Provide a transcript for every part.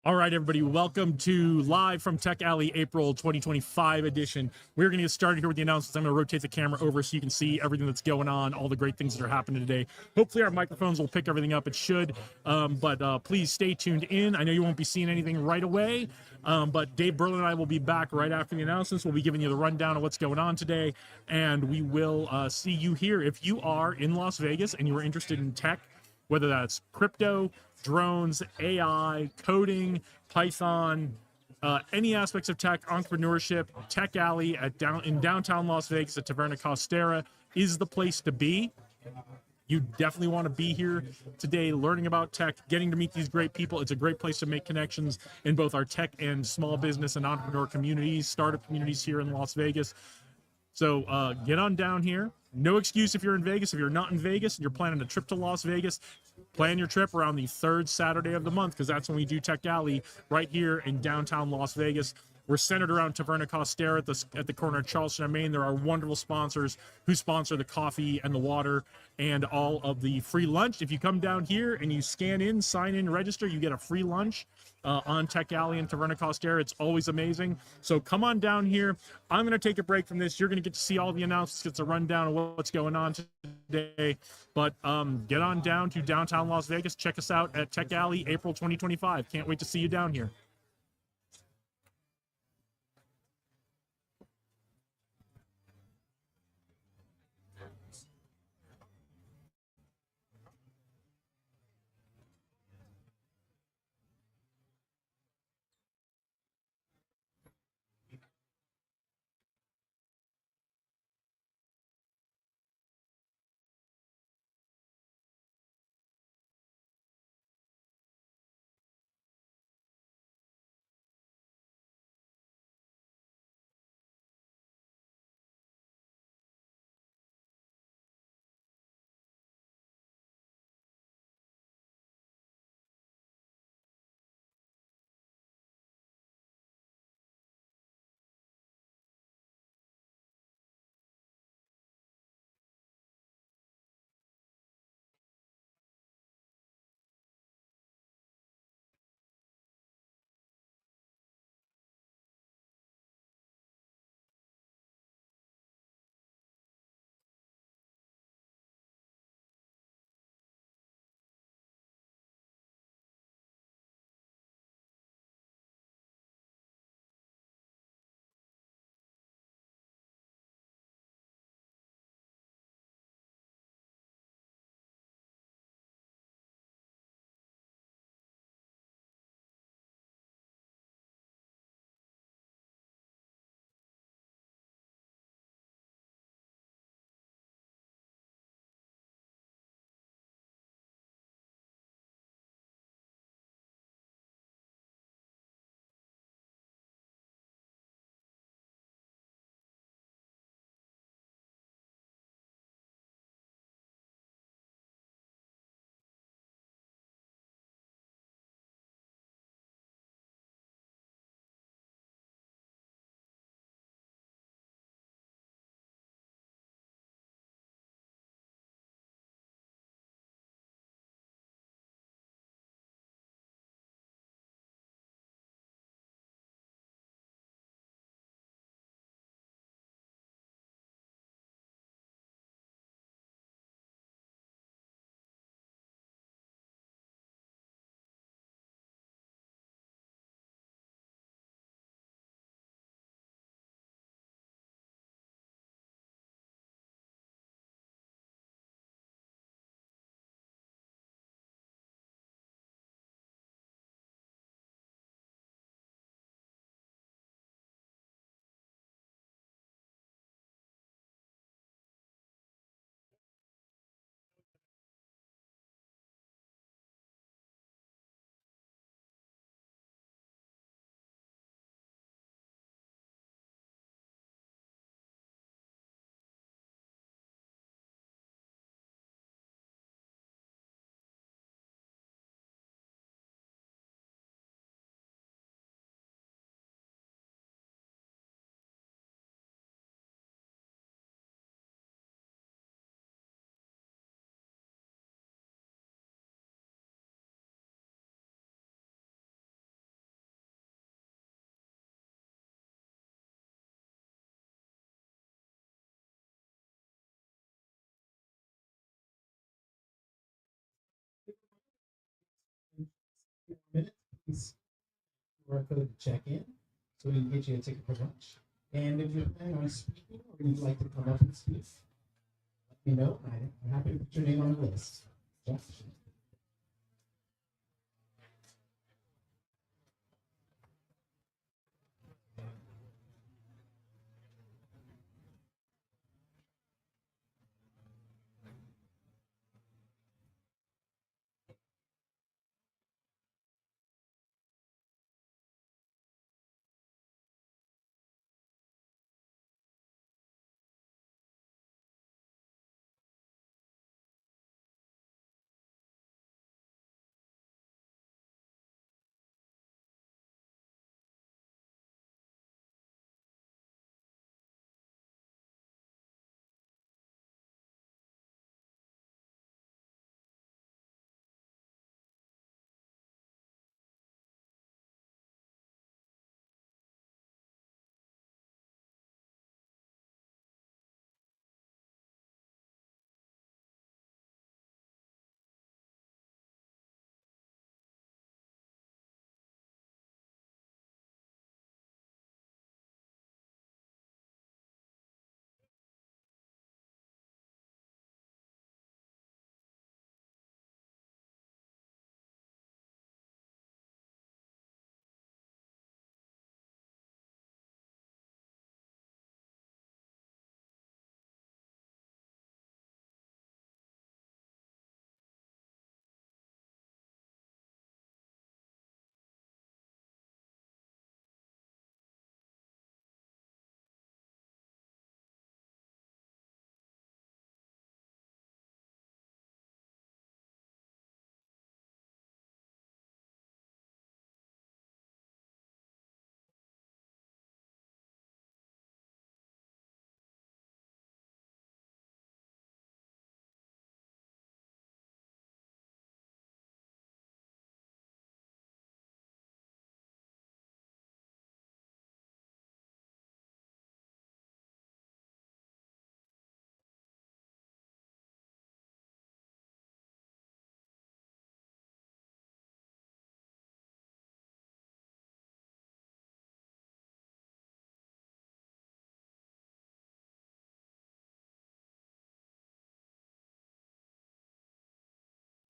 All right, everybody, welcome to Live from Tech Alley, April 2025 edition. We're going to get started here with the announcements. I'm going to rotate the camera over so you can see everything that's going on, all the great things that are happening today. Hopefully our microphones will pick everything up. It should, but please stay tuned in. I know you won't be seeing anything right away, but Dave Berlin and I will be back right after the announcements. We'll be giving you the rundown of what's going on today, and we will see you here. If you are in Las Vegas and you are interested in tech, whether that's crypto, drones, AI, coding, Python, any aspects of tech, entrepreneurship, Tech Alley in downtown Las Vegas at Taverna Costera is the place to be. You definitely want to be here today learning about tech, getting to meet these great people. It's a great place to make connections in both our tech and small business and entrepreneur communities, startup communities here in Las Vegas. So get on down here. No excuse if you're in Vegas. If you're not in Vegas and you're planning a trip to Las Vegas, plan your trip around the third Saturday of the month, because that's when we do Tech Alley right here in downtown Las Vegas. We're centered around Taverna Costera at the corner of Charleston and Main. There are wonderful sponsors who sponsor the coffee and the water and all of the free lunch. If you come down here and you scan in, sign in, register, you get a free lunch on Tech Alley and Taverna Costera. It's always amazing. So come on down here. I'm going to take a break from this. You're going to get to see all the announcements, get a rundown of what's going on today. But get on down to downtown Las Vegas. Check us out at Tech Alley, April 2025. Can't wait to see you down here. Please QR code to check in so we can get you a ticket for lunch. And if you're planning on speaking or you'd like to come up and speak, let me know. I'm happy to put your name on the list. Josh.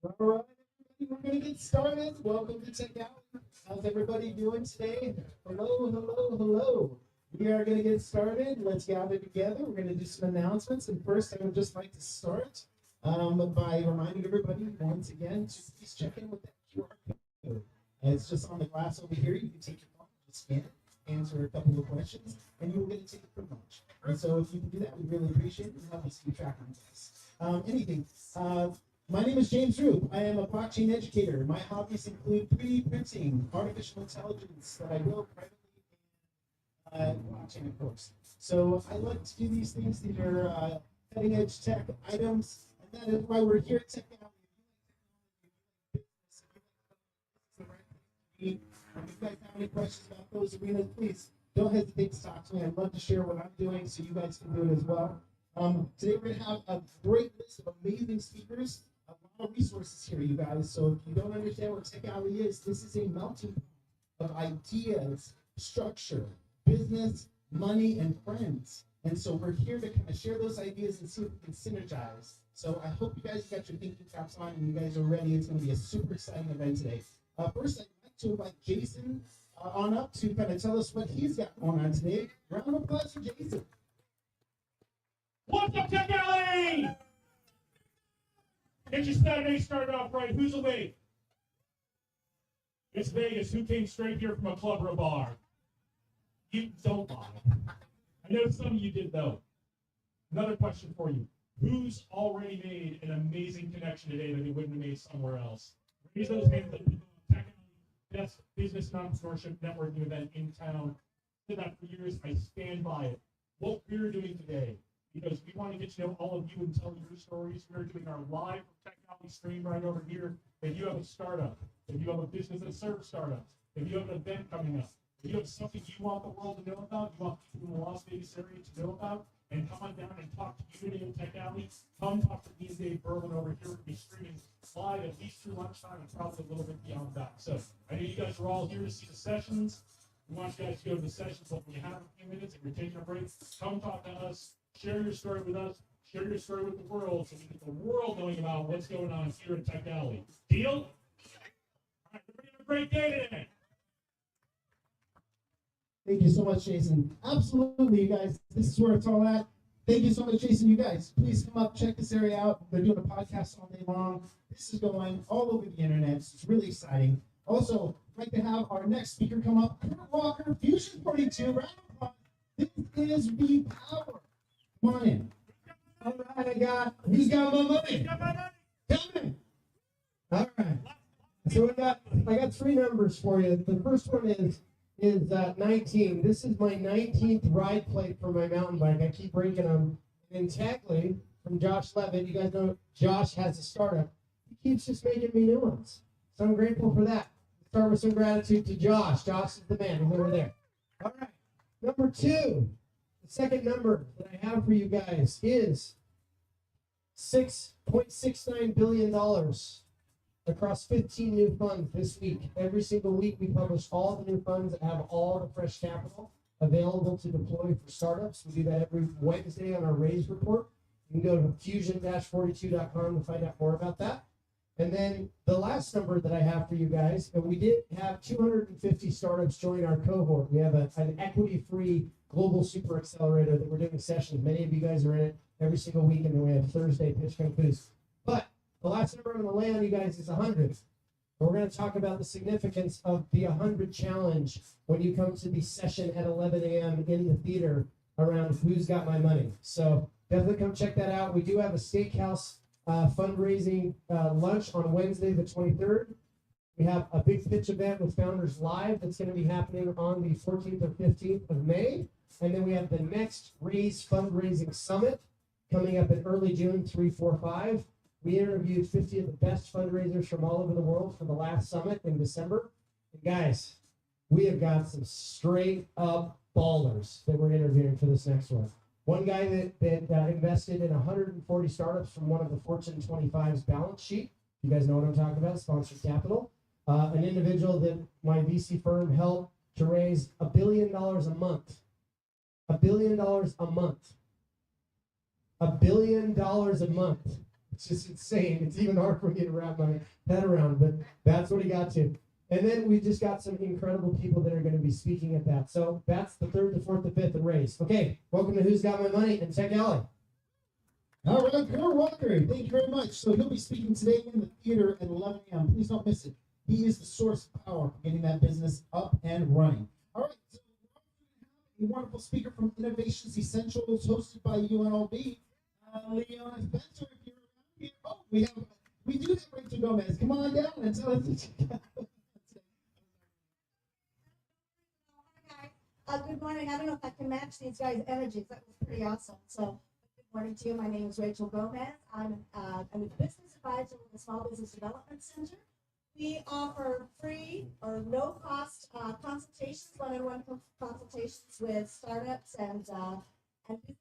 All right, everybody, we're going to get started. Welcome to Tech Alley. How's everybody doing today? Hello, hello, hello. We are going to get started. Let's gather together. We're going to do some announcements. And first, I would just like to start by reminding everybody once again to please check in with that QR code. It's just on the glass over here. You can take your phone, just scan it, answer a couple of questions, and you will get a ticket for lunch. And so if you can do that, we really appreciate it. We help us keep track on this. Anything. My name is James Roop. I am a blockchain educator. My hobbies include 3D printing, artificial intelligence that I build privately, and blockchain, of course. So I like to do these things. These are cutting edge tech items, and that is why we're here at Tech Alley. If you guys have any questions about those arenas, please don't hesitate to talk to me. I'd love to share what I'm doing so you guys can do it as well. Today we're going to have a great list of amazing speakers, a lot of resources here, you guys. So if you don't understand what Tech Alley is, this is a melting pot of ideas, structure, business, money, and friends. And so we're here to kind of share those ideas and see if we can synergize. So I hope you guys got your thinking caps on and you guys are ready. It's going to be a super exciting event today. First, I'd like to invite Jason on up to kind of tell us what he's got going on today. Round of applause for Jason. What's up, Tech Alley? Get your Saturday started off right. Who's awake? It's Vegas. Who came straight here from a club or a bar? You don't lie. I know some of you did, though. Another question for you. Who's already made an amazing connection today that they wouldn't have made somewhere else? Raise those hands. Tech Alley, best business and entrepreneurship networking event in town. I did that for years. I stand by it. What we're doing today, because we want to get to know all of you and tell your stories. We're doing our live Tech Alley stream right over here. If you have a startup, if you have a business that serves startups, if you have an event coming up, if you have something you want the world to know about, you want people in the Las Vegas area to know about, and come on down and talk to Unity and Tech Alley, come talk to me and Dave Berlin over here. We'll be streaming live at least through lunchtime and probably a little bit beyond that. So I know you guys are all here to see the sessions. We want you guys to go to the sessions. But when you have a few minutes and you're taking a break, come talk to us. Share your story with us. Share your story with the world so we get the world knowing about what's going on here at Tech Alley. Deal? All right, everybody have a great day today. Thank you so much, Jason. Absolutely, you guys. This is where it's all at. Thank you so much, Jason. You guys, please come up, check this area out. They're doing a podcast all day long. This is going all over the internet. It's really exciting. Also, I'd like to have our next speaker come up. Kurt Walker, Fusion 42. Round of applause. This is the power. Come on in. All right, who's got my money? Tell me. All right. So I got three numbers for you. The first one is 19. This is my 19th ride plate for my mountain bike. I keep breaking them. And Techly from Josh Levitt, you guys know Josh has a startup. He keeps just making me new ones. So I'm grateful for that. Start with some gratitude to Josh. Josh is the man. He's over there. All right. Number two, the second number that I have for you guys is $6.69 billion across 15 new funds this week. Every single week, we publish all the new funds that have all the fresh capital available to deploy for startups. We do that every Wednesday on our raise report. You can go to fusion-42.com to find out more about that. And then the last number that I have for you guys, and we did have 250 startups join our cohort. We have an equity-free global super accelerator that we're doing sessions. Many of you guys are in it every single week, and then we have Thursday Pitch Come Boost. But the last number I'm going to lay on you guys is 100. And we're going to talk about the significance of the 100 challenge when you come to the session at 11 a.m. in the theater around Who's Got My Money. So definitely come check that out. We do have a steakhouse fundraising lunch on Wednesday, the 23rd. We have a big pitch event with Founders Live that's going to be happening on the 14th or 15th of May. And then we have the next Raise Fundraising Summit coming up in early June, 3, 4, 5. We interviewed 50 of the best fundraisers from all over the world for the last summit in December. And guys, we have got some straight up ballers that we're interviewing for this next one. One guy that invested in 140 startups from one of the Fortune 25's balance sheet. You guys know what I'm talking about, Sponsored Capital. An individual that my VC firm helped to raise $1 billion a month. $1 billion a month. $1 billion a month. It's just insane. It's even hard for me to wrap my head around, but that's what he got to. And then we just got some incredible people that are going to be speaking at that. So that's the third, the fourth, the fifth, and race. Okay, welcome to Who's Got My Money and Tech Alley. All right, Kurt Walker, thank you very much. So he'll be speaking today in the theater at 11 a.m. Please don't miss it. He is the source of power for getting that business up and running. All right, so a wonderful speaker from Innovations Essentials, hosted by UNLV, Leona Spencer. If you're around here, we do have Rachel Gomez. Come on down and tell us what you got. Good morning. I don't know if I can match these guys' energies. That was pretty awesome. So, good morning to you. My name is Rachel Gomez. I'm a business advisor with the Small Business Development Center. We offer free or no-cost consultations, one-on-one consultations with startups and businesses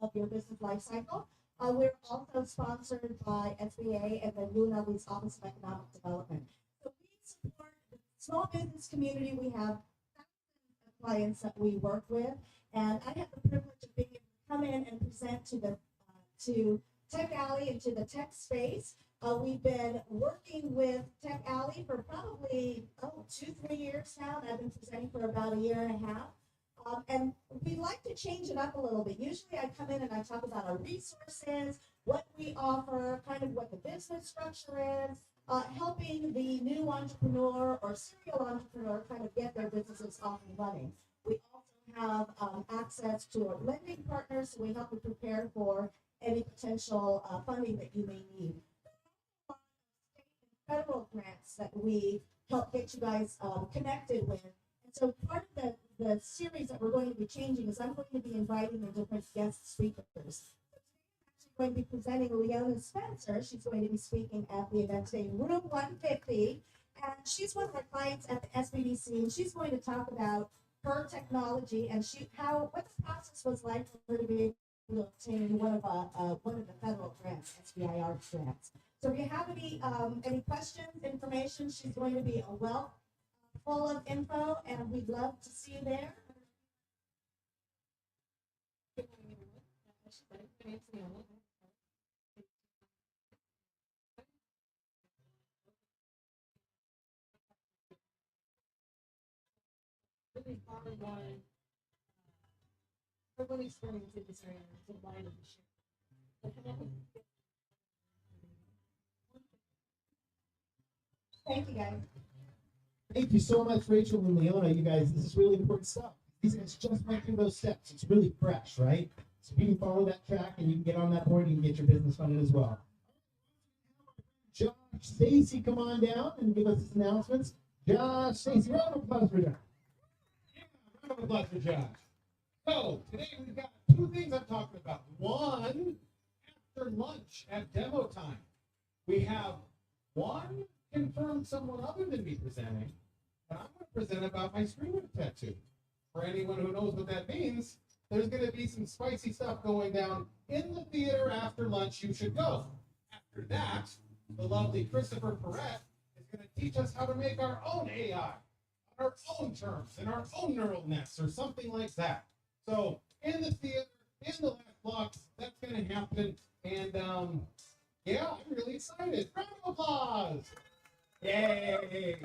of your business life cycle. We're also sponsored by SBA and the UNLV's Office of Economic Development. So we support the small business community. We have clients that we work with, and I have the privilege of being able to come in and present to Tech Alley and to the tech space. We've been working with Tech Alley for probably 2-3 years now, and I've been presenting for about a year and a half. And we like to change it up a little bit. Usually I come in and I talk about our resources, what we offer, kind of what the business structure is, helping the new entrepreneur or serial entrepreneur kind of get their businesses off and running. We also have access to our lending partners, so we help you prepare for any potential funding that you may need. State and federal grants that we help get you guys connected with. And so part of the series that we're going to be changing is I'm going to be inviting the different guest speakers. Going to be presenting Leona Spencer. She's going to be speaking at the event today in room 150, and she's one of our clients at the SBDC, and she's going to talk about her technology and what the process was like for her to be able to obtain one of the federal grants, SBIR grants. So if you have any questions, information, she's going to be a wealth full of info, and we'd love to see you there. Good morning, everyone. My name's Leona. Really far one, everyone experiences in this area is a line of the ship. Thank you, guys. Thank you so much, Rachel and Leona. You guys, this is really important stuff. These guys just went through those steps. It's really fresh, right? So you can follow that track and you can get on that board and you can get your business funded as well. Josh, Stacy, come on down and give us his announcements. Josh, Stacy, round of applause for Josh. Yeah, round of applause for Josh. So today we've got two things I'm talking about. One, after lunch at demo time, we have one confirmed someone other than me presenting, but I'm going to present about my screenwriter tattoo. For anyone who knows what that means, there's going to be some spicy stuff going down in the theater after lunch. You should go. After that, the lovely Christopher Perret is going to teach us how to make our own AI, on our own terms, and our own neural nets, or something like that. So in the theater, in the last blocks, that's going to happen. And yeah, I'm really excited. Round of applause. Yay.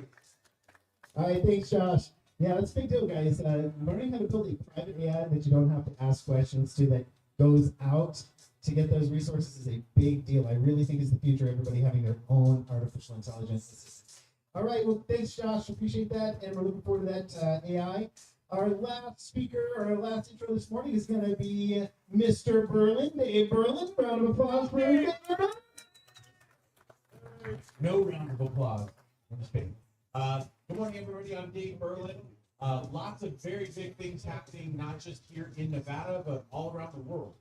All right, thanks, Josh. Yeah, that's a big deal, guys. Learning how to build a private AI that you don't have to ask questions to, that goes out to get those resources, is a big deal. I really think it's the future, everybody having their own artificial intelligence assistants. All right, well, thanks, Josh. Appreciate that, and we're looking forward to that AI. Our last speaker, or our last intro this morning, is going to be Mr. Berlin, Dave Berlin. Round of applause for Dave Berlin. No round of applause. I'm just kidding. Good morning, everybody. I'm Dave Berlin. Lots of very big things happening, not just here in Nevada, but all around the world.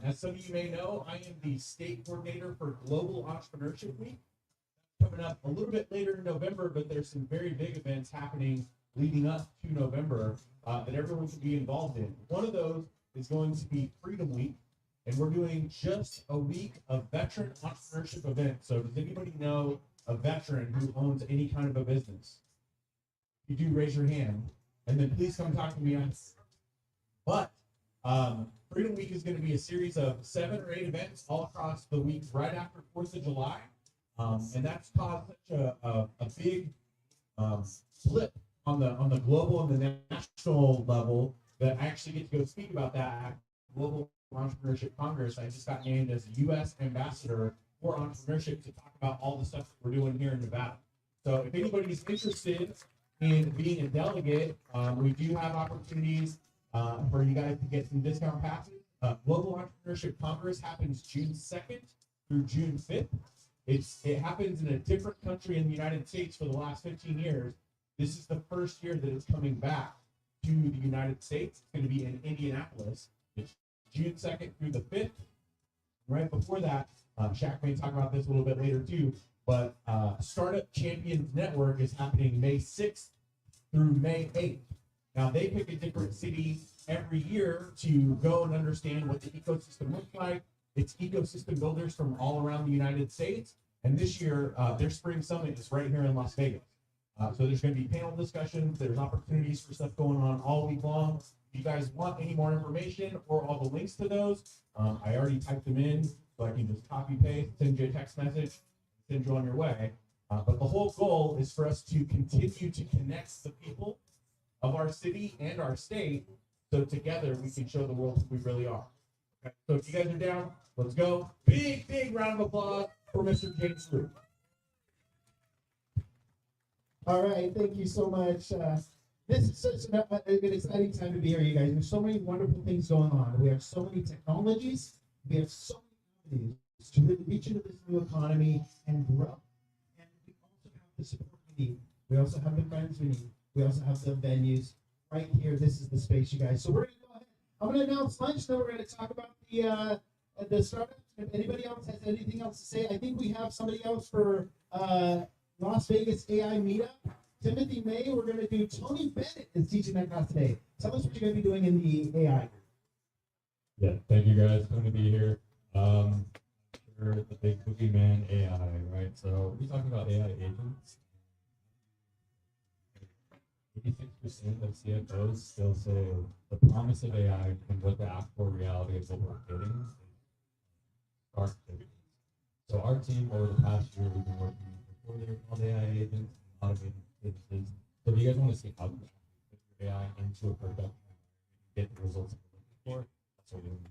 As some of you may know, I am the state coordinator for Global Entrepreneurship Week. Coming up a little bit later in November, but there's some very big events happening leading up to November that everyone can be involved in. One of those is going to be Freedom Week, and we're doing just a week of veteran entrepreneurship events. So does anybody know a veteran who owns any kind of a business? If you do, raise your hand, and then please come talk to me on. But Freedom Week is going to be a series of 7 or 8 events all across the week right after 4th of July. And that's caused such a big flip on the global and the national level that I actually get to go speak about that at Global Entrepreneurship Congress. I just got named as a U.S. ambassador for entrepreneurship to talk about all the stuff that we're doing here in Nevada. So if anybody's interested in being a delegate, we do have opportunities for you guys to get some discount passes. Global Entrepreneurship Congress happens June 2nd through June 5th. It happens in a different country in the United States for the last 15 years. This is the first year that it's coming back to the United States. It's going to be in Indianapolis. It's June 2nd through the 5th. Right before that, Shaq may talk about this a little bit later too, but Startup Champions Network is happening May 6th through May 8th. Now, they pick a different city every year to go and understand what the ecosystem looks like. It's ecosystem builders from all around the United States. And this year, their spring summit is right here in Las Vegas. So there's going to be panel discussions. There's opportunities for stuff going on all week long. If you guys want any more information or all the links to those, I already typed them in, so I can just copy paste, send you a text message, send you on your way. But the whole goal is for us to continue to connect the people of our city and our state, so together we can show the world who we really are. Okay, so if you guys are down, let's go. Big, big round of applause for Mr. James Root. All right, thank you so much. This is such an exciting time to be here, you guys. There's so many wonderful things going on. We have so many technologies. We have so many avenues to really reach into this new economy and grow. And we also have the support we need. We also have the friends we need. We also have the venues right here. This is the space, you guys. So we're going to go ahead. I'm going to announce lunch. Then we're going to talk about the startups. If anybody else has anything else to say, I think we have somebody else for Las Vegas AI Meetup. Timothy May, we're going to do. Tony Bennett is teaching that class today. Tell us what you're going to be doing in the AI. Yeah, thank you guys. Going to be here. after the big boogeyman AI, right? So we're talking about AI agents. 86% of CFOs still say the promise of AI and what the actual reality of what we're getting is stark difference. So our team over the past year, we've been working with all the AI agents and automating businesses. So if you guys want to see how to put your AI into a production and get the results you're looking for, that's what we're doing.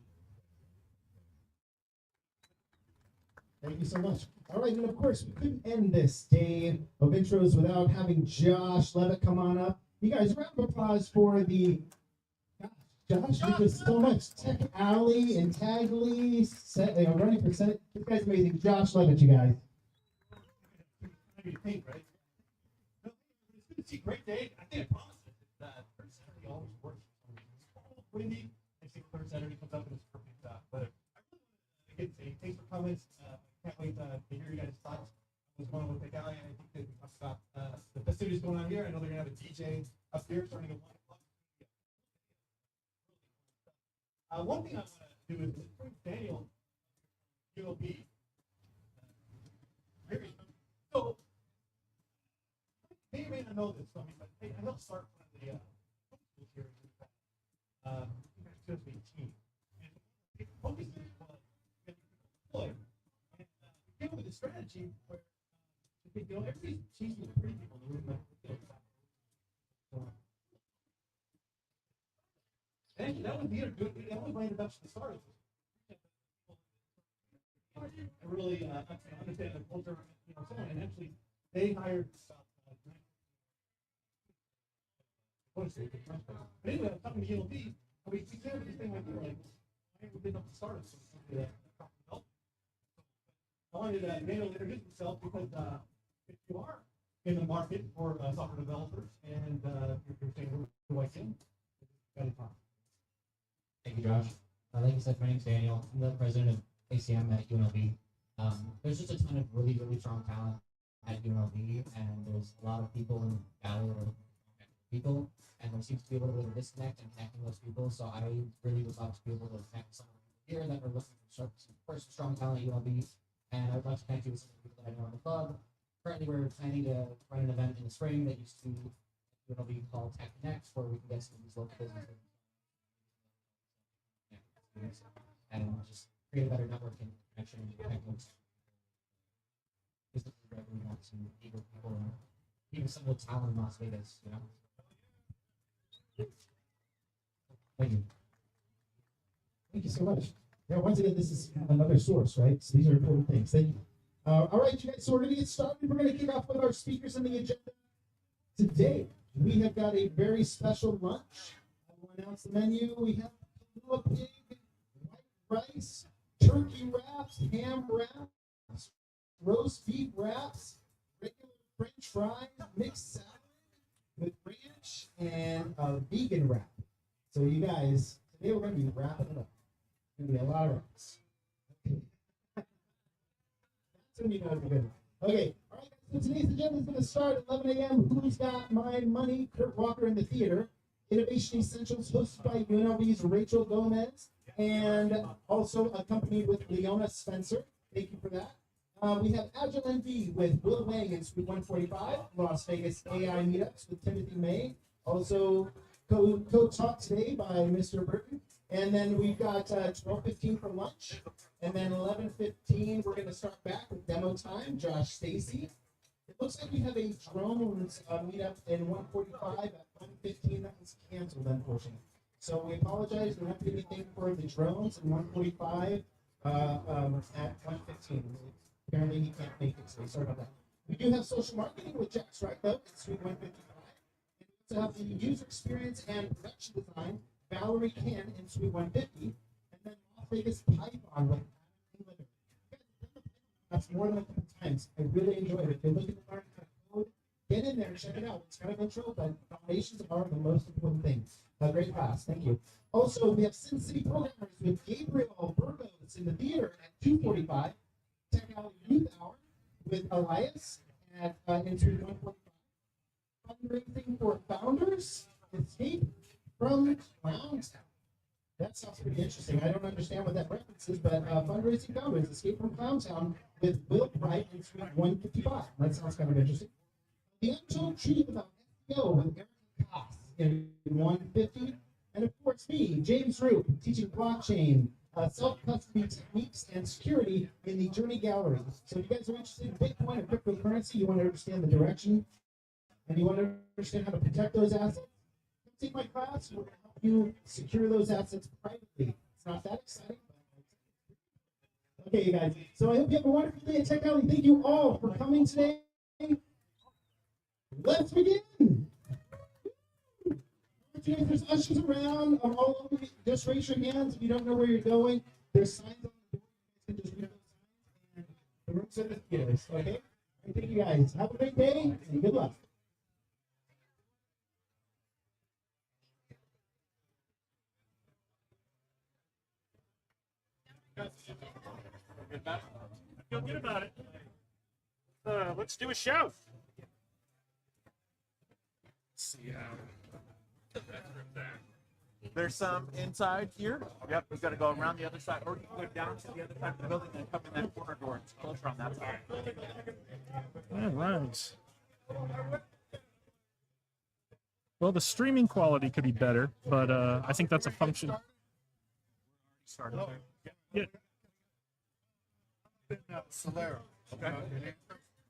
Thank you so much. All right, and of course, we couldn't end this day of intros without having Josh Levitt come on up. You guys, round of applause for the Josh. Thank you so much. Tech Alley and Tagly, running for Senate. This guy's amazing. Josh Levitt, you guys. Great day. I think I promised it that third Saturday always works. It's windy. I think third Saturday comes up and it's perfect weather. I really want to again say thanks for coming. Can't wait to hear you guys' thoughts. I was going with the guy, and I think that we talked about the festivities going on here. I know they're gonna have a DJ up here starting at 1 o'clock. One thing I want to do is bring Daniel ULB. So may or may not know this, but I helped start one of the schools here in 2018. And the focus was deployed. And we came up with a strategy where everybody's chasing the pretty people in the room. And actually, that was the good. That was my introduction to start. I really understand the culture, so on. And actually, they hired but anyway, I was talking to ULB, and we came up with this thing like, why we didn't have to start it. I wanted Daniel to introduce himself because if you are in the market for software developers and you're saying, who do I see? Thank you, Josh. Like you said, my name's Daniel. I'm the president of ACM at UNLV. There's just a ton of really, really strong talent at UNLV, and there's a lot of people in the valley that are people, and there seems to be a little bit of a disconnect in connecting those people. So I really would love to be able to connect someone here that are looking for some strong talent at UNLV, and I'd love to connect you with some of the people that I know in the club. Currently, we're planning to run an event in the spring that used to be UNLV called Tech Connect, where we can get some of these local businesses and just create a better networking connection and connecting businesses that we want some eager people and even some of the talent in Las Vegas, Thank you. Thank you so much. Yeah, once again, this is another source, right? So these are important things. Thank you. All right, you guys, so we're going to get started. We're going to kick off with our speakers on the agenda. Today, we have got a very special lunch. I will announce the menu. We have Kalua pig, white rice, turkey wraps, ham wraps, roast beef wraps, regular French fries, mixed salad with ranch, and a vegan wrap. So you guys, today we're going to be wrapping it up. It's going to be a lot of wraps. That's when you know it's good. Okay, all right, so today's agenda is going to start at 11 a.m. Who's Got My Money? Kurt Walker in the theater. Innovation Essentials, hosted by UNLV's Rachel Gomez, and also accompanied with Leona Spencer. Thank you for that. We have Agile NV with Will Wang in Suite 145, Las Vegas AI Meetups with Timothy May. Also, co-taught today by Mr. Burton. And then we've got 12:15 for lunch. And then 11:15, we're going to start back with demo time, Josh Stacy. It looks like we have a drones meetup in 145 at 1:15. That was canceled, unfortunately. So we apologize. We don't have anything for the drones in 145 at 1:15. Apparently he can't make it, so sorry about that. We do have social marketing with Jack Strike though, in Suite 155. And we also have the user experience and production design, Valerie Ken in Suite 150. And then Las Vegas Python with Adam. That's more than a couple times. I really enjoyed it. If you're looking to learn how to code, get in there and check it out. It's kind of intro, but foundations are the most important things. A great class. Thank you. Also, we have Sin City Programmers with Gabriel Burgos in the theater at 2:45. Tech Alley Youth Hour with Elias at Entry 145. Fundraising for Founders, Escape from Clowntown. That sounds pretty interesting. I don't understand what that reference is, but fundraising comments, Escape from Clowntown with Will Bright in Suite 155. That sounds kind of interesting. The Untold Truth about SEO with Erica Cox in 150. And of course, me, James Roop, teaching blockchain, self-custody techniques, and security in the Journey Gallery. So if you guys are interested in Bitcoin or cryptocurrency, you want to understand the direction, and you want to understand how to protect those assets, come take my class. We're going to help you secure those assets privately. It's not that exciting. Okay, you guys. So I hope you have a wonderful day at Tech Alley. Thank you all for coming today. Let's begin. There's ushers around all over. Just raise your hands if you don't know where you're going. There's signs on the door. You can just read those signs. And the room's in the theaters. Okay? Thank you guys. Have a great day and good luck. Feel good about it. Let's do a show. Let's see. There's some inside here. Yep, we've got to go around the other side, or you can go down to the other side of the building and come in that corner door. It's closer on that side. All right. Well, the streaming quality could be better, but I think that's a function. Yeah. Solera. Okay.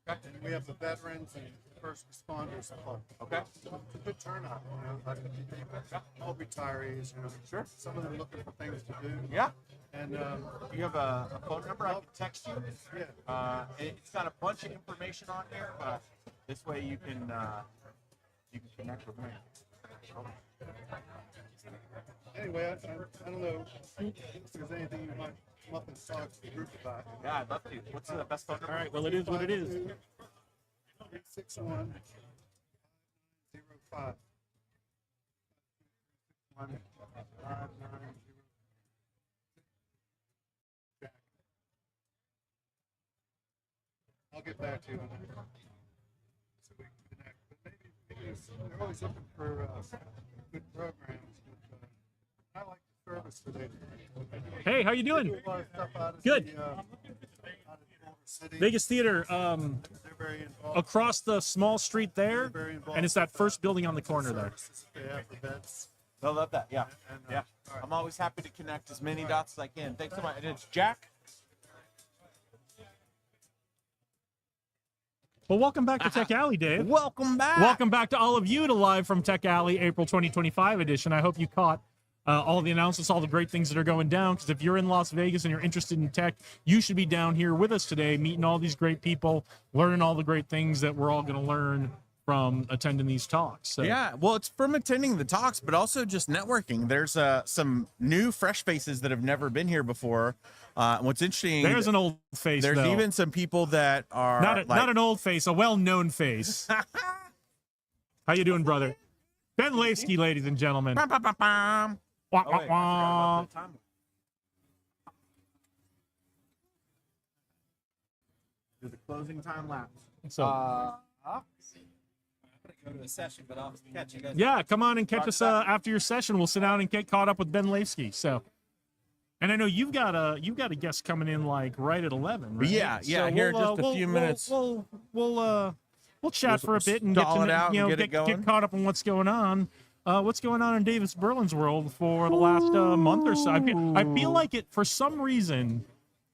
And we have the veterans and first responders club. Okay. It's a good turnout, all retirees, Sure. Some of them looking for things to do. Yeah. And Do you have a phone number I can text you? yeah. It's got a bunch of information on here, but this way you can connect with me. Anyway, I don't know if there's anything you might come up and talk to the group about. Yeah, I'd love to. What's the best phone number? All right. Well, it is what it is. 361 05. I'll get back to you on that. So we can connect. But maybe they're always looking for good programs. But, I like the service today. Hey, how you doing? A lot of stuff out of Good. the, out of Culver City. Vegas Theater, They're very involved. across the small street there, They're very involved and it's that with, first building on the corner there. services they have for vets. I love that. Yeah. And, Yeah. all right. I'm always happy to connect as many dots as I can. Thanks so much. And it's Jack. Well, welcome back to Tech Alley, Dave. Welcome back. Welcome back to all of you to Live from Tech Alley, April 2025 edition. I hope you caught all the announcements, all the great things that are going down, because if you're in Las Vegas and you're interested in tech, you should be down here with us today, meeting all these great people, learning all the great things that we're all going to learn from attending these talks. So, Yeah, well, it's from attending the talks, but also just networking. There's some new, fresh faces that have never been here before. What's interesting, there's an old face, there's though. even some people that are not an old face, a well-known face. How you doing, brother? Ben Lafsky, ladies and gentlemen. Bum, bum, bum, bum. Wah, Oh, wah, wait, I forgot wah. about the time. Do the closing time lapse. So, Go to a session, but I'll catch you guys. yeah, come on and catch Roger us that. after your session. We'll sit down and get caught up with Ben Lafsky. So, and I know you've got a guest coming in like right at 11. Right? Yeah, yeah, here just a few minutes. We'll chat for a bit and stall get it to out and get it get going. caught up on what's going on. What's going on in Davis Berlin's world for the last month or so? I feel like it for some reason.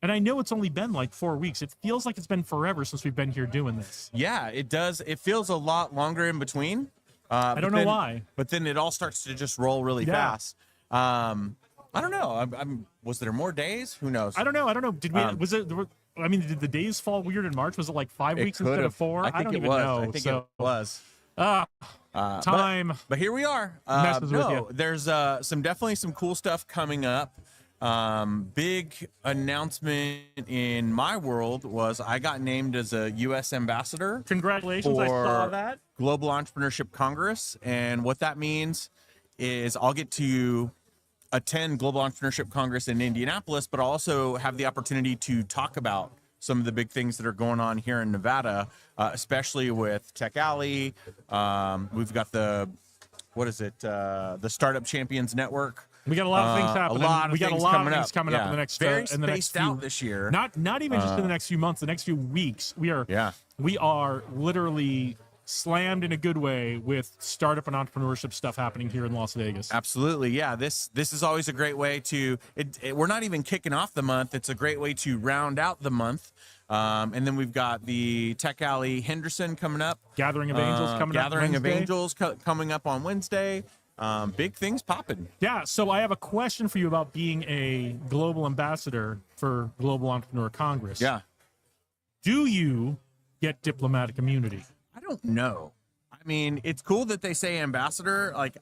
And I know it's only been like 4 weeks. It feels like it's been forever since we've been here doing this. Yeah, it does. It feels a lot longer in between. I don't know why. But then it all starts to just roll really Yeah. fast. I don't know. Was there more days? Who knows? I don't know. Did we? Um, Was it? I mean, did the days fall weird in March? Was it like 5 It weeks could instead have. of 4? I think don't it even was. know. I think so, it was. time. But here we are. Messes with you. There's definitely some cool stuff coming up. Big announcement in my world was I got named as a U.S. ambassador Congratulations! I saw for that. Global Entrepreneurship Congress, and what that means is I'll get to attend Global Entrepreneurship Congress in Indianapolis, but I'll also have the opportunity to talk about some of the big things that are going on here in Nevada, especially with Tech Alley. We've got the Startup Champions Network. We got a lot of things happening. A lot of we got things a lot coming of things up. coming up in Yeah. the next Very in the next spaced out few, this year. Not even just in the next few months, the next few weeks. We are literally slammed in a good way with startup and entrepreneurship stuff happening here in Las Vegas. Absolutely, yeah. This is always a great way to. We're not even kicking off the month. It's a great way to round out the month. And then we've got the Tech Alley Henderson coming up. Gathering of Angels coming up Gathering of Wednesday. Angels coming up on Wednesday. Big things popping. Yeah, so I have a question for you about being a global ambassador for Global Entrepreneur Congress. Yeah. Do you get diplomatic immunity? I don't know. I mean, it's cool that they say ambassador. Like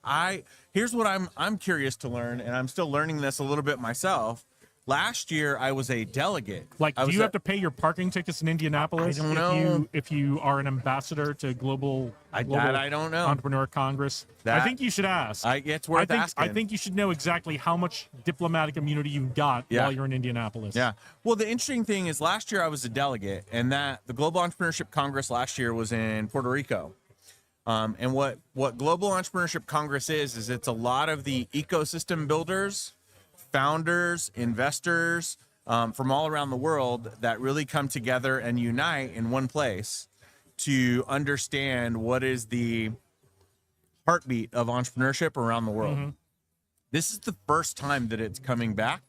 here's what I'm curious to learn, and I'm still learning this a little bit myself. Last year I was a delegate. Like, do you have to pay your parking tickets in Indianapolis I don't know. if you are an ambassador to Global I don't know. Entrepreneur Congress? I think you should ask. It's worth asking. I think you should know exactly how much diplomatic immunity you got while you're in Indianapolis. Yeah. Well, the interesting thing is last year I was a delegate, and that the Global Entrepreneurship Congress last year was in Puerto Rico. And what Global Entrepreneurship Congress is it's a lot of the ecosystem builders, founders, investors from all around the world that really come together and unite in one place to understand what is the heartbeat of entrepreneurship around the world. Mm-hmm. This is the first time that it's coming back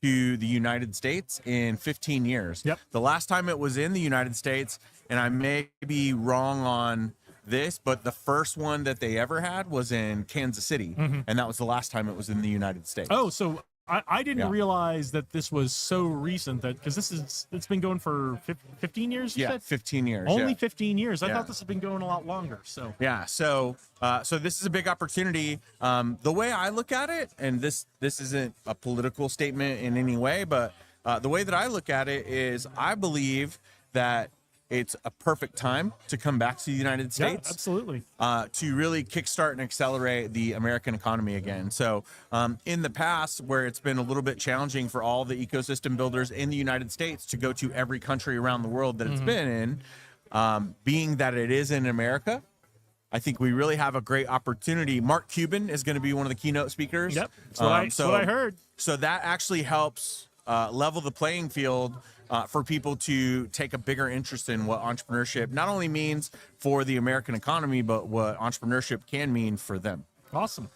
to the United States in 15 years. Yep. The last time it was in the United States, and I may be wrong on this, but the first one that they ever had was in Kansas City, and that was the last time it was in the United States. Oh, so I didn't Yeah. realize that this was so recent, that because it's been going for 15 years. You yeah, said? 15 years. Only yeah. 15 years. I Yeah. thought this had been going a lot longer. So Yeah, so this is a big opportunity. The way I look at it, and this isn't a political statement in any way, but the way that I look at it is I believe that it's a perfect time to come back to the United States. yeah, absolutely. To really kickstart and accelerate the American economy again. So in the past, where it's been a little bit challenging for all the ecosystem builders in the United States to go to every country around the world that it's been in, being that it is in America, I think we really have a great opportunity. Mark Cuban is going to be one of the keynote speakers. Yep, that's what I heard. So that actually helps level the playing field for people to take a bigger interest in what entrepreneurship not only means for the American economy, but what entrepreneurship can mean for them. Awesome.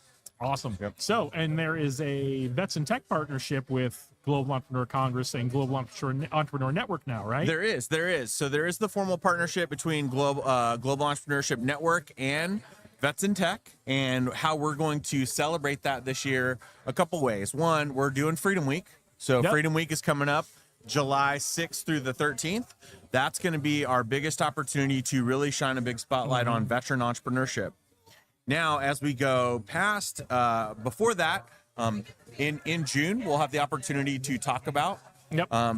Yep. So, and there is a Vets and Tech partnership with Global Entrepreneur Congress and Global Entrepreneur Network now, right? There is. So there is the formal partnership between Global Entrepreneurship Network and Vets and Tech, and how we're going to celebrate that this year a couple ways. One, we're doing Freedom Week. So Yep. Freedom Week is coming up July 6th through the 13th. That's going to be our biggest opportunity to really shine a big spotlight on veteran entrepreneurship. Now, as we go past, before that, in June, we'll have the opportunity to talk about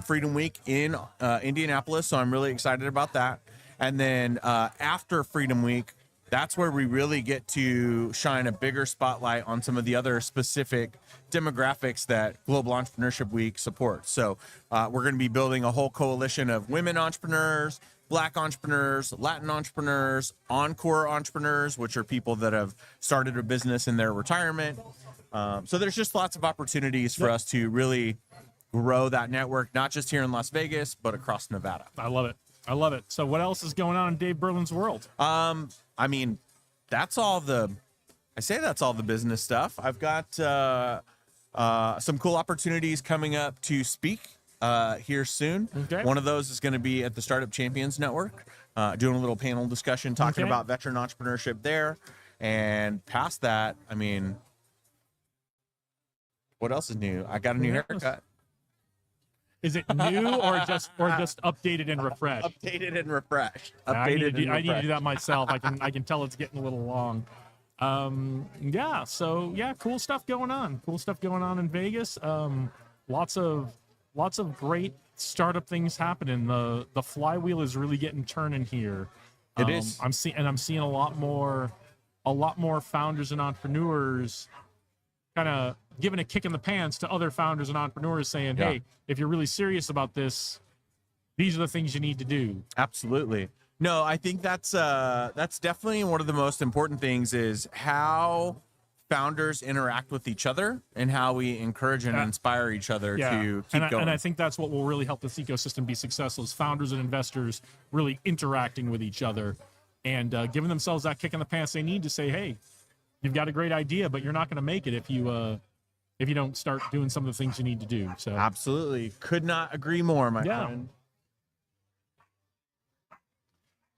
Freedom Week in Indianapolis. So I'm really excited about that. And then after Freedom Week, that's where we really get to shine a bigger spotlight on some of the other specific demographics that Global Entrepreneurship Week supports. So we're going to be building a whole coalition of women entrepreneurs, Black entrepreneurs, Latin entrepreneurs, encore entrepreneurs, which are people that have started a business in their retirement. So there's just lots of opportunities for us to really grow that network, not just here in Las Vegas, but across Nevada. I love it. So what else is going on in Dave Berlin's world? I mean, that's all the business stuff. I've got some cool opportunities coming up to speak here soon. Okay. One of those is going to be at the Startup Champions Network, doing a little panel discussion, talking Okay. about veteran entrepreneurship there. And past that, I mean, what else is new? I got a new haircut. Is it new or just updated and refreshed? Updated and refreshed. I need to Updated do, and I need to do refreshed. that myself. I can tell it's getting a little long. Cool stuff going on in Vegas. Lots of great startup things happening. The flywheel is really getting turning here. It is. I'm seeing a lot more founders and entrepreneurs kind of giving a kick in the pants to other founders and entrepreneurs, saying, Yeah. hey, if you're really serious about this, these are the things you need to do. Absolutely. No, I think that's definitely one of the most important things is how founders interact with each other and how we encourage and inspire each other to keep going. And I think that's what will really help this ecosystem be successful is founders and investors really interacting with each other and giving themselves that kick in the pants they need to say, hey, you've got a great idea, but you're not going to make it if you don't start doing some of the things you need to do. So Absolutely. Could not agree more, my friend.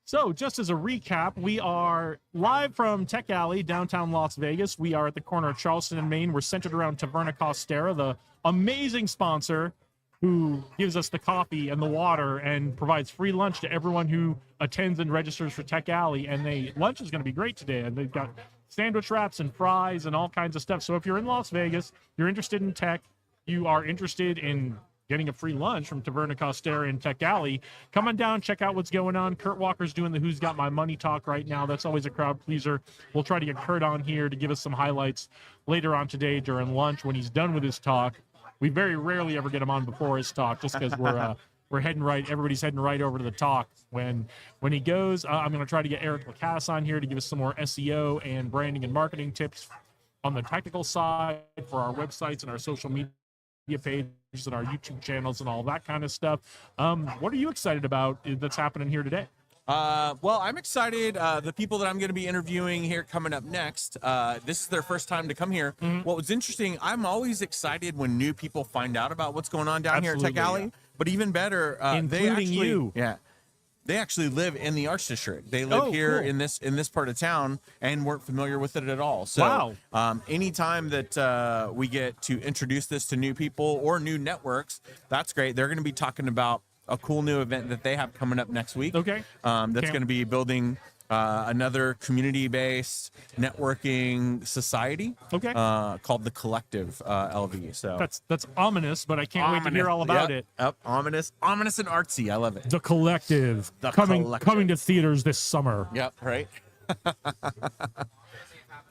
So just as a recap, we are live from Tech Alley, downtown Las Vegas. We are at the corner of Charleston and Main. We're centered around Taverna Costera, the amazing sponsor who gives us the coffee and the water and provides free lunch to everyone who attends and registers for Tech Alley. And lunch is going to be great today. And they've got sandwich wraps and fries and all kinds of stuff. So if you're in Las Vegas, you're interested in tech, you are interested in getting a free lunch from Taverna Costera in Tech Alley, come on down, check out what's going on. Kurt Walker's doing the Who's Got My Money talk right now. That's always a crowd pleaser. We'll try to get Kurt on here to give us some highlights later on today during lunch when he's done with his talk. We very rarely ever get him on before his talk just because we're heading right. Everybody's heading right over to the talk. When he goes, I'm going to try to get Eric Lacasse on here to give us some more SEO and branding and marketing tips on the technical side for our websites and our social media pages and our YouTube channels and all that kind of stuff. What are you excited about that's happening here today? Well, I'm excited. The people that I'm going to be interviewing here coming up next, this is their first time to come here. What was interesting, I'm always excited when new people find out about what's going on down here at Tech Alley. But even better, including you. Yeah. They actually live in the Arts District. They live here in this part of town and weren't familiar with it at all. So anytime that we get to introduce this to new people or new networks, that's great. They're going to be talking about a cool new event that they have coming up next week. Okay. That's going to be building another community-based networking society. Okay. Called the Collective LV. So that's ominous, but I can't wait to hear all about it. Yep. Ominous and artsy. I love it. The Collective coming to theaters this summer. Yep. Right.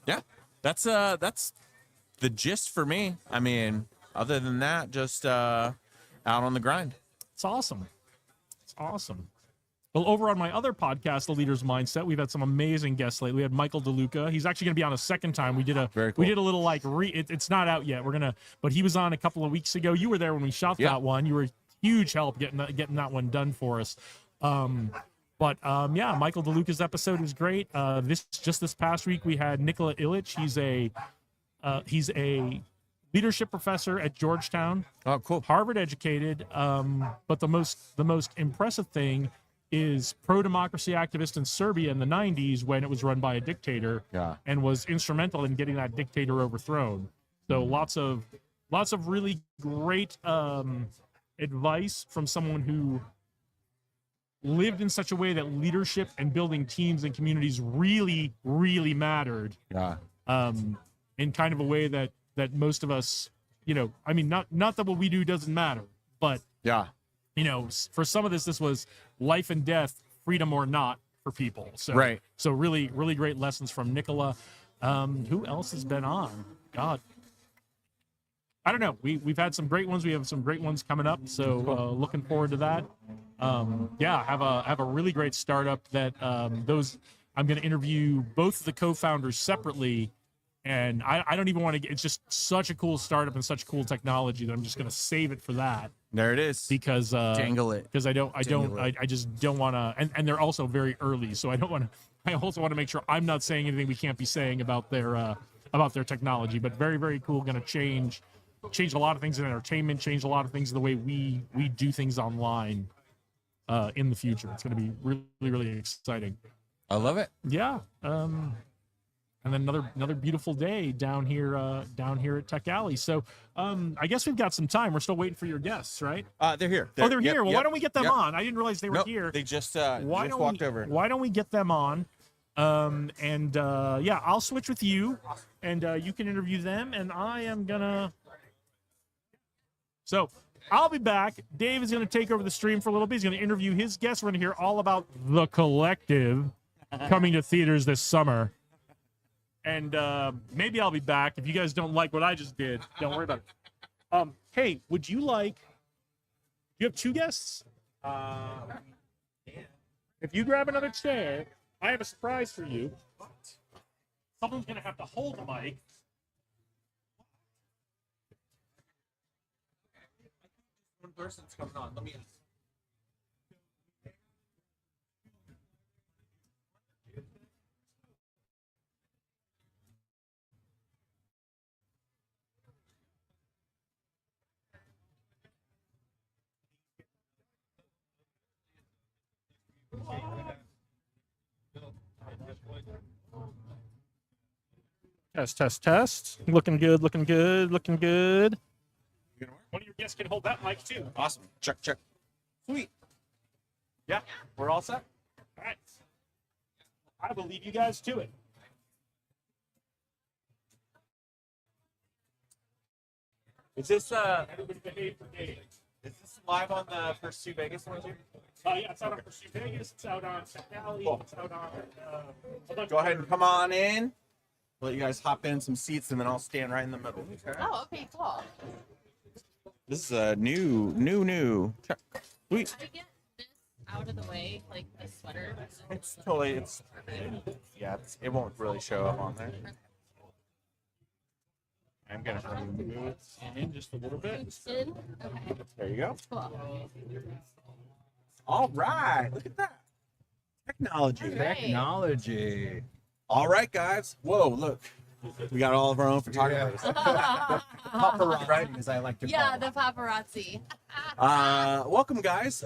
Yeah. That's the gist for me. I mean, other than that, just out on the grind. It's awesome. It's awesome. Well, over on my other podcast, The Leader's Mindset, we've had some amazing guests lately. We had Michael DeLuca. He's actually going to be on a second time. We did a little like it's not out yet. But he was on a couple of weeks ago. You were there when we shot that one. You were huge help getting that one done for us. Michael DeLuca's episode was great. This past week we had Nikola Illich. He's a leadership professor at Georgetown. Oh, cool. Harvard educated. But the most impressive thing is pro-democracy activist in Serbia in the 90s when it was run by a dictator and was instrumental in getting that dictator overthrown. So lots of really great advice from someone who lived in such a way that leadership and building teams and communities really, really mattered. In kind of a way that most of us, not that what we do doesn't matter, but for some of this was life and death, freedom or not for people. So, So really, really great lessons from Nikola. Who else has been on? God, I don't know. We've had some great ones. We have some great ones coming up. So looking forward to that. Have a really great startup that I'm going to interview both of the co-founders separately. And I don't even want to get, it's just such a cool startup and such cool technology that I'm just going to save it for that. There it is. Because dangle it. Because I just don't want to, and they're also very early. So I also want to make sure I'm not saying anything we can't be saying about their technology, but very, very cool. Going to change a lot of things in entertainment, change a lot of things in the way we do things online in the future. It's going to be really, really exciting. I love it. Yeah. And then another beautiful day down here at Tech Alley. So I guess we've got some time. We're still waiting for your guests, right? They're here. They're here. Well, why don't we get them on? I didn't realize they were here. They just walked over. Why don't we get them on? I'll switch with you, and you can interview them, and I am gonna. So I'll be back. Dave is gonna take over the stream for a little bit. He's gonna interview his guests. We're gonna hear all about The Collective coming to theaters this summer. And maybe I'll be back. If you guys don't like what I just did, don't worry about it. Hey, would you like... You have two guests? If you grab another chair, I have a surprise for you. Someone's going to have to hold the mic person's coming on. Let me ask. Test, test, test. Looking good, looking good, looking good. One of your guests can hold that mic too. Awesome. Check, check. Sweet. Yeah, We're all set. all right. I will leave you guys to it. Is this Everybody behave for Dave. is this live on the Pursue Vegas one too? Yeah, it's out on Pursuit Vegas. It's out on Tech Alley. Cool. It's out on. A bunch Go of ahead and other- come on in. Let you guys hop in some seats, and then I'll stand right in the middle. Okay. Oh, okay, cool. This is a new. Check. Sweet. I get this out of the way, like the sweater. It's totally. It won't really show up on there. I'm gonna remove it in just a little bit. In? Okay, There you go. cool. All right. Look at that. Technology. Right. Technology. All right, guys. Whoa, look. We got all of our own photographers. Paparazzi, as I like to call Yeah, it. the paparazzi. Welcome, guys.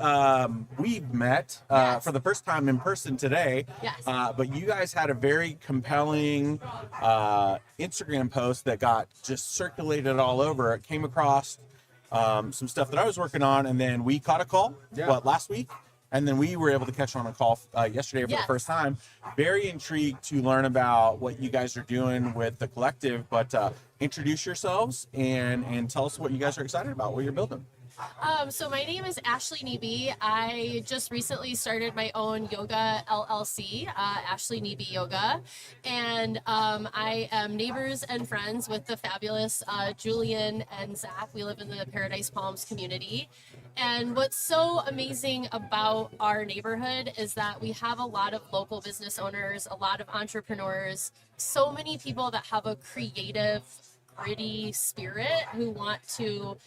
We've met Yes. for the first time in person today. Yes. But you guys had a very compelling Instagram post that got just circulated all over. It came across some stuff that I was working on, and then we caught a call. Yeah. Last week? And then we were able to catch on a call yesterday for Yes. the first time. Very intrigued to learn about what you guys are doing with the collective. But introduce yourselves and tell us what you guys are excited about, what you're building. So my name is Ashley Nebe. I just recently started my own yoga LLC, Ashley Nebe Yoga, and I am neighbors and friends with the fabulous Julian and Zach. We live in the Paradise Palms community. And what's so amazing about our neighborhood is that we have a lot of local business owners, a lot of entrepreneurs, so many people that have a creative, gritty spirit who want to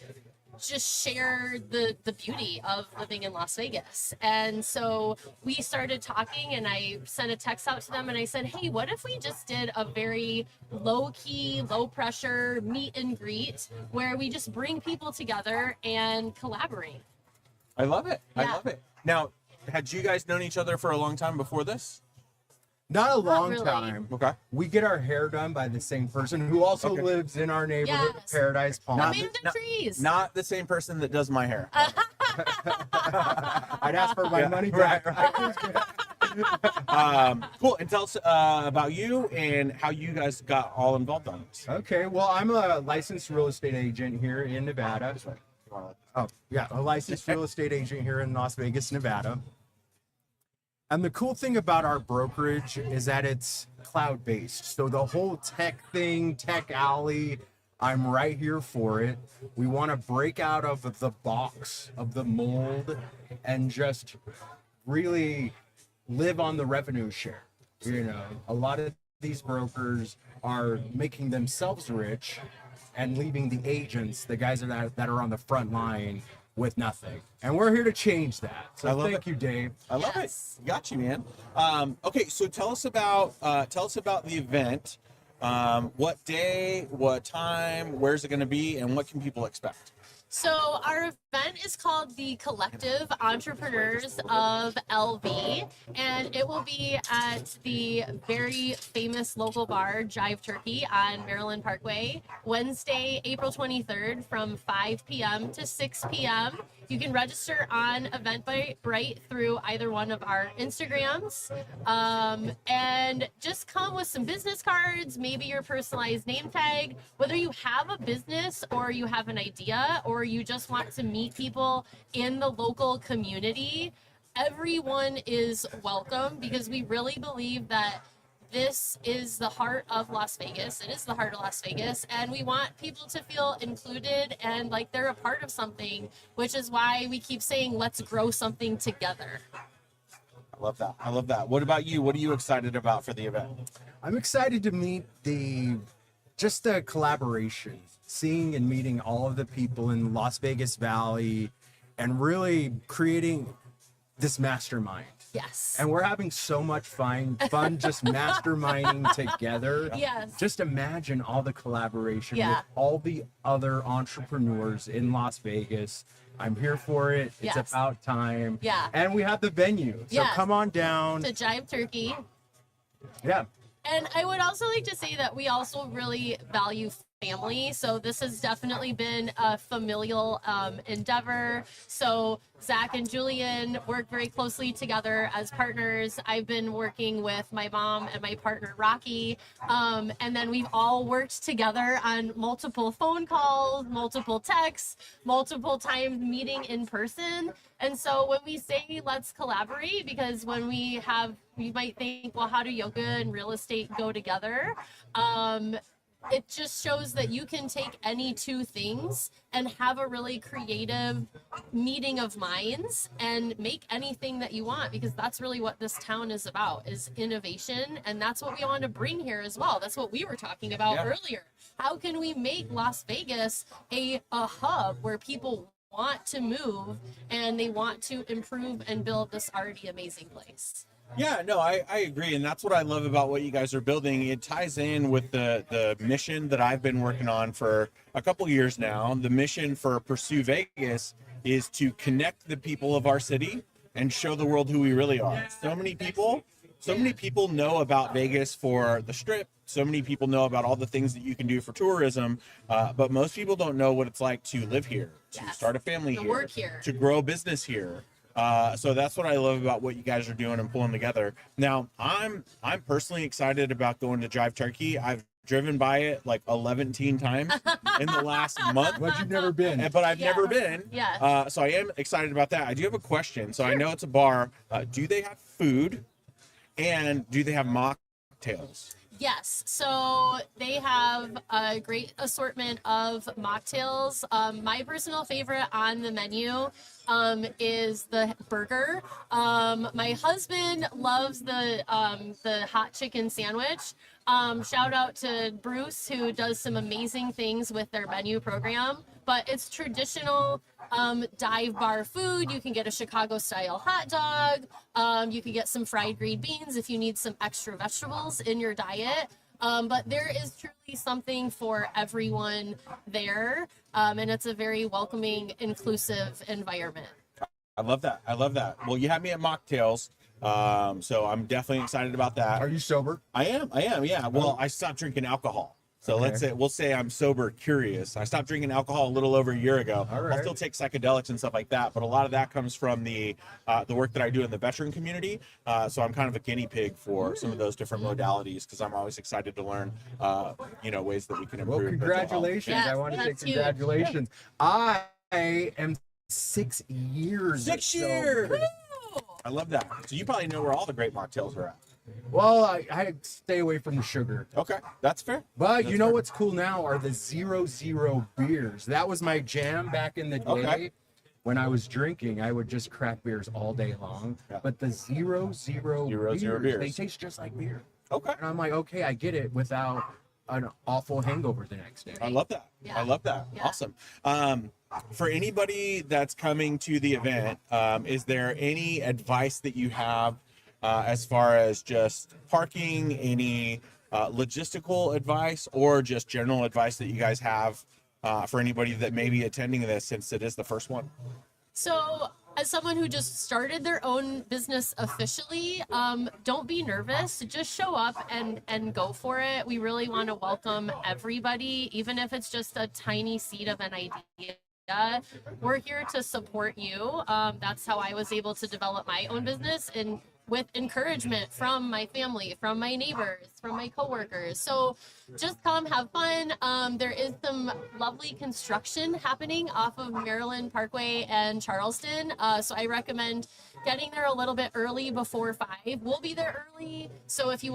just share the beauty of living in Las Vegas. And so we started talking, and I sent a text out to them, and I said, hey, what if we just did a very low-key, low-pressure meet and greet where we just bring people together and collaborate? I love it. I Yeah. love it. Now, had you guys known each other for a long time before this? Not a long really. time. Okay. We get our hair done by the same person who also Okay. lives in our neighborhood, Yes. Paradise Palms. Amanda not- Trees. Not the same person that does my hair. I'd ask for my Yeah, money back. Cool. And tell us about you and how you guys got all involved on it. Okay, well, I'm a licensed real estate agent here in Nevada. Oh, yeah, a licensed real estate agent here in Las Vegas, Nevada. And the cool thing about our brokerage is that it's cloud-based. So the whole tech thing, Tech Alley, I'm right here for it. We want to break out of the box, of the mold, and just really live on the revenue share. You know, a lot of these brokers are making themselves rich and leaving the agents, the guys that are on the front line, with nothing. And we're here to change that. I So love thank it. you, Dave. I love Yes. it. Got you, man. Okay, so tell us about the event. What day, what time, where's it going to be, and what can people expect? So our event is called the Collective Entrepreneurs of LV, and it will be at the very famous local bar, Jive Turkey, on Maryland Parkway, Wednesday, April 23rd from 5 p.m. to 6 p.m. You can register on Eventbrite through either one of our Instagrams, and just come with some business cards, maybe your personalized name tag. Whether you have a business or you have an idea or you just want to meet people in the local community, everyone is welcome, because we really believe that this is the heart of Las Vegas. It is the heart of Las Vegas, and we want people to feel included and like they're a part of something, which is why we keep saying, let's grow something together. I love that. I love that. What about you? What are you excited about for the event? I'm excited to meet the collaboration, seeing and meeting all of the people in Las Vegas Valley and really creating this mastermind. Yes. And we're having so much fun just masterminding together. Yes. Just imagine all the collaboration Yeah. with all the other entrepreneurs in Las Vegas. I'm here for it. It's Yes. about time. Yeah. And we have the venue. So Yes. come on down. To Jive Turkey. Yeah. And I would also like to say that we also really value family. So this has definitely been a familial endeavor. So Zach and Julian work very closely together as partners. I've been working with my mom and my partner Rocky. And then we've all worked together on multiple phone calls, multiple texts, multiple times meeting in person. And so when we say let's collaborate, because when we might think, well, how do yoga and real estate go together? It just shows that you can take any two things and have a really creative meeting of minds and make anything that you want, because that's really what this town is about, is innovation. And that's what we want to bring here as well. That's what we were talking about earlier. How can we make Las Vegas a hub where people want to move and they want to improve and build this already amazing place? Yeah, no, I agree. And that's what I love about what you guys are building. It ties in with the mission that I've been working on for a couple years now. The mission for Pursue Vegas is to connect the people of our city and show the world who we really are. So many people know about Vegas for the Strip. So many people know about all the things that you can do for tourism. But most people don't know what it's like to live here, to start a family To here, work here. to grow a business here. So that's what I love about what you guys are doing and pulling together. Now, I'm personally excited about going to Jive Turkey. I've driven by it like 11 times in the last month. But you've never been. But I've never been. Yeah. So I am excited about that. I do have a question. So I know it's a bar. Do they have food? And do they have mocktails? Yes, so they have a great assortment of mocktails. My personal favorite on the menu is the burger. My husband loves the hot chicken sandwich. Shout out to Bruce, who does some amazing things with their menu program. But it's traditional dive bar food. You can get a Chicago style hot dog. You can get some fried green beans if you need some extra vegetables in your diet. But there is truly something for everyone there. And it's a very welcoming, inclusive environment. I love that. I love that. Well, you have me at mocktails. So I'm definitely excited about that. Are you sober? I am. Yeah. Well, I stopped drinking alcohol. So we'll say I'm sober curious. I stopped drinking alcohol a little over a year ago. All right. I'll still take psychedelics and stuff like that, but a lot of that comes from the work that I do in the veteran community. So I'm kind of a guinea pig for some of those different modalities, because I'm always excited to learn, ways that we can improve. Well, mental health. congratulations. Yes, I want to say that's huge. congratulations. I am 6 years. 6 sober. years. I love that. So you probably know where all the great mocktails are at. Well, I stay away from the sugar. Okay, that's fair. But you That's know fair. what's cool now are the 0-0 beers. That was my jam back in the day. Okay. When I was drinking, I would just crack beers all day long. Yeah. But the 0-0 beers, they taste just like beer. Okay. And I'm like, okay, I get it without an awful hangover the next day. I love that. Yeah. I love that. Yeah. Awesome. For anybody that's coming to the event, is there any advice that you have as far as just parking, any logistical advice, or just general advice that you guys have for anybody that may be attending this, since it is the first one? So, as someone who just started their own business officially, don't be nervous. Just show up and go for it. We really want to welcome everybody, even if it's just a tiny seed of an idea. We're here to support you. That's how I was able to develop my own business, and with encouragement from my family, from my neighbors, from my coworkers. So just come have fun. There is some lovely construction happening off of Maryland Parkway and Charleston. So I recommend getting there a little bit early, before 5. We'll be there early. So if you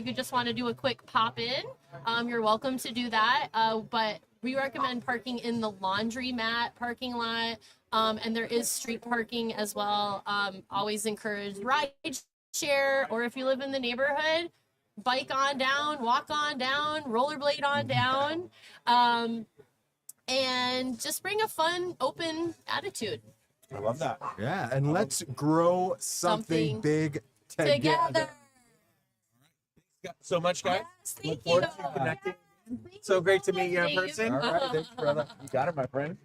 could just want to do a quick pop in, you're welcome to do that. But we recommend parking in the laundromat parking lot. And there is street parking as well. Always encourage ride share, or if you live in the neighborhood, bike on down, walk on down, rollerblade on down, and just bring a fun, open attitude. I love that. Yeah, and let's grow something Something big Together. So much, guys. Yes, Look thank forward you. to connecting. Thank So you great to so meet you in much, Dave. person. All right, thanks, brother. You got it, my friend.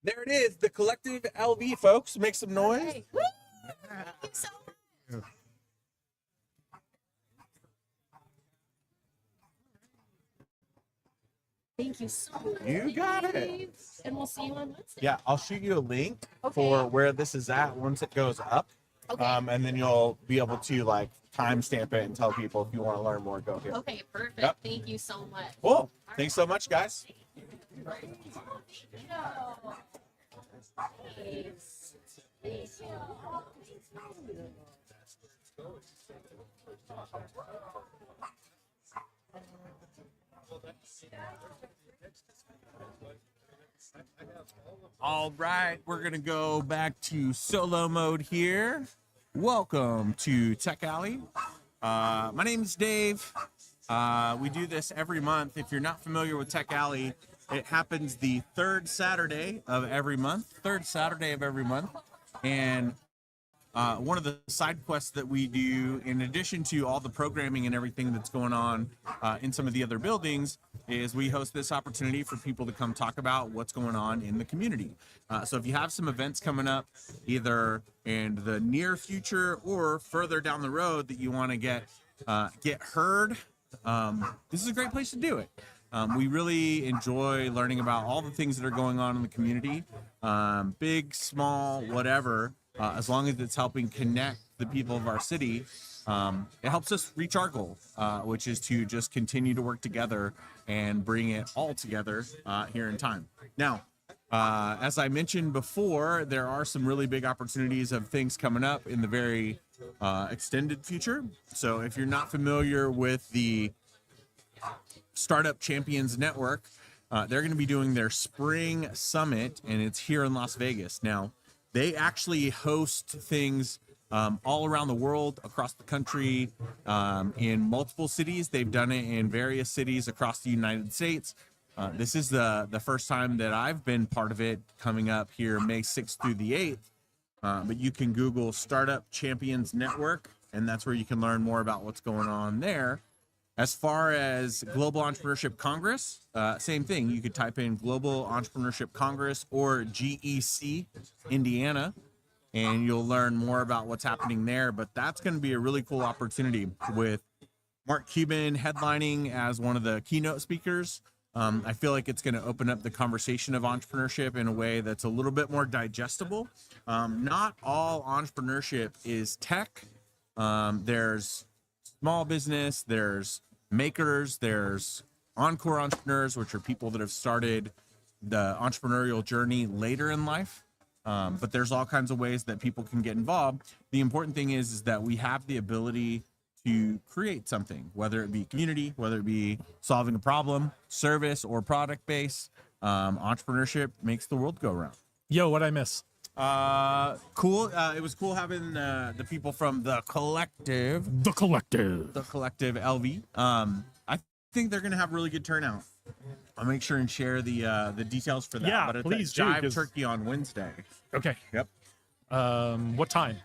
There it is, the Collective LV, folks. Make some noise. Hey, woo! Thank you so much. Thank you so much. You got it. Dave. And we'll see you on Wednesday. Yeah, I'll shoot you a link Okay. for where this is at once it goes up. Okay. And then you'll be able to like timestamp it and tell people if you want to learn more, go here. Okay, perfect. Yep. Thank you so much. Cool. Thanks so much, guys. All right, we're gonna go back to solo mode here. Welcome to Tech Alley. My name is Dave. We do this every month. If you're not familiar with Tech Alley, it happens the third Saturday of every month. And one of the side quests that we do, in addition to all the programming and everything that's going on in some of the other buildings, is we host this opportunity for people to come talk about what's going on in the community. So if you have some events coming up, either in the near future or further down the road that you want to get heard, this is a great place to do it. We really enjoy learning about all the things that are going on in the community, big, small, whatever. As long as it's helping connect the people of our city, it helps us reach our goal, which is to just continue to work together and bring it all together here in time. Now, as I mentioned before, there are some really big opportunities of things coming up in the very extended future. So if you're not familiar with the Startup Champions Network, they're going to be doing their spring summit, and it's here in Las Vegas. Now, they actually host things all around the world, across the country, in multiple cities. They've done it in various cities across the United States. This is the first time that I've been part of it, coming up here May 6th through the 8th. But you can Google Startup Champions Network, and that's where you can learn more about what's going on there. As far as Global Entrepreneurship Congress, same thing. You could type in Global Entrepreneurship Congress or GEC Indiana, and you'll learn more about what's happening there. But that's going to be a really cool opportunity with Mark Cuban headlining as one of the keynote speakers. I feel like it's going to open up the conversation of entrepreneurship in a way that's a little bit more digestible. Not all entrepreneurship is tech. There's small business, there's makers, there's encore entrepreneurs, which are people that have started the entrepreneurial journey later in life. But there's all kinds of ways that people can get involved. The important thing is that we have the ability to create something, whether it be community, whether it be solving a problem, service, or product base. Entrepreneurship makes the world go round. Yo, what'd I miss? Cool. It was cool having the people from the Collective LV. I think they're gonna have really good turnout. I'll make sure and share the details for that. Yeah, but it's please at do, Jive 'cause- Turkey on Wednesday. Okay. Yep. What time?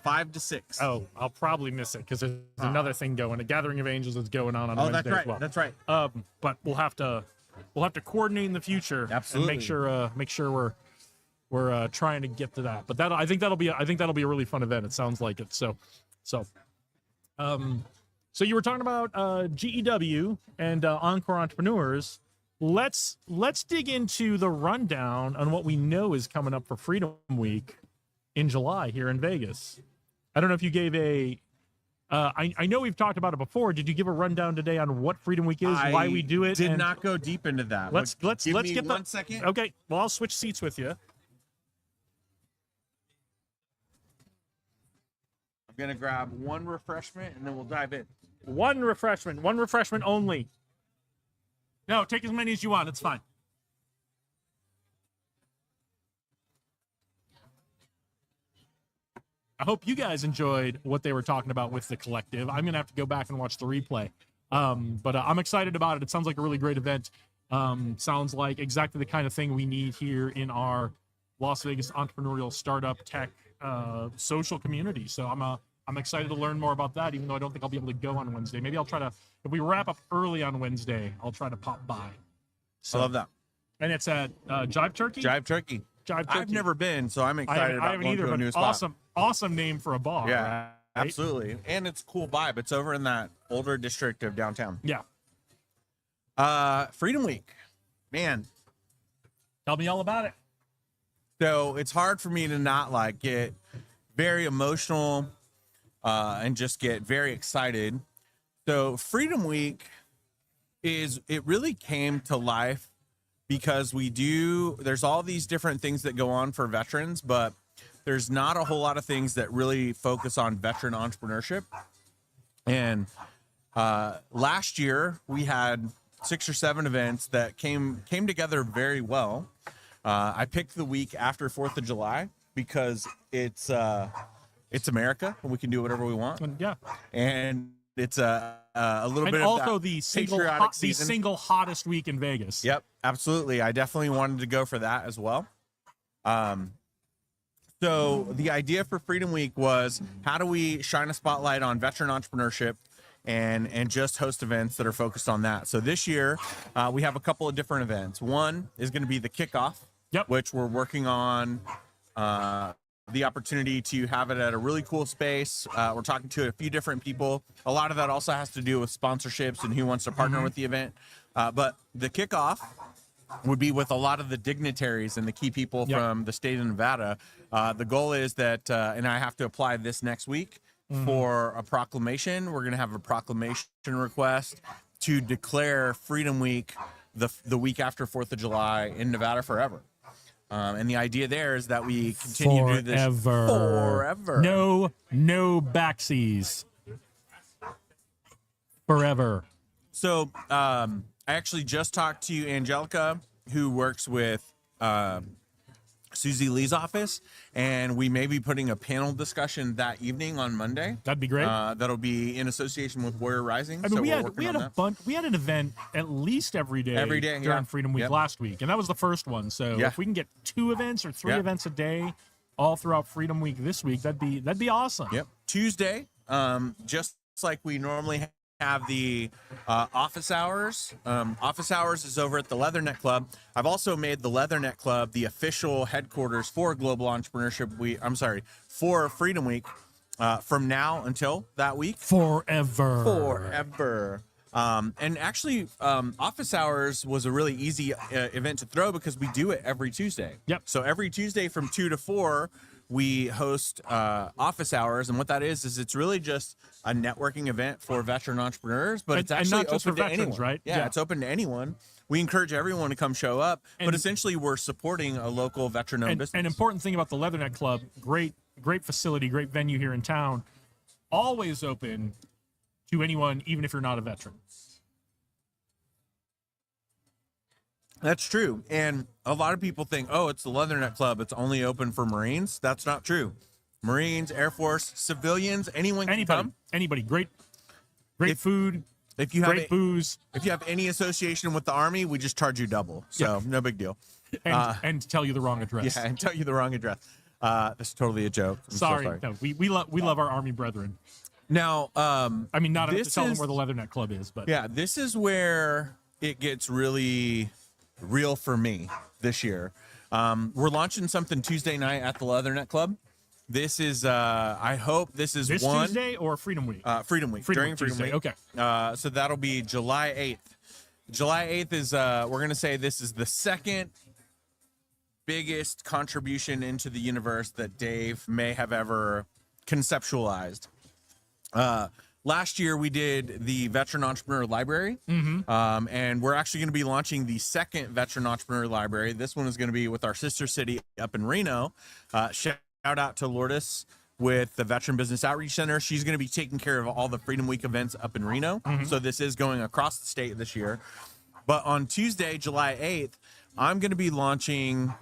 5 to 6. Oh, I'll probably miss it because there's another thing going. A Gathering of Angels is going on Oh, Wednesday that's right. as well. That's right. But we'll have to coordinate in the future Absolutely. and make sure we're trying to get to that. But I think that'll be a really fun event. It sounds like it. So you were talking about GEW and Encore Entrepreneurs. Let's dig into the rundown on what we know is coming up for Freedom Week in July here in Vegas. I don't know if you gave I know we've talked about it before. Did you give a rundown today on what Freedom Week is, why we do it? Did and not go deep into that. Let's Give me get 1 second. Okay, well, I'll switch seats with you. I'm gonna grab one refreshment and then we'll dive in. One refreshment only. No, take as many as you want. It's fine. I hope you guys enjoyed what they were talking about with the Collective. I'm gonna have to go back and watch the replay. But I'm excited about it. It sounds like a really great event. Sounds like exactly the kind of thing we need here in our Las Vegas entrepreneurial startup tech social community. So I'm excited to learn more about that, even though I don't think I'll be able to go on Wednesday. Maybe I'll try to, if we wrap up early on Wednesday, I'll try to pop by. So, I love that. And it's at Jive Turkey? Jive Turkey. Jive Turkey. I've never been, so I'm excited I about haven't going either, to a but new spot. awesome name for a bar. Yeah, right? absolutely. And it's a cool vibe. It's over in that older district of downtown. Yeah. Freedom Week, man. Tell me all about it. So it's hard for me to not like get very emotional and just get very excited. So Freedom Week it really came to life because there's all these different things that go on for veterans, but there's not a whole lot of things that really focus on veteran entrepreneurship. And last year we had 6 or 7 events that came together very well. I picked the week after 4th of July because it's America and we can do whatever we want. Yeah. And it's a little And bit also of that the patriotic season. single hottest week in Vegas. Yep, absolutely. I definitely wanted to go for that as well. So the idea for Freedom Week was, how do we shine a spotlight on veteran entrepreneurship and just host events that are focused on that? So this year we have a couple of different events. One is going to be the kickoff, which we're working on the opportunity to have it at a really cool space. We're talking to a few different people. A lot of that also has to do with sponsorships and who wants to partner with the event. But the kickoff would be with a lot of the dignitaries and the key people from the state of Nevada. The goal is that, and I have to apply this next week for a proclamation. We're going to have a proclamation request to declare Freedom Week the week after 4th of July in Nevada forever. And the idea there is that we continue to do this forever. No backsies. Forever. So I actually just talked to Angelica, who works with Susie Lee's office, and we may be putting a panel discussion that evening on Monday. That'd be great. That'll be in association with Warrior Rising. I mean, so we we're had a bunch. We had an event at least every day during yeah. Freedom Week last week, and that was the first one. So if we can get 2 events or 3 events a day all throughout Freedom Week this week, that'd be awesome. Yep. Tuesday, just like we normally have the office hours. Office hours is over at the Leatherneck Club. I've also made the Leatherneck Club the official headquarters for Global Entrepreneurship Week. I'm sorry, for Freedom Week, from now until that week. Forever. And actually, office hours was a really easy event to throw because we do it every Tuesday. Yep. So every Tuesday from 2 to 4, we host office hours, and what that is it's really just a networking event for veteran entrepreneurs, but it's actually not just open for to veterans, anyone. right? Yeah, it's open to anyone. We encourage everyone to come show up, but And- essentially we're supporting a local veteran-owned business. An important thing about the Leatherneck Club, great facility, great venue here in town, always open to anyone, even if you're not a veteran. That's true. And a lot of people think, oh, it's the Leatherneck Club, it's only open for Marines. That's not true. Marines, Air Force, civilians, anyone can come. Anybody. Great food. If you have great booze. If you have any association with the Army, we just charge you double. So no big deal. And tell you the wrong address. Yeah, and tell you the wrong address. That's totally a joke. I'm so sorry. No, we love our Army brethren. Now, I mean, not enough to this tell them is- where the Leatherneck Club is, but yeah, this is where it gets really real for me this year. We're launching something Tuesday night at the Leatherneck Club. This is, I hope this is this one Tuesday or Freedom Week. Freedom Week, Freedom during Week Freedom Tuesday, Week. okay. So that'll be July 8th. July 8th is, we're going to say this is the second biggest contribution into the universe that Dave may have ever conceptualized. Last year we did the Veteran Entrepreneur Library, and we're actually going to be launching the second Veteran Entrepreneur Library. This one is going to be with our sister city up in Reno. Shout out to Lourdes with the Veteran Business Outreach Center. She's going to be taking care of all the Freedom Week events up in Reno. So this is going across the state this year. But on Tuesday, July 8th, I'm going to be launching,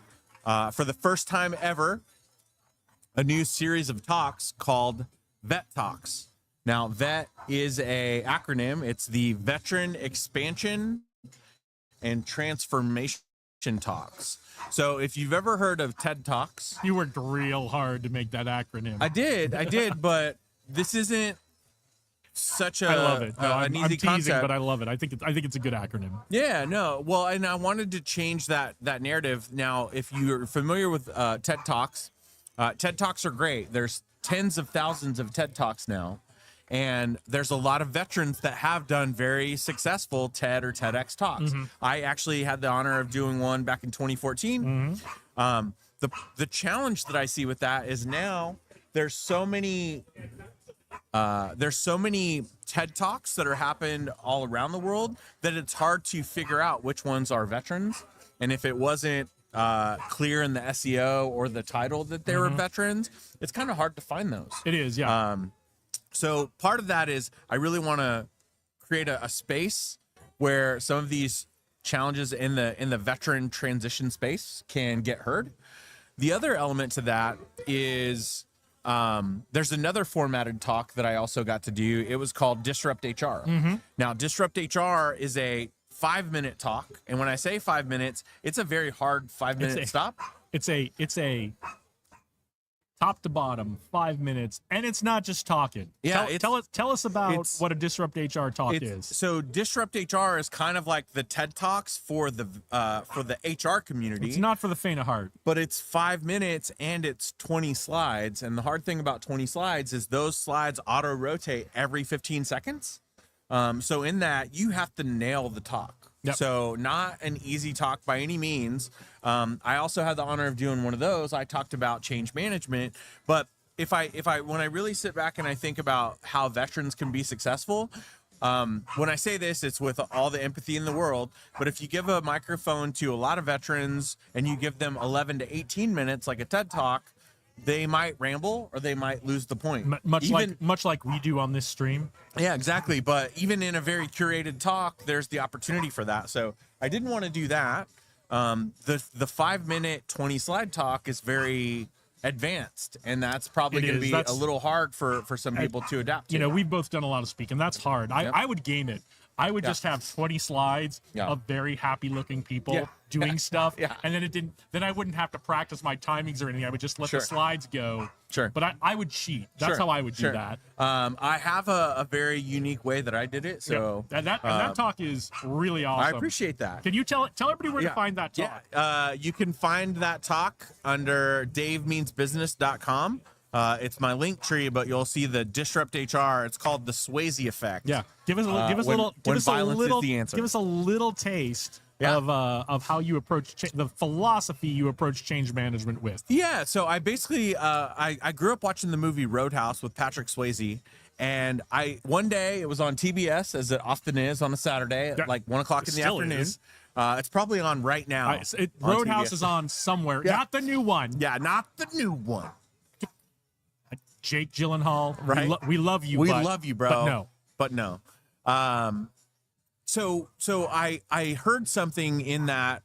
for the first time ever, a new series of talks called Vet Talks. Now, VET is a acronym. It's the Veteran Expansion and Transformation Talks. So if you've ever heard of TED Talks, You worked real hard to make that acronym. I did, but this isn't such a I love it. No, an I'm easy teasing, concept. but I love it. I think it's a good acronym. Yeah, no. Well, and I wanted to change that narrative. Now, if you're familiar with TED Talks are great. There's tens of thousands of TED Talks now, and there's a lot of veterans that have done very successful TED or TEDx talks. I actually had the honor of doing one back in 2014. The challenge that I see with that is now there's so many TED Talks that are happened all around the world that it's hard to figure out which ones are veterans. And if it wasn't clear in the SEO or the title that they were veterans, it's kind of hard to find those. It is, yeah. So part of that is I really want to create a space where some of these challenges in the veteran transition space can get heard. The other element to that is there's another formatted talk that I also got to do. It was called Disrupt HR. Now, Disrupt HR is a 5-minute talk, and when I say 5 minutes, it's a very hard 5-minute stop. It's a top to bottom 5 minutes, and it's not just talking. Yeah, tell us about what a Disrupt HR talk is. So Disrupt HR is kind of like the TED Talks for the HR community. It's not for the faint of heart. But it's 5 minutes and it's 20 slides. And the hard thing about 20 slides is those slides auto rotate every 15 seconds. So in that, you have to nail the talk. Yep. So not an easy talk by any means. I also had the honor of doing one of those. I talked about change management, but when I really sit back and I think about how veterans can be successful, when I say this, it's with all the empathy in the world, but if you give a microphone to a lot of veterans and you give them 11 to 18 minutes, like a TED Talk, they might ramble or they might lose the point. Much like we do on this stream. Yeah, exactly. But even in a very curated talk, there's the opportunity for that. So I didn't want to do that. The 5-minute, 20-slide talk is very advanced, and that's probably going to be a little hard for some people to adapt to. You know, we've both done a lot of speaking. That's hard. I would game it. I would just have 20 slides of very happy looking people doing stuff. And then I wouldn't have to practice my timings or anything. I would just let the slides go. But I would cheat. That's how I would do that. I have a very unique way that I did it. So and that talk is really awesome. I appreciate that. Can you tell everybody where to find that talk? You can find that talk under davemeansbusiness.com. It's my link tree, but you'll see the Disrupt HR. It's called the Swayze effect. Yeah, give us a little taste of how you approach the philosophy you approach change management with. Yeah, so I basically I grew up watching the movie Roadhouse with Patrick Swayze, and one day it was on TBS, as it often is on a Saturday at like 1 o'clock in the afternoon. It's probably on right now. Roadhouse is on somewhere, not the new one. Yeah, not the new one. Jake Gyllenhaal, right? We love you. We love you, bro. But no. So I heard something in that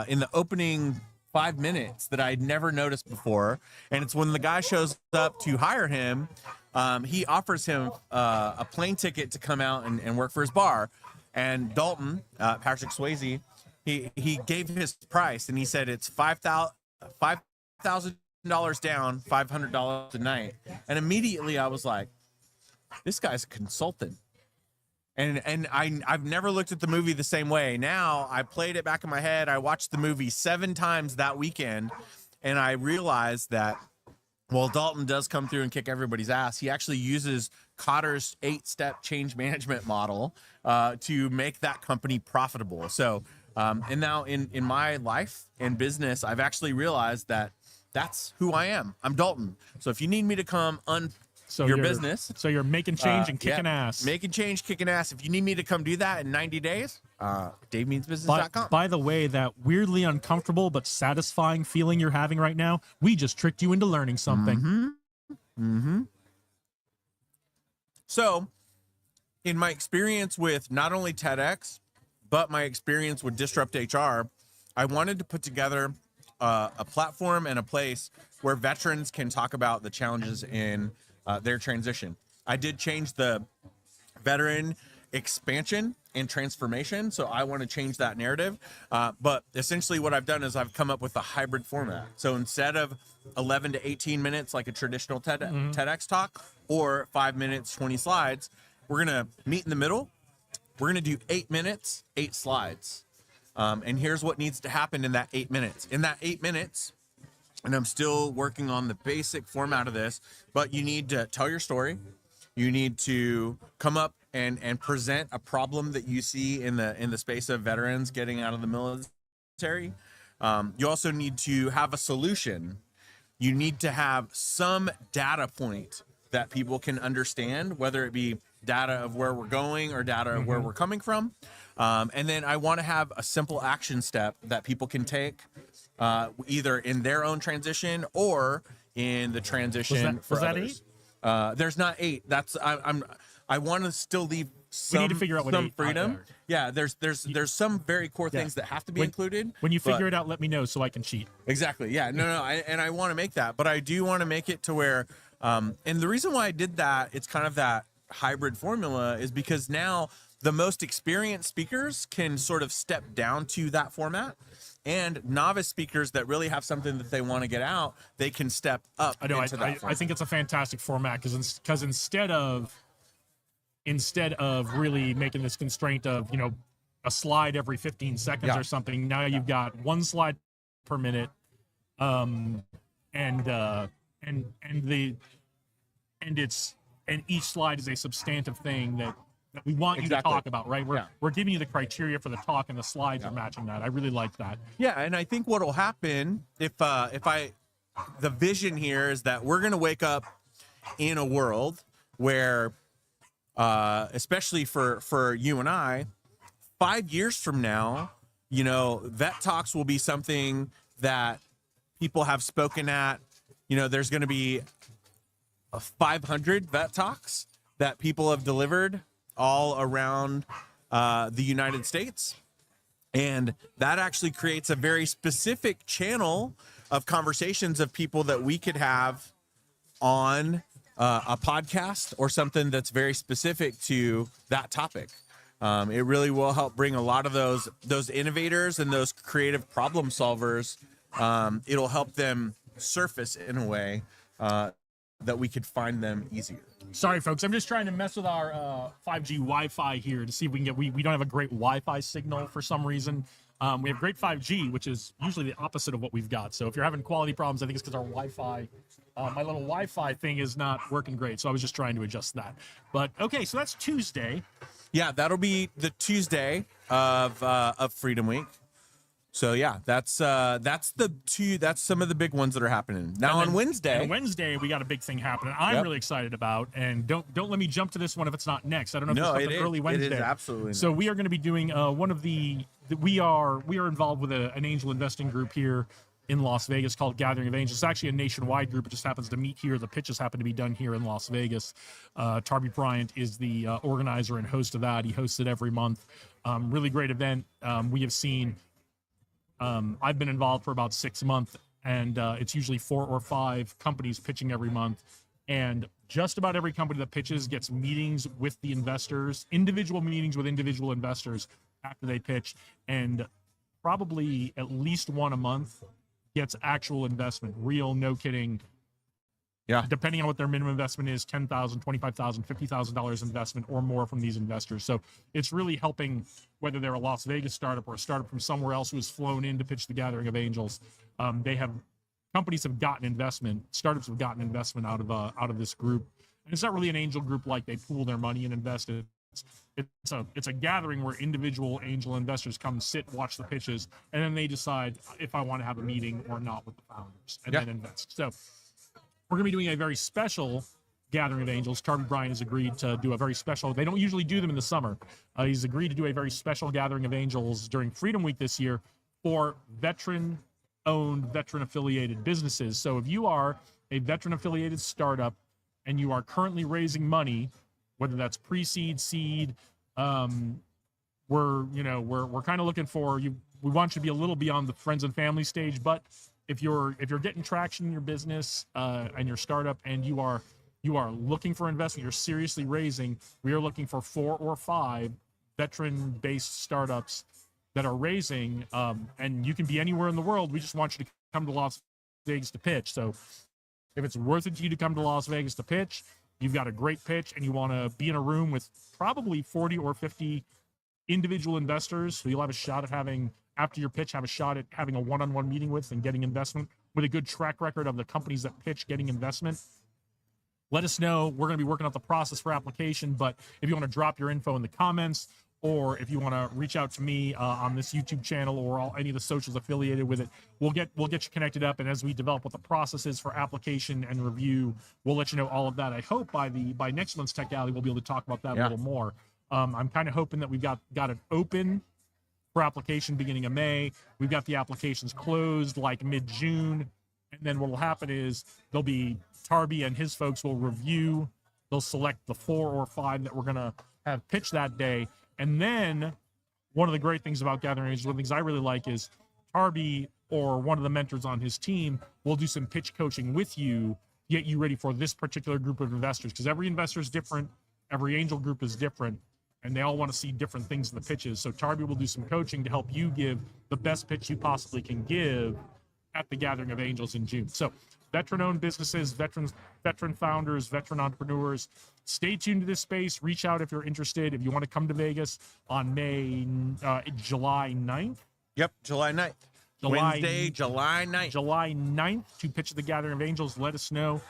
in the opening 5 minutes that I'd never noticed before, and it's when the guy shows up to hire him. He offers him a plane ticket to come out and work for his bar, and Dalton, Patrick Swayze, he gave his price, and he said it's $5,000 down, $500 a night. And immediately I was like, this guy's a consultant. And I've never looked at the movie the same way. Now I played it back in my head. I watched the movie 7 times that weekend, and I realized that while Dalton does come through and kick everybody's ass, he actually uses Kotter's 8-step change management model to make that company profitable. So and now in my life and business, I've actually realized that that's who I am. I'm Dalton. So if you need me to come your business. So you're making change and kicking ass. Making change, kicking ass. If you need me to come do that in 90 days, DaveMeansBusiness.com. By the way, that weirdly uncomfortable but satisfying feeling you're having right now, we just tricked you into learning something. So, in my experience with not only TEDx, but my experience with Disrupt HR, I wanted to put together a platform and a place where veterans can talk about the challenges in their transition. I did change the veteran expansion and transformation. So I want to change that narrative. But essentially what I've done is I've come up with a hybrid format. So instead of 11 to 18 minutes like a traditional TEDx talk, or 5 minutes, 20 slides, we're going to meet in the middle. We're going to do 8 minutes, 8 slides. And here's what needs to happen in that 8 minutes. In that 8 minutes, and I'm still working on the basic format of this, but you need to tell your story. You need to come up and present a problem that you see in the space of veterans getting out of the military. You also need to have a solution. You need to have some data point that people can understand, whether it be data of where we're going or data of where we're coming from. And then I want to have a simple action step that people can take either in their own transition or in the transition for was that others. There's not 8. I want to still leave some, we need to figure out what some 8 freedom. Yeah, there's some very core things that have to be included. When you figure but- it out, let me know so I can cheat. Exactly. Yeah. No. I want to make that, but I do want to make it to where, and the reason why I did that, it's kind of that hybrid formula, is because now the most experienced speakers can sort of step down to that format, and novice speakers that really have something that they want to get out, they can step up I know. into that I format. think it's a fantastic format because instead of really making this constraint of a slide every 15 seconds or something, now you've got 1 slide per minute, and each slide is a substantive thing that we want you to talk about, right? We're giving you the criteria for the talk, and the slides are matching that. I really like that. Yeah, and I think what will happen if the vision here is that we're going to wake up in a world where, especially for you and I, 5 years from now, vet talks will be something that people have spoken at. There's going to be 500 vet talks that people have delivered all around the United States. And that actually creates a very specific channel of conversations of people that we could have on a podcast or something that's very specific to that topic. It really will help bring a lot of those innovators and those creative problem solvers. It'll help them surface in a way that we could find them easier. Sorry, folks. I'm just trying to mess with our 5G Wi-Fi here to see if we can get. We don't have a great Wi-Fi signal for some reason. We have great 5G, which is usually the opposite of what we've got. So if you're having quality problems, I think it's because our Wi-Fi, my little Wi-Fi thing is not working great. So I was just trying to adjust that. But okay, so that's Tuesday. Yeah, that'll be the Tuesday of Freedom Week. So yeah, that's some of the big ones that are happening now. And on Wednesday. On Wednesday, we got a big thing happening. I'm really excited about, and don't let me jump to this one if it's not next. I don't know if it's something early Wednesday. It is absolutely. So we are going to be doing one of we are involved with an angel investing group here in Las Vegas called Gathering of Angels. It's actually a nationwide group. It just happens to meet here. The pitches happen to be done here in Las Vegas. Tarby Bryant is the organizer and host of that. He hosts it every month. Really great event. We have seen. I've been involved for about 6 months, and it's usually 4 or 5 companies pitching every month. And just about every company that pitches gets meetings with the investors, individual meetings with individual investors after they pitch, and probably at least one a month gets actual investment, real, no kidding. Yeah. Depending on what their minimum investment is, $10,000, $25,000, $50,000 investment or more from these investors. So it's really helping, whether they're a Las Vegas startup or a startup from somewhere else who has flown in to pitch the Gathering of Angels. Companies have gotten investment, startups have gotten investment out of this group. And it's not really an angel group like they pool their money and invest it. It's a gathering where individual angel investors come sit, watch the pitches, and then they decide if I want to have a meeting or not with the founders, and then invest. So we're going to be doing a very special Gathering of Angels. Tarby Bryant has agreed to do a very special. They don't usually do them in the summer. He's agreed to do a very special Gathering of Angels during Freedom Week this year for veteran-owned, veteran-affiliated businesses. So if you are a veteran-affiliated startup and you are currently raising money, whether that's pre-seed, seed, we're kind of looking for you. We want you to be a little beyond the friends and family stage, but if you're getting traction in your business and your startup, and you are you are looking for investment, you're seriously raising, we are looking for 4 or 5 veteran-based startups that are raising, and you can be anywhere in the world. We just want you to come to Las Vegas to pitch. So if it's worth it to you to come to Las Vegas to pitch, you've got a great pitch and you want to be in a room with probably 40 or 50 individual investors, so you'll have a shot at having, after your pitch, have a shot at having a one-on-one meeting with and getting investment with a good track record of the companies that pitch getting investment. Let us know. We're going to be working out the process for application, but if you want to drop your info in the comments, or if you want to reach out to me on this YouTube channel or any of the socials affiliated with it, we'll get you connected up. And as we develop what the process is for application and review, we'll let you know all of that. I hope by next month's Tech Alley, we'll be able to talk about that a little more. I'm kind of hoping that we've got it open for application beginning of May. We've got the applications closed like mid-June. And then what will happen is there'll be Tarby and his folks will review. They'll select the 4 or 5 that we're going to have pitched that day. And then one of the great things about Gathering Angels, one of the things I really like is Tarby or one of the mentors on his team will do some pitch coaching with you, get you ready for this particular group of investors. Because every investor is different. Every angel group is different. And they all want to see different things in the pitches. So Tarby will do some coaching to help you give the best pitch you possibly can give at the Gathering of Angels in June. So veteran-owned businesses, veteran founders, veteran entrepreneurs, stay tuned to this space. Reach out if you're interested. If you want to come to Vegas on July 9th. Yep, July 9th. Wednesday, July 9th. July 9th to pitch at the Gathering of Angels. Let us know.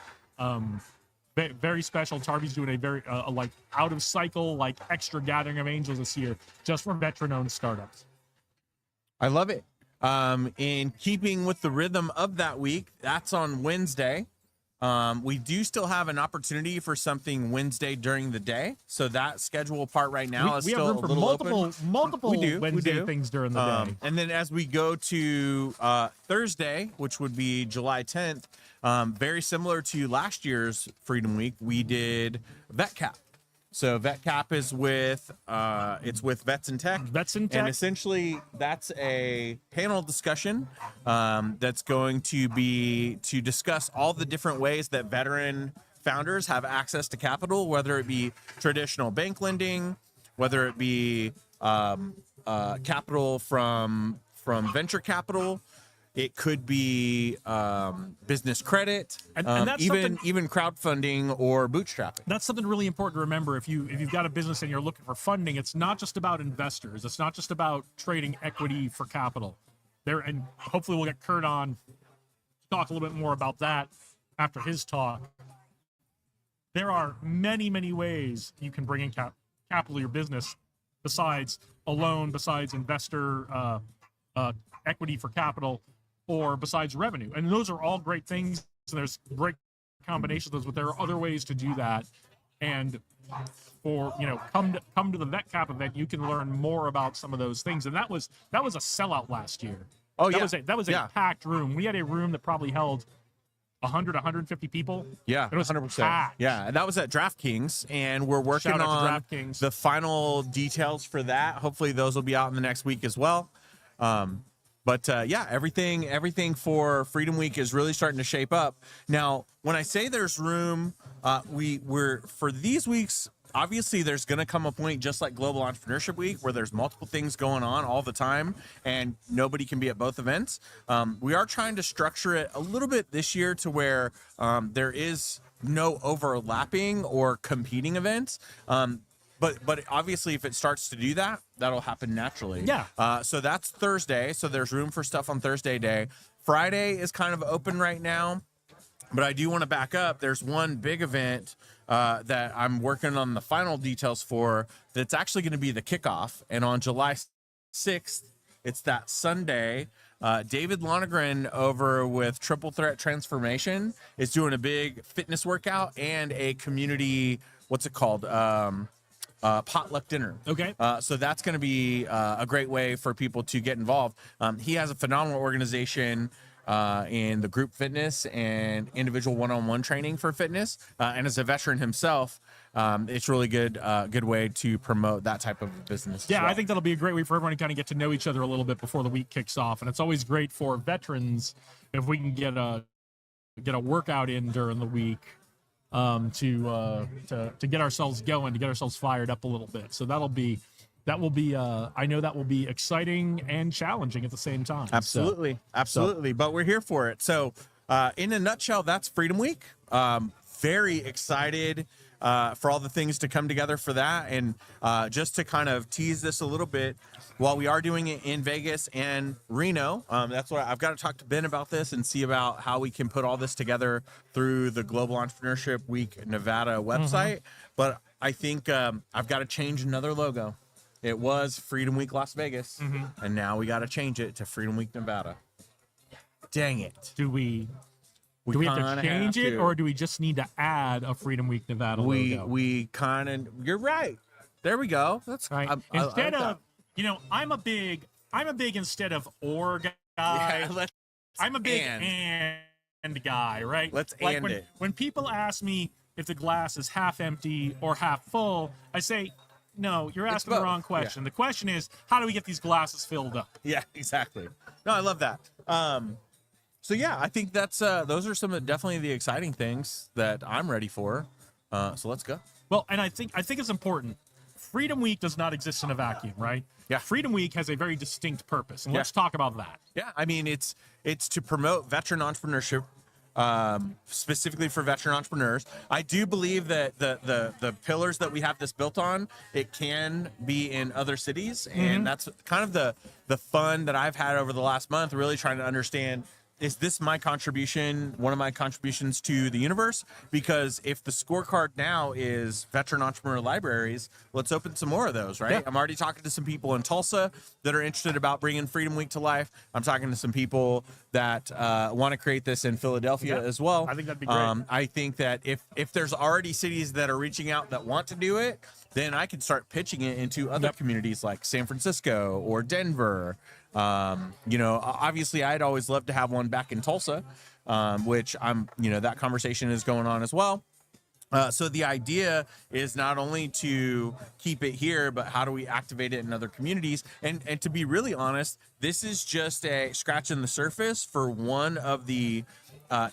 Very special. Tarby's doing a very like out of cycle, like extra Gathering of Angels this year, just for veteran-owned startups. I love it. In keeping with the rhythm of that week, that's on Wednesday. We do still have an opportunity for something Wednesday during the day, so that schedule part right now is we still have room a for little multiple open. Wednesday things during the day. And then as we go to Thursday, which would be July 10th, very similar to last year's Freedom Week, we did VetCap. So VetCap is with it's with Vets in Tech. Vets in Tech. And essentially that's a panel discussion that's going to be to discuss all the different ways that veteran founders have access to capital, whether it be traditional bank lending, whether it be capital from venture capital. It could be business credit, and that's even crowdfunding or bootstrapping. That's something really important to remember. If you've got a business and you're looking for funding, it's not just about investors. It's not just about trading equity for capital. And hopefully we'll get Kurt on to talk a little bit more about that after his talk. There are many, many ways you can bring in capital to your business besides a loan, besides investor equity for capital, or besides revenue. And those are all great things. So there's great combinations of those, but there are other ways to do that. And for, come to the VetCap event, you can learn more about some of those things. And that was a sellout last year. Oh, That was a packed room. We had a room that probably held 100, 150 people. Yeah, it was 100%. packed. Yeah, and that was at DraftKings, and we're working Shout out to on DraftKings. the final details for that. Hopefully those will be out in the next week as well. But everything for Freedom Week is really starting to shape up. Now, when I say there's room, we're for these weeks, obviously there's going to come a point just like Global Entrepreneurship Week where there's multiple things going on all the time and nobody can be at both events. We are trying to structure it a little bit this year to where there is no overlapping or competing events. But obviously, if it starts to do that, that'll happen naturally. Yeah. So that's Thursday. So there's room for stuff on Thursday day. Friday is kind of open right now, but I do want to back up. There's one big event that I'm working on the final details for. That's actually going to be the kickoff, and on July 6th, it's that Sunday. David Lonergan over with Triple Threat Transformation is doing a big fitness workout and a community. What's it called? Potluck dinner. Okay. So that's going to be a great way for people to get involved. He has a phenomenal organization in the group fitness and individual one-on-one training for fitness. And as a veteran himself, it's really good way to promote that type of business. Yeah, as well. I think that'll be a great way for everyone to kind of get to know each other a little bit before the week kicks off. And it's always great for veterans if we can get a workout in during the week to get ourselves going, to get ourselves fired up a little bit. So that will be I know that will be exciting and challenging at the same time. Absolutely. But we're here for it. So in a nutshell, that's Freedom Week. Very excited for all the things to come together for that. And just to kind of tease this a little bit, while we are doing it in Vegas and Reno, that's what I've got to talk to Ben about this and see about how we can put all this together through the Global Entrepreneurship Week Nevada website. But I think I've got to change another logo. It was Freedom Week Las Vegas, and now we got to change it to Freedom Week Nevada. Dang it. Do we have to change it, or do we just need to add a Freedom Week Nevada logo? We kind of, you're right. There we go. That's right. Instead of, I'm a big instead of or guy. Yeah, I'm a big and guy, right? Let's like and it. When people ask me if the glass is half empty or half full, I say, no, you're asking the wrong question. The question is, how do we get these glasses filled up? Yeah, exactly. No, I love that. So yeah, I think that's those are some of definitely the exciting things that I'm ready for. So let's go. Well, and I think it's important. Freedom Week does not exist in a vacuum, right? Yeah. Freedom Week has a very distinct purpose, and let's talk about that. Yeah, I mean it's to promote veteran entrepreneurship, specifically for veteran entrepreneurs. I do believe that the pillars that we have this built on, it can be in other cities, and that's kind of the fun that I've had over the last month, really trying to understand, is this my contribution, one of my contributions to the universe? Because if the scorecard now is veteran entrepreneur libraries, let's open some more of those, right? Yeah. I'm already talking to some people in Tulsa that are interested about bringing Freedom Week to life. I'm talking to some people that want to create this in Philadelphia as well. I think that'd be great. I think that if there's already cities that are reaching out that want to do it, then I can start pitching it into other communities like San Francisco or Denver. Obviously I'd always love to have one back in Tulsa, which that conversation is going on as well. So the idea is not only to keep it here, but how do we activate it in other communities? And to be really honest, this is just a scratch in the surface for one of the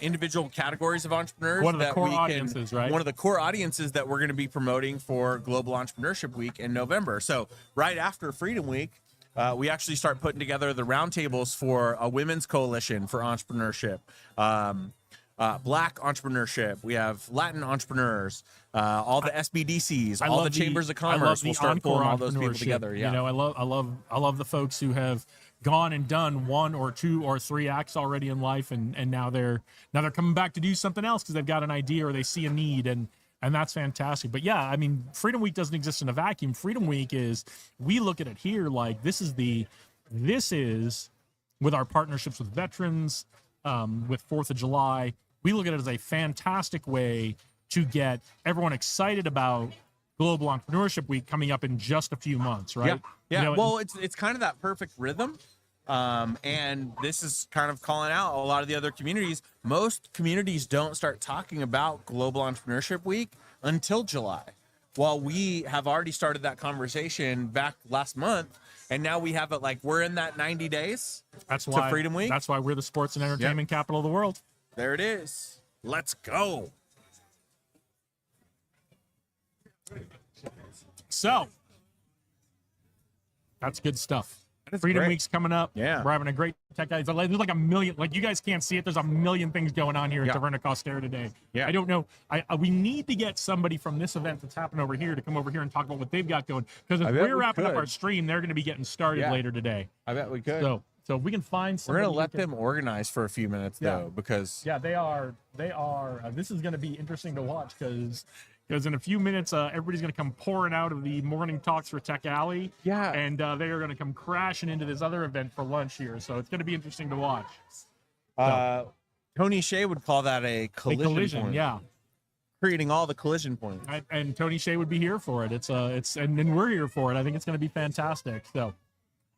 individual categories of entrepreneurs. One of the core audiences, right? One of the core audiences that we're going to be promoting for Global Entrepreneurship Week in November. So right after Freedom Week, we actually start putting together the roundtables for a women's coalition for entrepreneurship, Black entrepreneurship. We have Latin entrepreneurs, all the SBDCs, all the chambers of commerce. We'll start pulling all those people together. Yeah, I love the folks who have gone and done 1 or 2 or 3 acts already in life, and now they're coming back to do something else because they've got an idea or they see a need, and that's fantastic. But yeah, I mean, Freedom Week doesn't exist in a vacuum. Freedom Week we look at it here like this is with our partnerships with veterans, with 4th of July. We look at it as a fantastic way to get everyone excited about Global Entrepreneurship Week coming up in just a few months, right? Yeah. Well, it's kind of that perfect rhythm. And this is kind of calling out a lot of the other communities. Most communities don't start talking about Global Entrepreneurship Week until July. While we have already started that conversation back last month, and now we have it like we're in that 90 days to Freedom Week. That's why we're the sports and entertainment capital of the world. There it is. Let's go. So that's good stuff. Freedom great. Week's coming up. Yeah. We're having a great tech guys. There's like a million, like you guys can't see it. There's a million things going on here at Taverna Costera today. Yeah. I don't know. We need to get somebody from this event that's happening over here to come over here and talk about what they've got going. Because if we're wrapping up our stream, they're going to be getting started later today. I bet we could. So if we can find somebody. We're going to let them organize for a few minutes though, because they are. This is going to be interesting to watch because in a few minutes, everybody's going to come pouring out of the morning talks for Tech Alley. Yeah. And they are going to come crashing into this other event for lunch here. So it's going to be interesting to watch. Tony Shea would call that a collision point. Yeah. Creating all the collision points. And Tony Shea would be here for it. And we're here for it. I think it's going to be fantastic. So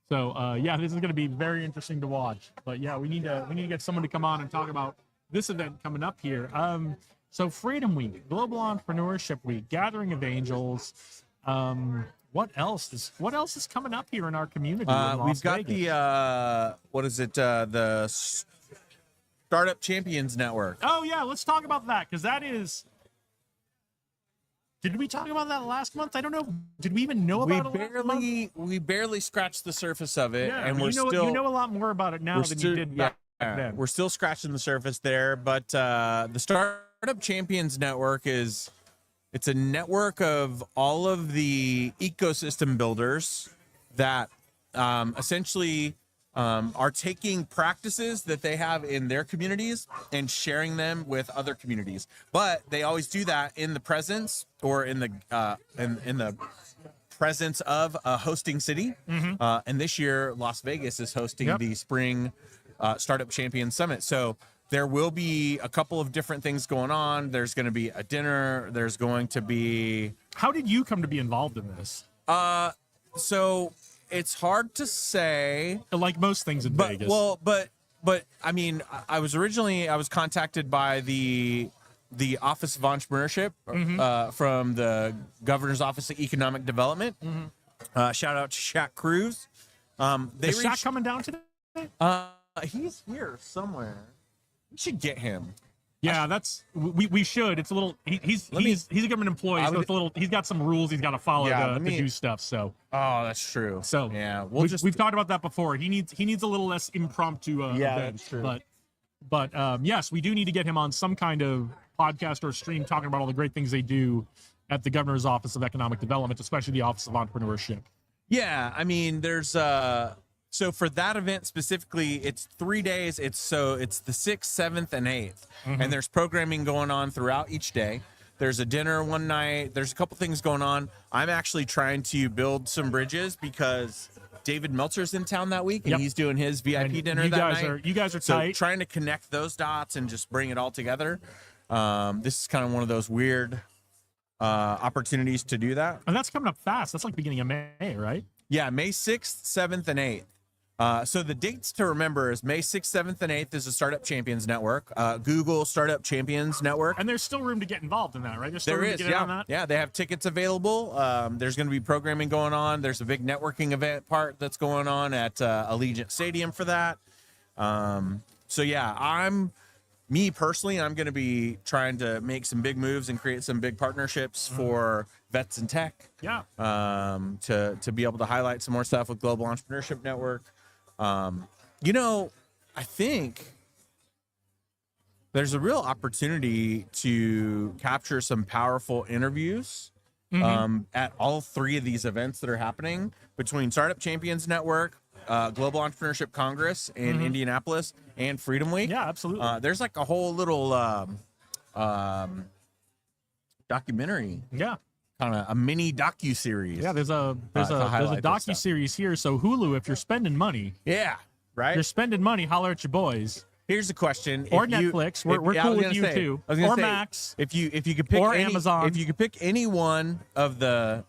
this is going to be very interesting to watch. But yeah, we need to get someone to come on and talk about this event coming up here. So Freedom Week, Global Entrepreneurship Week, Gathering of Angels. What else is coming up here in our community? We've got the the Startup Champions Network. Oh yeah, let's talk about that because that is Did we talk about that last month? I don't know. Did we even know about it last month? We barely scratched the surface of it, Yeah, and you we're know, still you know a lot more about it now we're than still- you did back then. we're still scratching the surface there. But the Startup Champions Network it's a network of all of the ecosystem builders that essentially are taking practices that they have in their communities and sharing them with other communities. But they always do that in the presence or in the presence of a hosting city. And this year, Las Vegas is hosting the Spring Startup Champions Summit. So there will be a couple of different things going on. There's going to be a dinner. There's going to be. How did you come to be involved in this? So it's hard to say. Like most things in Vegas. But I mean, I was contacted by the Office of Entrepreneurship from the Governor's Office of Economic Development. Shout out to Shaq Cruz. Is Shaq coming down today? He's here somewhere. We should get him. Yeah, we should. It's a little. He's a government employee, so it's a little. He's got some rules he's got to follow to do stuff. So. Oh, that's true. So yeah, we've talked about that before. He needs a little less impromptu event. that's true. But yes, we do need to get him on some kind of podcast or stream talking about all the great things they do at the Governor's Office of Economic Development, especially the Office of Entrepreneurship. Yeah, I mean, there's so for that event specifically, it's 3 days. It's the 6th, 7th, and 8th, and there's programming going on throughout each day. There's a dinner one night. There's a couple things going on. I'm actually trying to build some bridges because David Meltzer's in town that week, and he's doing his VIP dinner you that guys night. You guys are So tight. trying to connect those dots and just bring it all together. This is kind of one of those weird opportunities to do that. And that's coming up fast. That's like beginning of May, right? Yeah, May 6th, 7th, and 8th. So the dates to remember is May 6th, 7th, and 8th is the Startup Champions Network, Google Startup Champions Network. And there's still room to get involved in that, right? There's still room to get in on that? Yeah, they have tickets available. There's going to be programming going on. There's a big networking event part that's going on at Allegiant Stadium for that. So yeah, me personally, I'm going to be trying to make some big moves and create some big partnerships for vets in tech. Yeah. To be able to highlight some more stuff with Global Entrepreneurship Network. I think there's a real opportunity to capture some powerful interviews at all three of these events that are happening between Startup Champions Network, Global Entrepreneurship Congress in Indianapolis, and Freedom Week. Yeah, absolutely. There's like a whole little documentary. Yeah. Kind of a mini docu-series. Yeah, there's a to highlight this stuff. docu-series here. So Hulu, if you're spending money, Yeah, right? you're spending money, holler at your boys. Here's the question. Or If you- Netflix. We're I cool was with gonna you say- too. I was gonna Or say, Max. If you could pick Or any, Amazon. If you could pick any one of the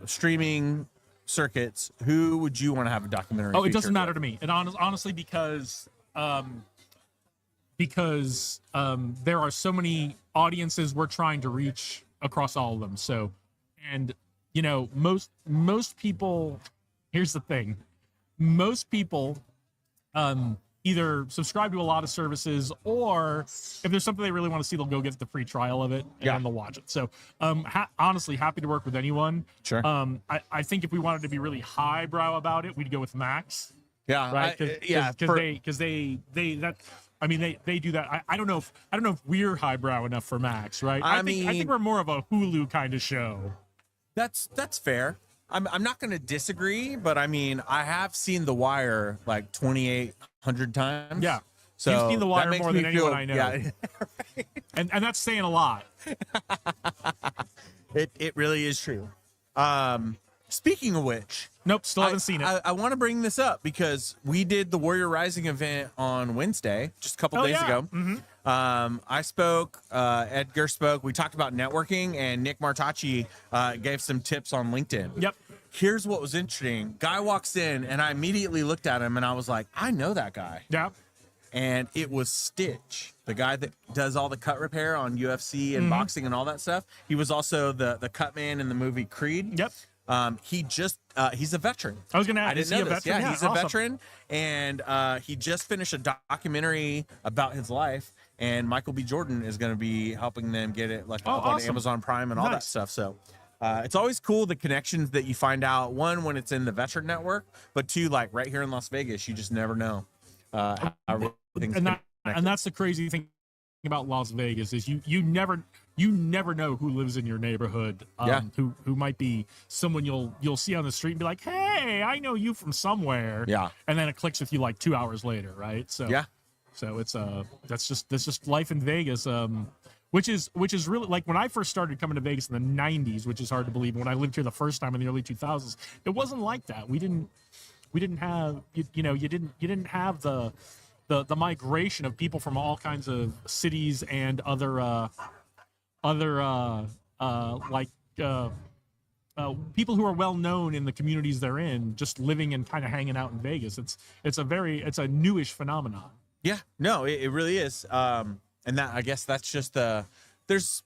streaming circuits, who would you want to have a documentary? Oh, it featured doesn't matter with? to me. And honestly, because there are so many audiences we're trying to reach across all of them. So, and most people. Here's the thing: most people either subscribe to a lot of services, or if there's something they really want to see, they'll go get the free trial of it and then they'll watch it. So, honestly, happy to work with anyone. Sure. I think if we wanted to be really highbrow about it, we'd go with Max. Yeah, Right. because they do that. I don't know if we're highbrow enough for Max, right? I I think mean- we're more of a Hulu kind of show. That's fair. I'm not going to disagree, but I mean, I have seen The Wire like 2,800 times. Yeah. So You've seen The that Wire makes more me than feel- anyone I know. Yeah, And that's saying a lot. it really is true. Speaking of which, Nope, still haven't seen it. I want to bring this up because we did the Warrior Rising event on Wednesday, just a couple days ago. I spoke, Edgar spoke. We talked about networking, and Nick Martacci gave some tips on LinkedIn. Yep. Here's what was interesting. Guy walks in, and I immediately looked at him, and I was like, I know that guy. Yeah. And it was Stitch, the guy that does all the cut repair on UFC and boxing and all that stuff. He was also the cut man in the movie Creed. Yep. He's a veteran. I was going to ask. I Is didn't he know a this. veteran? Yeah, he's a awesome. veteran, and he just finished a documentary about his life. and Michael B. Jordan is going to be helping them get it like up on awesome. Amazon Prime and all that Nice. stuff. So it's always cool the connections that you find out. One, when it's in the Veteran Network, but two, like right here in Las Vegas, you just never know. How everything's and connected. that's the crazy thing about Las Vegas is you never know who lives in your neighborhood. Yeah. Who might be someone you'll see on the street and be like, hey, I know you from somewhere. Yeah. And then it clicks with you like 2 hours later, right? So Yeah. So it's that's just life in Vegas. Which is really like when I first started coming to Vegas in the 90s, which is hard to believe. When I lived here the first time in the early 2000s, it wasn't like that. We didn't have you didn't have the migration of people from all kinds of cities and other people who are well known in the communities they're in, just living and kind of hanging out in Vegas. It's a newish phenomenon. Yeah, no, it really is. And that, I guess that's just there's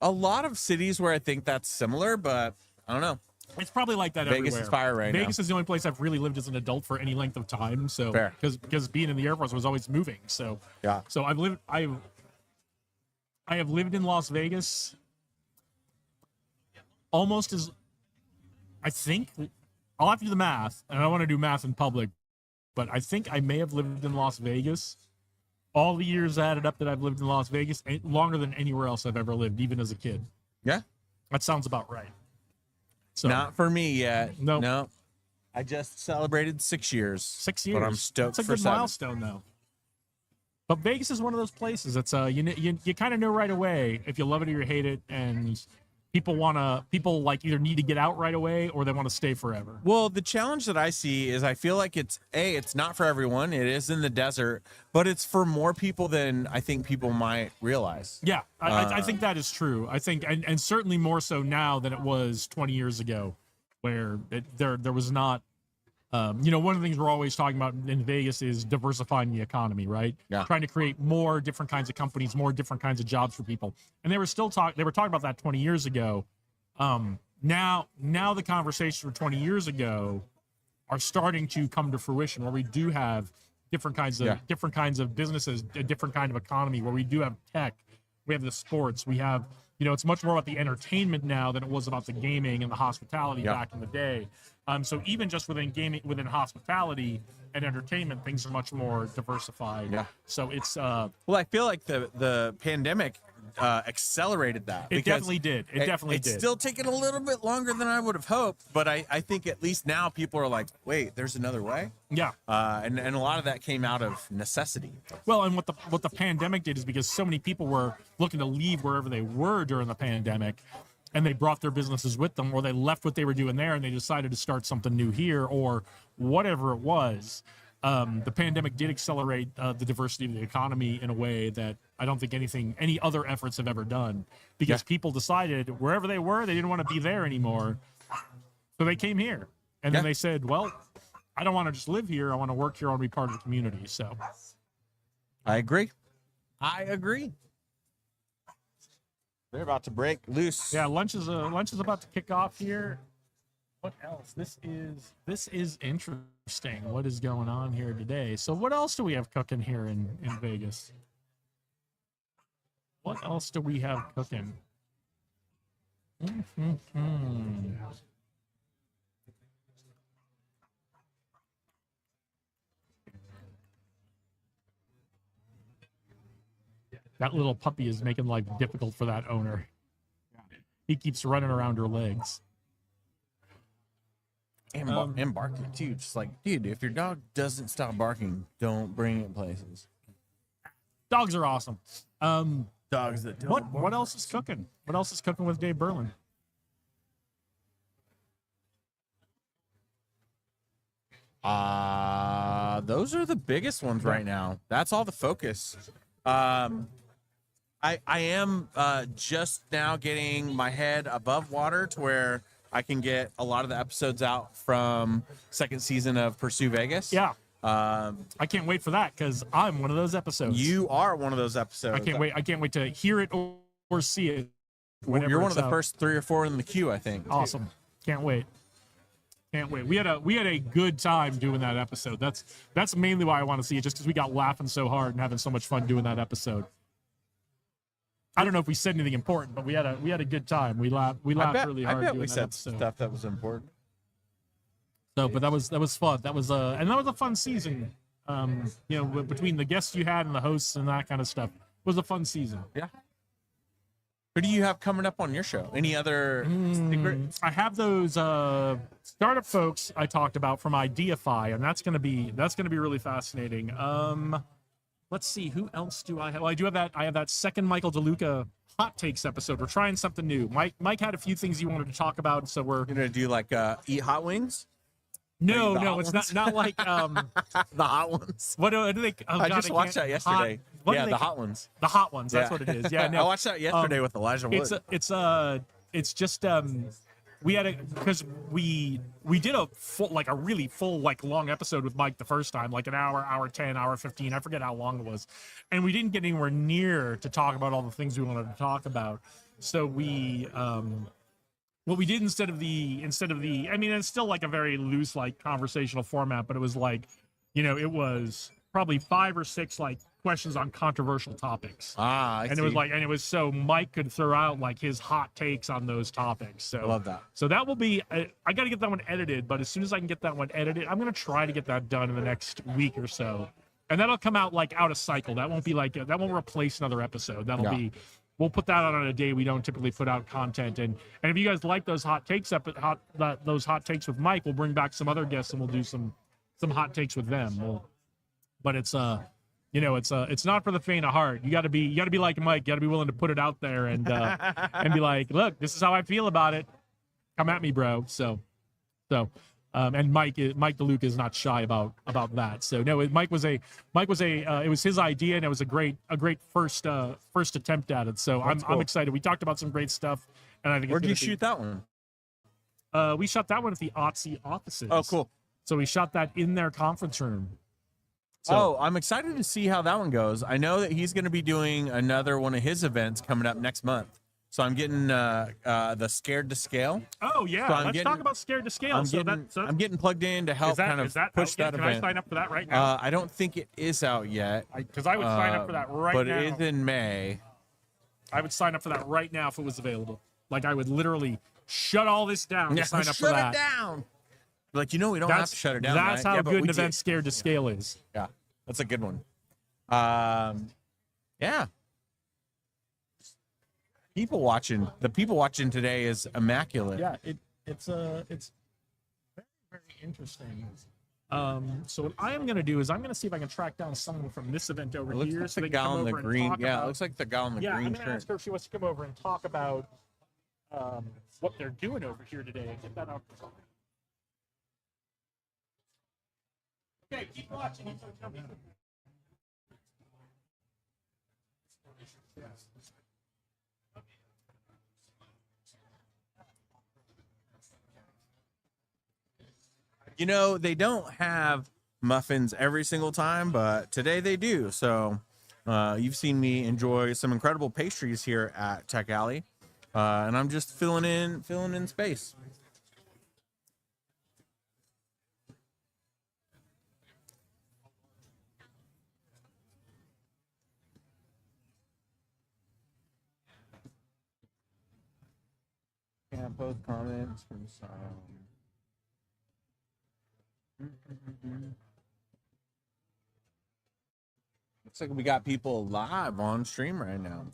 a lot of cities where I think that's similar, but I don't know. It's probably like that Vegas everywhere. is fire right now. Vegas is the only place I've really lived as an adult for any length of time. So Fair. because being in the Air Force was always moving. So Yeah. So I have lived in Las Vegas almost as I think I'll have to do the math, and I don't want to do math in public, but I think I may have lived in Las Vegas all the years added up that I've lived in Las Vegas longer than anywhere else I've ever lived, even as a kid. Yeah. That sounds about right. So Not for me yet. Nope. No. I just celebrated 6 years. 6 years. But I'm stoked It's a for good 7. milestone, though. But Vegas is one of those places. It's you kind of know right away if you love it or you hate it, and people like either need to get out right away or they want to stay forever. Well, the challenge that I see is I feel like it's not for everyone. It is in the desert, but it's for more people than I think people might realize. Yeah, I think that is true. I think, and certainly more so now than it was 20 years ago, where there was not. One of the things we're always talking about in Vegas is diversifying the economy, right? Yeah. Trying to create more different kinds of companies, more different kinds of jobs for people. And they were talking about that 20 years ago. Now the conversations from 20 years ago are starting to come to fruition, where we do have different kinds of businesses, a different kind of economy, where we do have tech, we have the sports, we have, it's much more about the entertainment now than it was about the gaming and the hospitality back in the day. So even just within gaming, within hospitality and entertainment, things are much more diversified. Yeah. So it's Well, I feel like the pandemic accelerated that. it because definitely did. It definitely it's did. still taking a little bit longer than I would have hoped, but I think at least now people are like, wait, there's another way. Yeah. And a lot of that came out of necessity. Well, and what the pandemic did is because so many people were looking to leave wherever they were during the pandemic, and they brought their businesses with them, or they left what they were doing there and they decided to start something new here, or whatever it was. The pandemic did accelerate the diversity of the economy in a way that I don't think any other efforts have ever done, because people decided wherever they were, they didn't want to be there anymore. So they came here, and then they said, well, I don't want to just live here. I want to work here. I want to be part of the community. So I agree. They're about to break loose. yeah, lunch is about to kick off here. What else? This is interesting. What is going on here today? So what else do we have cooking here in Vegas? What else do we have cooking? That little puppy is making life difficult for that owner. He keeps running around her legs. And barking too. Just like, dude, if your dog doesn't stop barking, don't bring it places. Dogs are awesome. Dogs that don't. What else is cooking? What else is cooking with Dave Berlin? Those are the biggest ones right now. That's all the focus. I am just now getting my head above water to where I can get a lot of the episodes out from second season of Pursue Vegas. Yeah. I can't wait for that because I'm one of those episodes. You are one of those episodes. I can't wait to hear it or see it. You're one of the out. first 3 or 4 in the queue, I think. Awesome. Can't wait. Can't wait. We had a good time doing that episode. That's mainly why I want to see it, just because we got laughing so hard and having so much fun doing that episode. I don't know if we said anything important, but we had a good time. We laughed really hard. I bet doing we that said episode. stuff that was important. So, but that was fun. That was a fun season. Between the guests you had and the hosts and that kind of stuff, it was a fun season. Yeah. Who do you have coming up on your show? Any other secrets? I have those startup folks I talked about from Ideafy, and that's gonna be really fascinating. Let's see, who else do I have? Well, I have that second Michael DeLuca hot takes episode. We're trying something new. Mike had a few things he wanted to talk about, so we're You're gonna do like eat hot wings? no, the hot it's ones? not like The hot ones. what do they? Oh, I God, just watched that yesterday. What do they hot ones. The hot ones. That's Yeah. what it is. Yeah, I no. watched that yesterday with Elijah Wood. It's just we had because we did a really full long episode with Mike the first time, like an hour 10, hour 15, I forget how long it was, and we didn't get anywhere near to talk about all the things we wanted to talk about. So we what we did instead of the I mean, it's still like a very loose conversational format, but it was it was probably 5 or 6 questions on controversial topics. I And see. it was so Mike could throw out his hot takes on those topics. So I love that. So that will be I got to get that one edited, but as soon as I can get that one edited, I'm going to try to get that done in the next week or so. And that'll come out out of cycle. That won't be that won't replace another episode. That'll be we'll put that out on a day we don't typically put out content. And if you guys like those hot takes those hot takes with Mike, we'll bring back some other guests and we'll do some hot takes with them. But it's it's not for the faint of heart. You got to be like Mike. You got to be willing to put it out there and and be like, look, this is how I feel about it. Come at me, bro. And Mike DeLuca is not shy about that. So no, it was his idea, and it was a great first attempt at it. So I'm excited. We talked about some great stuff, and I think Where'd you shoot that one? We shot that one at the OTC offices. Oh, cool. So we shot that in their conference room. So, I'm excited to see how that one goes. I know that he's going to be doing another one of his events coming up next month. So I'm getting the Scared to Scale. Oh yeah, So I'm let's getting- talk about Scared to Scale. I'm getting plugged in to help kind of push that Can event. I sign up for that right now? I don't think it is out yet. Because I would sign up for that right but now. it is in May. I would sign up for that right now if it was available. I would literally shut all this down to sign up for shut that. it down. we don't have to shut it down. That's right? how Yeah, but good an we event did. Scared to Scale is. Yeah, that's a good one. Yeah. The people watching today is immaculate. Yeah, it's very, very interesting. So what I am going to do is I'm going to see if I can track down someone from this event over It looks here. like so the they can gal come in the over and green. talk Yeah, it about- looks like the gal in the yeah, green I'm going to shirt. ask her if she wants to come over and talk about what they're doing over here today and get that out. Okay, keep watching. They don't have muffins every single time, but today they do. So you've seen me enjoy some incredible pastries here at Tech Alley, and I'm just filling in space. Yeah, post comments from some. Looks like we got people live on stream right now.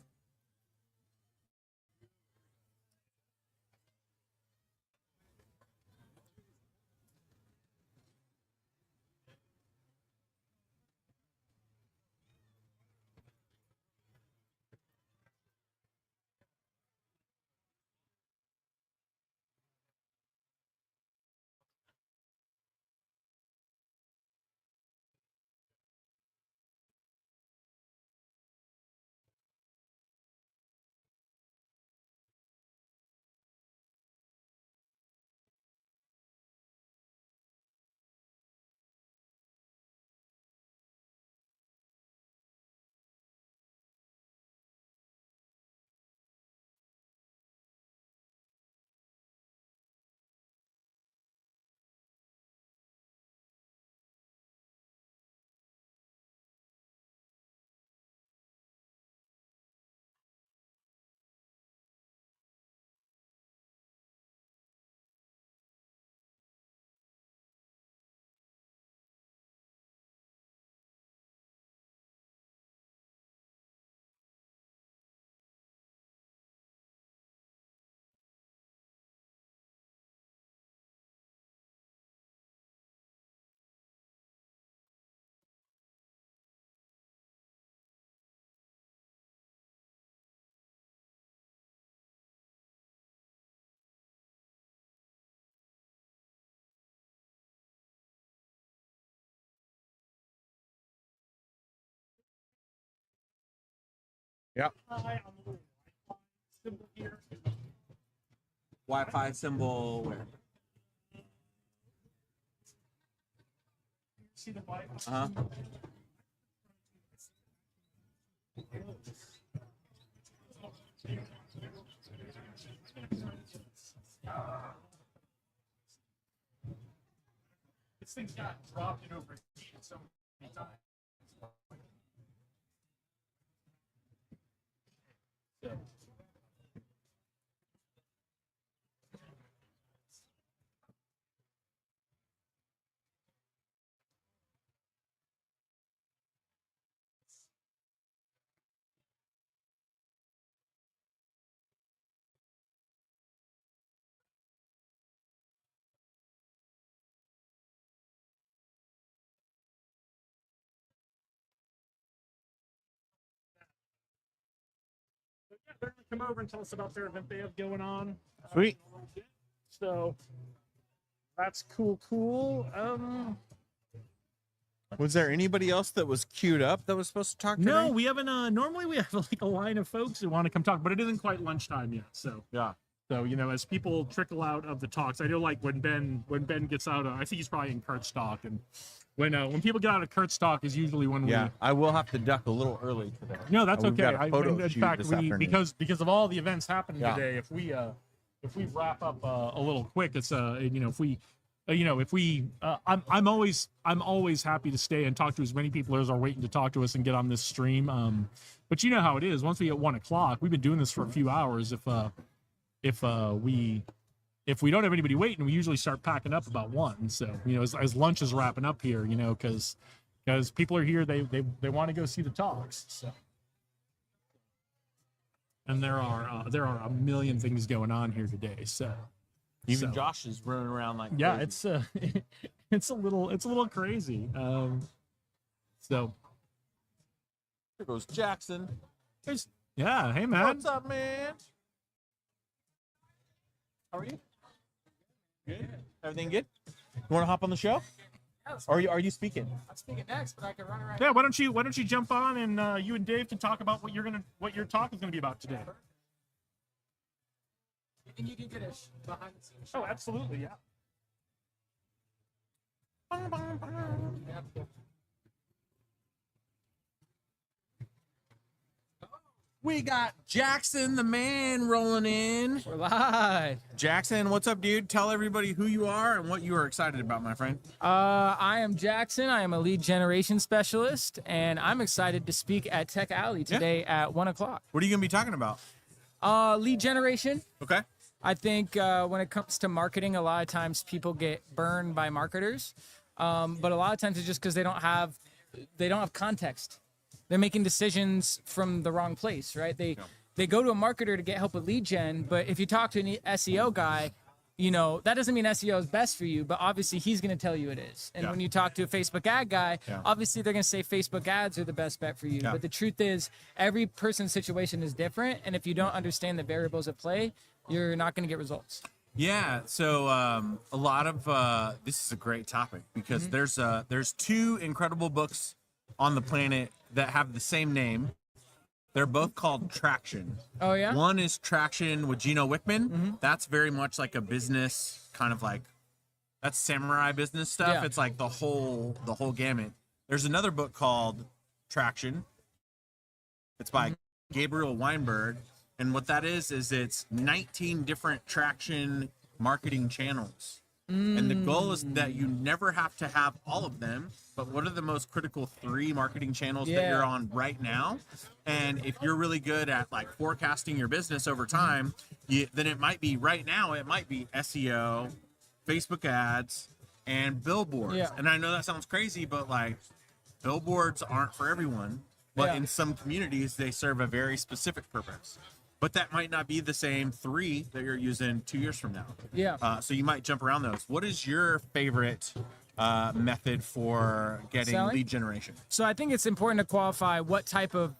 Yeah. On the little Wi-Fi symbol here. Wi-Fi symbol where? See the Wi-Fi Uh-huh. symbol? This thing's got dropped and overheated so many times. So, yeah, they're gonna come over and tell us about their event they have going on. Sweet. So that's cool. Was there anybody else that was queued up that was supposed to talk today? No, we haven't. Normally we have like a line of folks who want to come talk, but it isn't quite lunchtime yet. So Yeah. So as people trickle out of the talks, I know like when Ben gets out, I think he's probably in Kurt's talk, and when people get out of Kurt's talk is usually when Yeah. I will have to duck a little early today. No, that's We've okay. got a photo In shoot fact, this we afternoon. because of all the events happening Yeah. today, if we wrap up a little quick, it's if we I'm always happy to stay and talk to as many people as are waiting to talk to us and get on this stream. But you know how it is. Once we hit 1 o'clock, we've been doing this for a few hours. If we don't have anybody waiting, we usually start packing up about 1. So as lunch is wrapping up here, because people are here, they want to go see the talks. So. And there are a million things going on here today. So Even Josh is running around like yeah, crazy. it's a little crazy. So Here goes Jackson. yeah, hey man, What's up, man? How are you? Good. Everything good? You want to hop on the show? Or are you speaking? I'm speaking next, but I can run around. yeah. Why don't you jump on and you and Dave can talk about what your talk is gonna be about today. And you can get a behind the scenes. Oh, absolutely, yeah. We got Jackson, the man, rolling in. We're live. Jackson, what's up, dude? Tell everybody who you are and what you are excited about, my friend. I am Jackson. I am a lead generation specialist, and I'm excited to speak at Tech Alley today at 1 o'clock. What are you going to be talking about? Lead generation. Okay. I think when it comes to marketing, a lot of times people get burned by marketers, but a lot of times it's just because they don't have context. They're making decisions from the wrong place, right? They go to a marketer to get help with lead gen, but if you talk to an SEO guy, that doesn't mean SEO is best for you, but obviously he's going to tell you it is. And when you talk to a Facebook ad guy, obviously they're going to say Facebook ads are the best bet for you. But the truth is every person's situation is different. And if you don't understand the variables at play, you're not going to get results. Yeah, so a lot of this is a great topic because there's 2 incredible books on the planet that have the same name. They're both called Traction. Oh yeah. One is Traction with Gino Wickman. That's very much like a business kind of like that's samurai business stuff. Yeah. It's like the whole gamut. There's another book called Traction. It's by Gabriel Weinberg. And what that is it's 19 different traction marketing channels. And the goal is that you never have to have all of them, but what are the most critical 3 marketing channels that you're on right now? And if you're really good at like forecasting your business over time, then it might be right now, it might be SEO, Facebook ads, and billboards. Yeah. And I know that sounds crazy, but like billboards aren't for everyone, but in some communities, they serve a very specific purpose. But that might not be the same 3 that you're using 2 years from now. Yeah. So you might jump around those. What is your favorite method for getting Selling? lead generation? So I think it's important to qualify what type of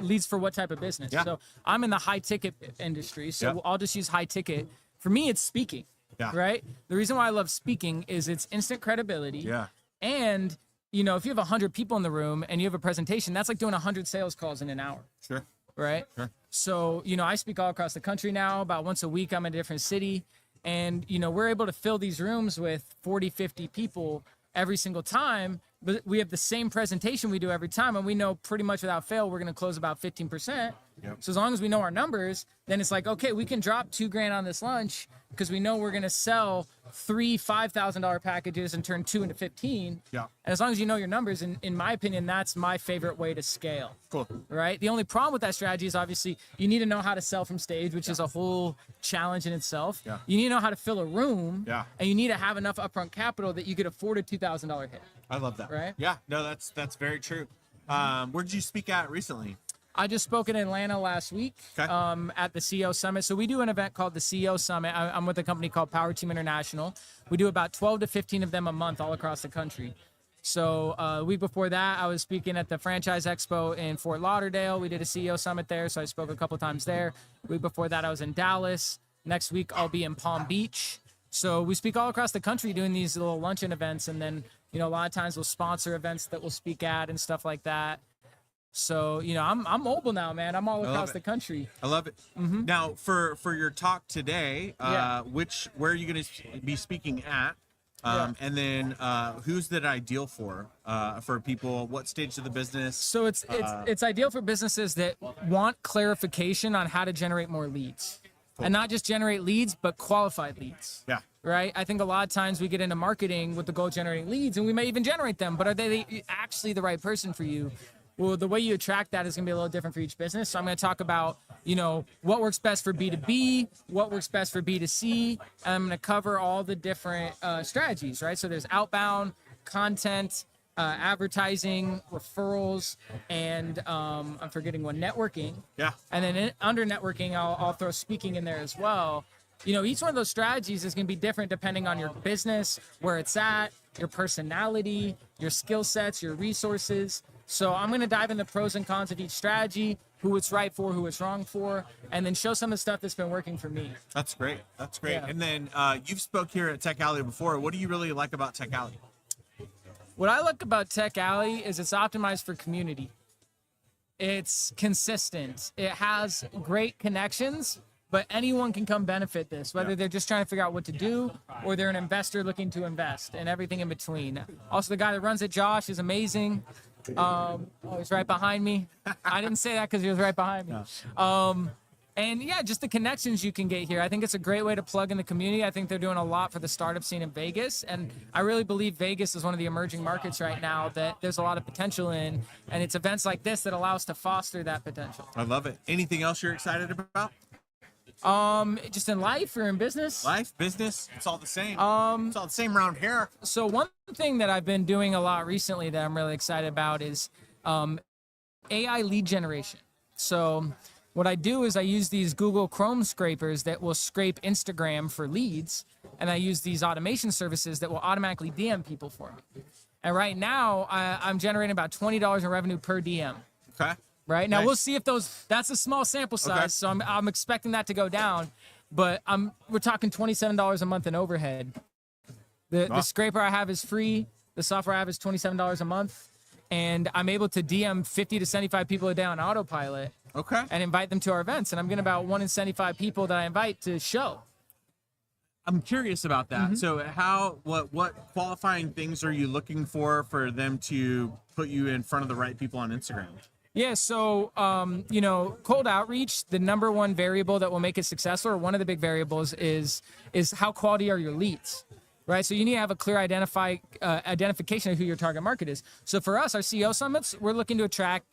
leads for what type of business. Yeah. So I'm in the high ticket industry, so Yeah. I'll just use high ticket. For me, it's speaking. Yeah. Right. The reason why I love speaking is it's instant credibility. Yeah. And if you have 100 people in the room and you have a presentation, that's like doing 100 sales calls in an hour. Sure. right? Sure. So, I speak all across the country now. About once a week, I'm in a different city. And, we're able to fill these rooms with 40, 50 people every single time. But we have the same presentation we do every time. And we know pretty much without fail, we're going to close about 15%. Yep. So as long as we know our numbers, then it's like, okay, we can drop $2,000 on this lunch because we know we're going to sell 3 $5,000 packages and turn 2 into 15. Yeah. And as long as you know your numbers, in my opinion, that's my favorite way to scale. Cool. Right. The only problem with that strategy is obviously you need to know how to sell from stage, which is a whole challenge in itself. Yeah. You need to know how to fill a room. Yeah. And you need to have enough upfront capital that you could afford a $2,000 hit. I love that. Right? Yeah. No, that's very true. Where did you speak at recently? I just spoke in Atlanta last week Okay. at the CEO Summit. So we do an event called the CEO Summit. I'm with a company called Power Team International. We do about 12 to 15 of them a month all across the country. So a week before that, I was speaking at the Franchise Expo in Fort Lauderdale. We did a CEO Summit there, so I spoke a couple times there. Week before that, I was in Dallas. Next week, I'll be in Palm Beach. So we speak all across the country doing these little luncheon events. And then, a lot of times we'll sponsor events that we'll speak at and stuff like that. So, I'm mobile now, man. I'm all across the country. I love it. Mm-hmm. Now, for your talk today, Yeah. where are you going to be speaking at? And then who's that ideal for people? What stage of the business? So it's ideal for businesses that want clarification on how to generate more leads. And not just generate leads, but qualified leads. Yeah. Right? I think a lot of times we get into marketing with the goal of generating leads, and we may even generate them, but are they actually the right person for you? Well, the way you attract that is going to be a little different for each business. So I'm going to talk about, what works best for B2B, what works best for B2C, and I'm going to cover all the different strategies, right? So there's outbound, content, advertising, referrals, and I'm forgetting one, networking. Yeah. And then under networking, I'll throw speaking in there as well. Each one of those strategies is going to be different depending on your business, where it's at, your personality, your skill sets, your resources. So I'm going to dive into the pros and cons of each strategy, who it's right for, who it's wrong for, and then show some of the stuff that's been working for me. That's great. That's great. Yeah. And then you've spoke here at Tech Alley before. What do you really like about Tech Alley? What I like about Tech Alley is it's optimized for community. It's consistent. It has great connections, but anyone can come benefit this, whether they're just trying to figure out what to do or they're an investor looking to invest, and everything in between. Also, the guy that runs it, Josh, is amazing. He's right behind me. I didn't say that because he was right behind me. And yeah, just the connections you can get here. I think it's a great way to plug in the community. I think they're doing a lot for the startup scene in Vegas. And I really believe Vegas is one of the emerging markets right now that there's a lot of potential in. And it's events like this that allow us to foster that potential. I love it. Anything else you're excited about? Just in life or in business? Life, business, it's all the same. It's all the same around here. So one thing that I've been doing a lot recently that I'm really excited about is AI lead generation. So what I do is I use these Google Chrome scrapers that will scrape Instagram for leads, and I use these automation services that will automatically DM people for me. And right now, I'm generating about $20 in revenue per DM. Okay. Right now, Nice. we'll see if that's a small sample size, Okay. so I'm expecting that to go down, but we're talking $27 a month in overhead. The scraper I have is free. The software I have is $27 a month, and I'm able to DM 50 to 75 people a day on autopilot. Okay. And invite them to our events, and I'm getting about 1 in 75 people that I invite to show. I'm curious about that. Mm-hmm. So what qualifying things are you looking for them to put you in front of the right people on Instagram? Yeah, so cold outreach, the number one variable that will make it successful, or one of the big variables, is how quality are your leads, right? So you need to have a clear identification of who your target market is. So for us, our CEO summits, we're looking to attract,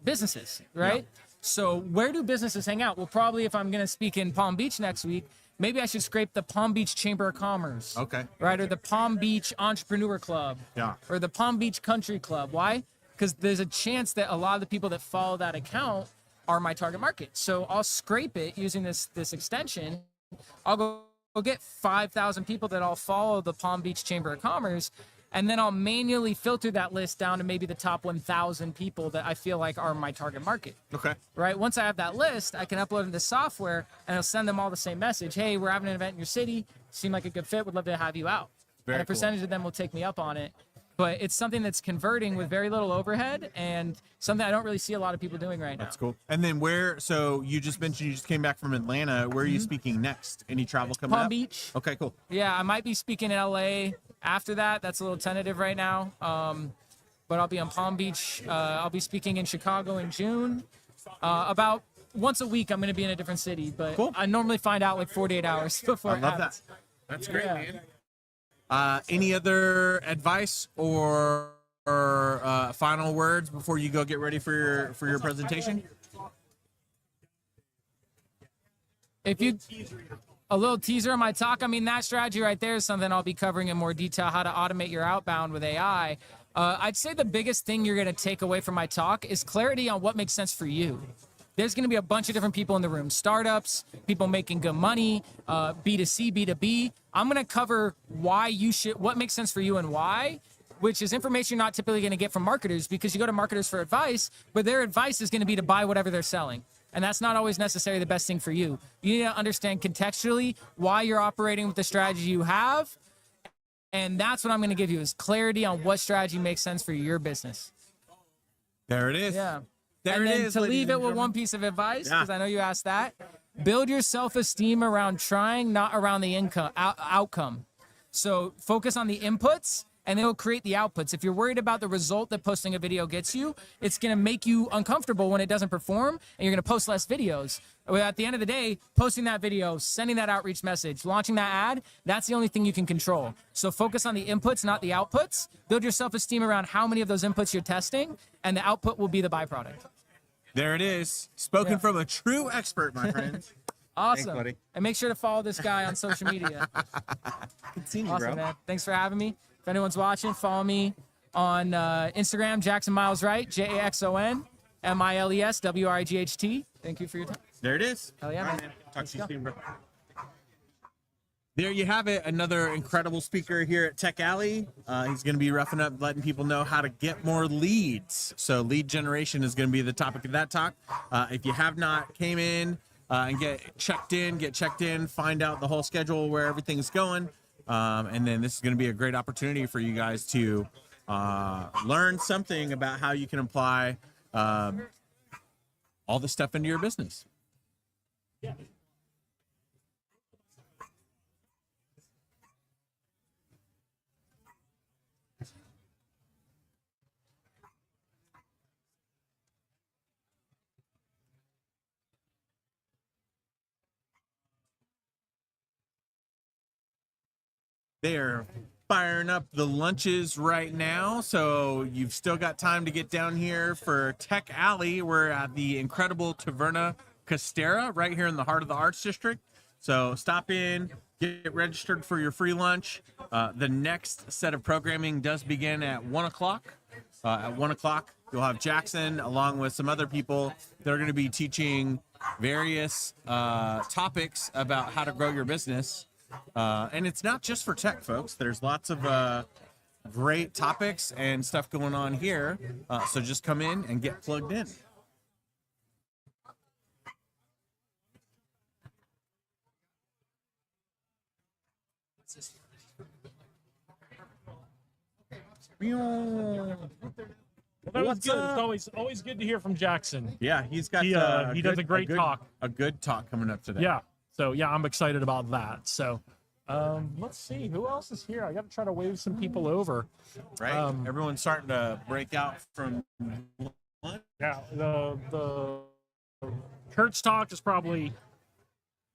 businesses, right? Yeah. So where do businesses hang out? Well, probably if I'm going to speak in Palm Beach next week, maybe I should scrape the Palm Beach Chamber of Commerce. Okay. Right, or the Palm Beach Entrepreneur Club. Yeah. Or the Palm Beach Country Club. Why? Because there's a chance that a lot of the people that follow that account are my target market. So I'll scrape it using this extension. I'll go get 5,000 people that all follow the Palm Beach Chamber of Commerce, and then I'll manually filter that list down to maybe the top 1,000 people that I feel like are my target market. Okay. Right? Once I have that list, I can upload it into software, and it'll send them all the same message. Hey, we're having an event in your city. Seem like a good fit. Would love to have you out. Very and a cool. percentage of them will take me up on it. but it's something that's converting with very little overhead and something I don't really see a lot of people doing right now. That's cool. And then where? So you just mentioned you just came back from Atlanta. Where are you speaking next? Any travel coming Palm up? Beach. Okay, cool. Yeah, I might be speaking in LA after that. That's a little tentative right now. But I'll be on Palm Beach. I'll be speaking in Chicago in June. About once a week, I'm going to be in a different city, but Cool. I normally find out like 48 hours before I it love happens. that. That's great, Yeah. man. Any other advice or final words before you go get ready for your presentation? If you a little teaser on my talk, I mean, that strategy right there is something I'll be covering in more detail, how to automate your outbound with AI. I'd say the biggest thing you're going to take away from my talk is clarity on what makes sense for you. There's going to be a bunch of different people in the room, startups, people making good money, B2C, B2B. I'm going to cover why you should, what makes sense for you and why, which is information you're not typically going to get from marketers, because you go to marketers for advice, but their advice is going to be to buy whatever they're selling. And that's not always necessarily the best thing for you. You need to understand contextually why you're operating with the strategy you have. And that's what I'm going to give you, is clarity on what strategy makes sense for your business. There it is. Yeah. There And it then is, to ladies leave and it with gentlemen. one piece of advice, Yeah. because I know you asked that, build your self-esteem around trying, not around the outcome. So focus on the inputs, and it'll create the outputs. If you're worried about the result that posting a video gets you, it's going to make you uncomfortable when it doesn't perform, and you're going to post less videos. At the end of the day, posting that video, sending that outreach message, launching that ad, that's the only thing you can control. So focus on the inputs, not the outputs. Build your self-esteem around how many of those inputs you're testing, and the output will be the byproduct. There it is. Spoken from a true expert, my friends. Awesome. Thanks, buddy. And make sure to follow this guy on social media. Good seeing you, Awesome, bro. man. Thanks for having me. If anyone's watching, follow me on Instagram, Jackson Miles Wright, JaxonMilesWright. Thank you for your time. There it is. Hell yeah, All right, man. Talk to you soon, bro. There you have it. Another incredible speaker here at Tech Alley. He's going to be roughing up, letting people know how to get more leads. So lead generation is going to be the topic of that talk. If you have not came in and get checked in, find out the whole schedule, where everything's going. And then this is going to be a great opportunity for you guys to learn something about how you can apply all this stuff into your business. They're firing up the lunches right now, so you've still got time to get down here for Tech Alley. We're at the incredible Taverna Costera right here in the heart of the Arts District. So stop in, get registered for your free lunch. The next set of programming does begin at 1 o'clock. At 1 o'clock, you'll have Jackson along with some other people that are going to be teaching various topics about how to grow your business. And it's not just for tech, folks. There's lots of great topics and stuff going on here. So just come in and get plugged in. Well, that was good. It's always good to hear from Jackson. Yeah, he's got He does a great talk. A good talk coming up today. Yeah. So yeah, I'm excited about that. So let's see who else is here. I got to try to wave some people over. Right. Everyone's starting to break out from. Yeah. The Kurt's talk is probably.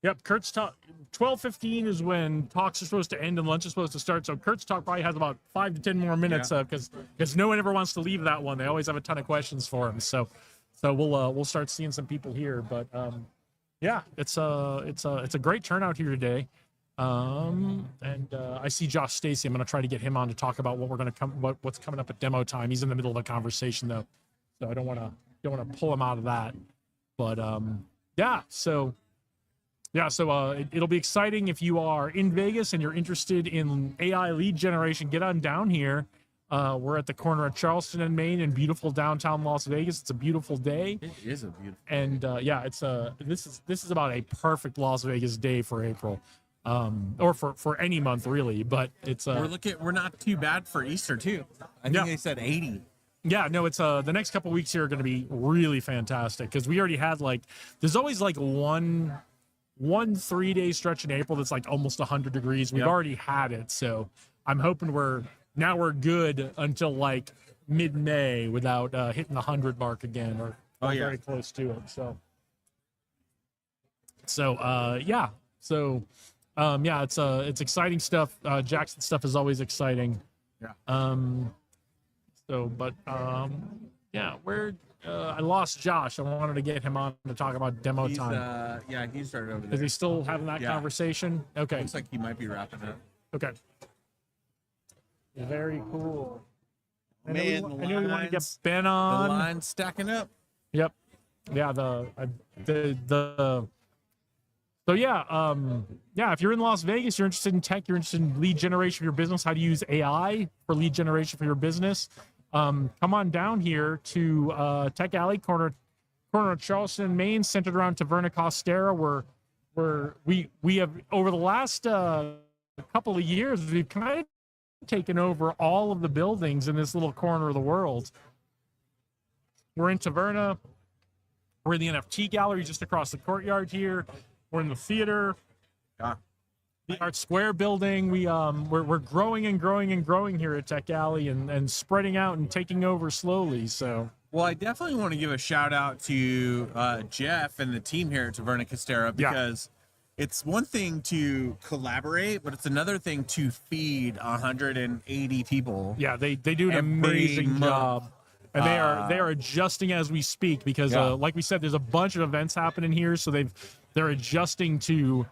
Yep, Kurt's talk. 12:15 is when talks are supposed to end and lunch is supposed to start. So Kurt's talk probably has about 5 to 10 more minutes because no one ever wants to leave that one. They always have a ton of questions for him. So we'll start seeing some people here. But yeah, it's a great turnout here today. I see Josh Stacy. I'm gonna try to get him on to talk about what's coming up at demo time. He's in the middle of a conversation though, so I don't want to pull him out of that. But it'll be exciting if you are in Vegas and you're interested in AI lead generation. Get on down here. We're at the corner of Charleston and Main in beautiful downtown Las Vegas. It's a beautiful day. It is a beautiful. And this is about a perfect Las Vegas day for April. or for any month really. But it's we're not too bad for Easter too. I think Yeah. they said 80. yeah, no, it's the next couple weeks here are going to be really fantastic because we already had there's always one 3-day stretch in April that's like almost 100 degrees. We've Yep. already had it, so I'm hoping we're good until like mid-May without hitting the 100 mark again or very close to it. Yeah, it's exciting stuff. Jackson stuff is always exciting. Yeah. I lost Josh. I wanted to get him on to talk about demo He's time. he started over there. Is he still having that Yeah. conversation? Okay. Looks like he might be wrapping up. Okay. Very cool. I know Man, we the want to get lines- Ben The on. line's stacking up. Yep. Yeah. If you're in Las Vegas, you're interested in tech, you're interested in lead generation for your business, how to use AI for lead generation for your business. Come on down here to Tech Alley, corner of Charleston, Maine, centered around Taverna Costera, where we have over the last couple of years, we've kind of taken over all of the buildings in this little corner of the world. We're in Taverna. We're in the NFT gallery just across the courtyard here. We're in the theater. Yeah. The Art Square building. We're growing and growing and growing here at Tech Alley and spreading out and taking over slowly. So Well, I definitely want to give a shout out to Jeff and the team here at Taverna Costera because it's one thing to collaborate, but it's another thing to feed 180 people. yeah, they do an Every amazing month. job. And they are adjusting as we speak because like we said, there's a bunch of events happening here, so they're adjusting to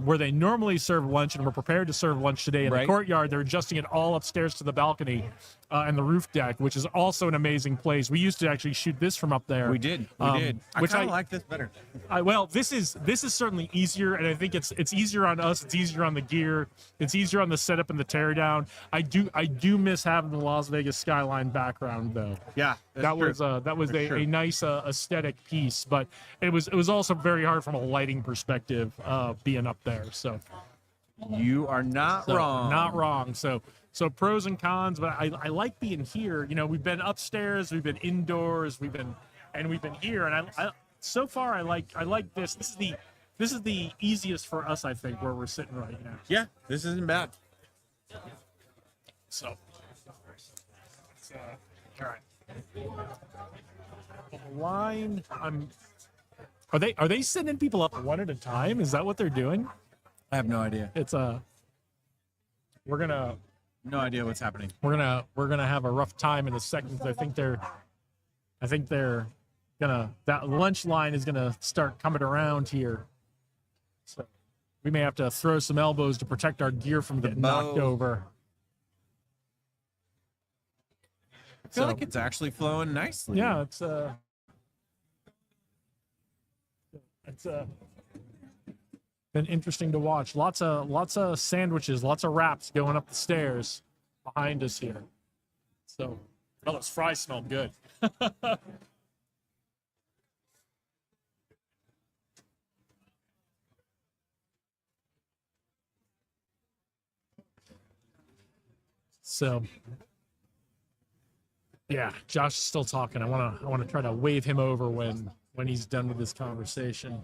where they normally serve lunch, and we're prepared to serve lunch today in the Right. courtyard. They're adjusting it all upstairs to the balcony and the roof deck, which is also an amazing place. We used to actually shoot this from up there. We did. I Which kind of like this better. This is certainly easier, and I think it's easier on us. It's easier on the gear. It's easier on the setup and the teardown. I do miss having the Las Vegas skyline background though. Yeah, That was a nice aesthetic piece, but it was also very hard from a lighting perspective being up there. So You are not wrong. not wrong. So pros and cons, but I like being here. You know, we've been upstairs, we've been indoors, we've been here, and I so far I like this. This is the easiest for us, I think, where we're sitting right now. Yeah, this isn't bad. So, all right. Line. Are they sending people up one at a time? Is that what they're doing? I have no idea. It's we're gonna No idea what's happening. we're gonna have a rough time in a second. 'Cause I think they're gonna that lunch line is gonna start coming around here. So we may have to throw some elbows to protect our gear from getting knocked over. I feel like it's actually flowing nicely. Yeah, it's been interesting to watch. Lots of sandwiches, lots of wraps going up the stairs behind us here. So, well, those fries smell good. So, yeah, Josh is still talking. I want to try to wave him over when he's done with this conversation.